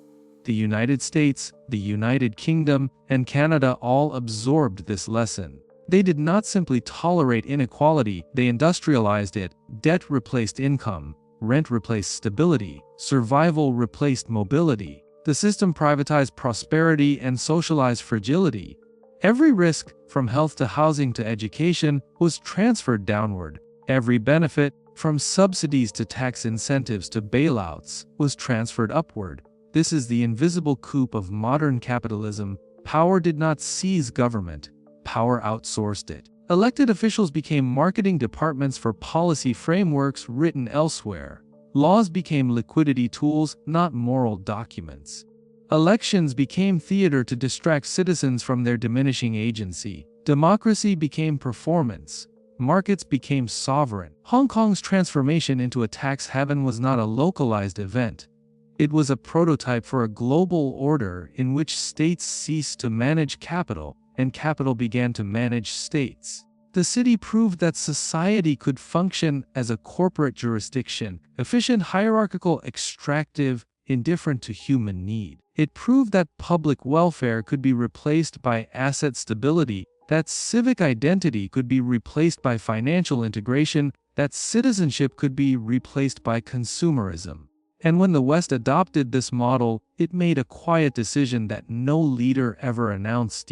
The United States, the United Kingdom, and Canada all absorbed this lesson. They did not simply tolerate inequality, they industrialized it. Debt replaced income, rent replaced stability, survival replaced mobility. The system privatized prosperity and socialized fragility. Every risk, from health to housing to education, was transferred downward. Every benefit, from subsidies to tax incentives to bailouts, was transferred upward. This is the invisible coup of modern capitalism. Power did not seize government. Power outsourced it. Elected officials became marketing departments for policy frameworks written elsewhere. Laws became liquidity tools, not moral documents. Elections became theater to distract citizens from their diminishing agency. Democracy became performance. Markets became sovereign. Hong Kong's transformation into a tax haven was not a localized event. It was a prototype for a global order in which states ceased to manage capital, and capital began to manage states. The city proved that society could function as a corporate jurisdiction, efficient, hierarchical, extractive, indifferent to human need. It proved that public welfare could be replaced by asset stability, that civic identity could be replaced by financial integration, that citizenship could be replaced by consumerism. And when the West adopted this model, it made a quiet decision that no leader ever announced.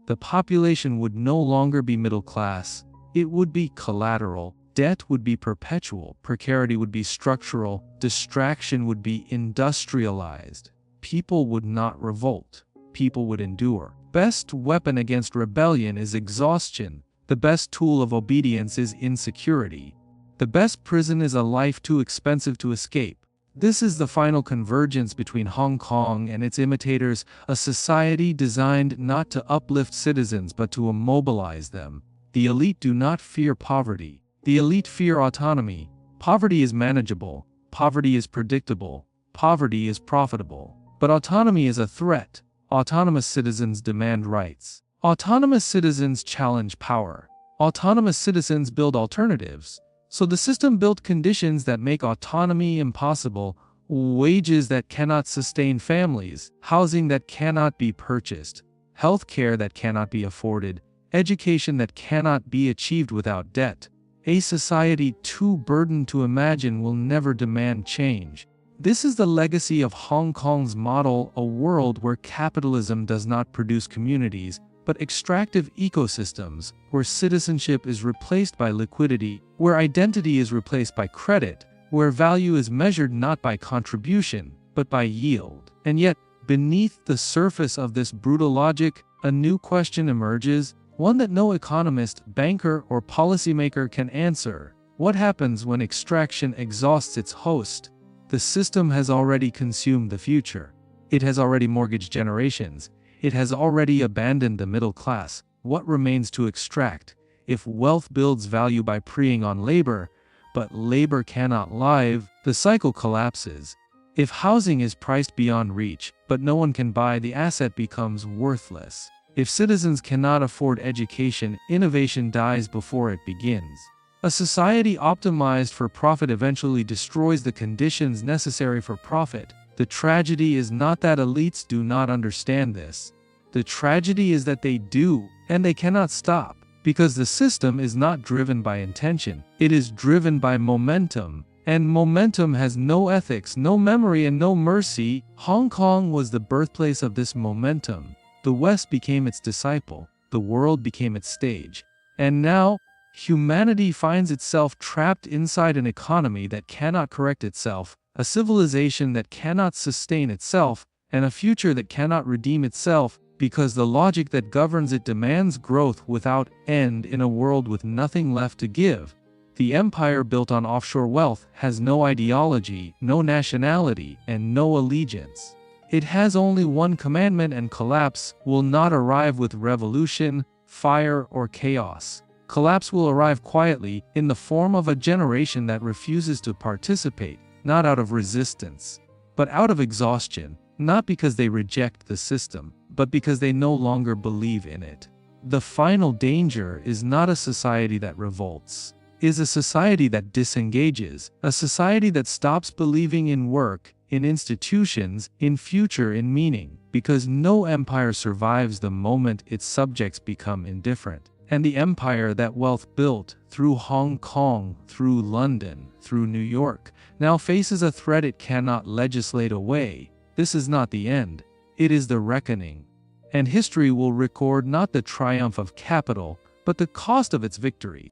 The population would no longer be middle class, it would be collateral, debt would be perpetual, precarity would be structural, distraction would be industrialized. People would not revolt, people would endure. Best weapon against rebellion is exhaustion. The best tool of obedience is insecurity. The best prison is a life too expensive to escape. This is the final convergence between Hong Kong and its imitators, a society designed not to uplift citizens but to immobilize them. The elite do not fear poverty. The elite fear autonomy. Poverty is manageable. Poverty is predictable. Poverty is profitable. But autonomy is a threat. Autonomous citizens demand rights. Autonomous citizens challenge power. Autonomous citizens build alternatives. So the system built conditions that make autonomy impossible, wages that cannot sustain families, housing that cannot be purchased, healthcare that cannot be afforded, education that cannot be achieved without debt. A society too burdened to imagine will never demand change. This is the legacy of Hong Kong's model, a world where capitalism does not produce communities, but extractive ecosystems, where citizenship is replaced by liquidity, where identity is replaced by credit, where value is measured not by contribution, but by yield. And yet, beneath the surface of this brutal logic, a new question emerges, one that no economist, banker, or policymaker can answer. What happens when extraction exhausts its host? The system has already consumed the future. It has already mortgaged generations. It has already abandoned the middle class. What remains to extract? If wealth builds value by preying on labor, but labor cannot live, the cycle collapses. If housing is priced beyond reach, but no one can buy, the asset becomes worthless. If citizens cannot afford education, innovation dies before it begins. A society optimized for profit eventually destroys the conditions necessary for profit. The tragedy is not that elites do not understand this. The tragedy is that they do, and they cannot stop, because the system is not driven by intention. It is driven by momentum, And momentum has no ethics, no memory, and no mercy. Hong Kong was the birthplace of this momentum. The West became its disciple. The world became its stage. And now, humanity finds itself trapped inside an economy that cannot correct itself, a civilization that cannot sustain itself, and a future that cannot redeem itself, because the logic that governs it demands growth without end in a world with nothing left to give. The empire built on offshore wealth has no ideology, no nationality, and no allegiance. It has only one commandment, and collapse will not arrive with revolution, fire, or chaos. Collapse will arrive quietly, in the form of a generation that refuses to participate, not out of resistance, but out of exhaustion, not because they reject the system, but because they no longer believe in it. The final danger is not a society that revolts. Is a society that disengages, a society that stops believing in work, in institutions, in future, in meaning, because no empire survives the moment its subjects become indifferent. And the empire that wealth built, through Hong Kong, through London, through New York, now faces a threat it cannot legislate away. This is not the end, it is the reckoning. And history will record not the triumph of capital, but the cost of its victory.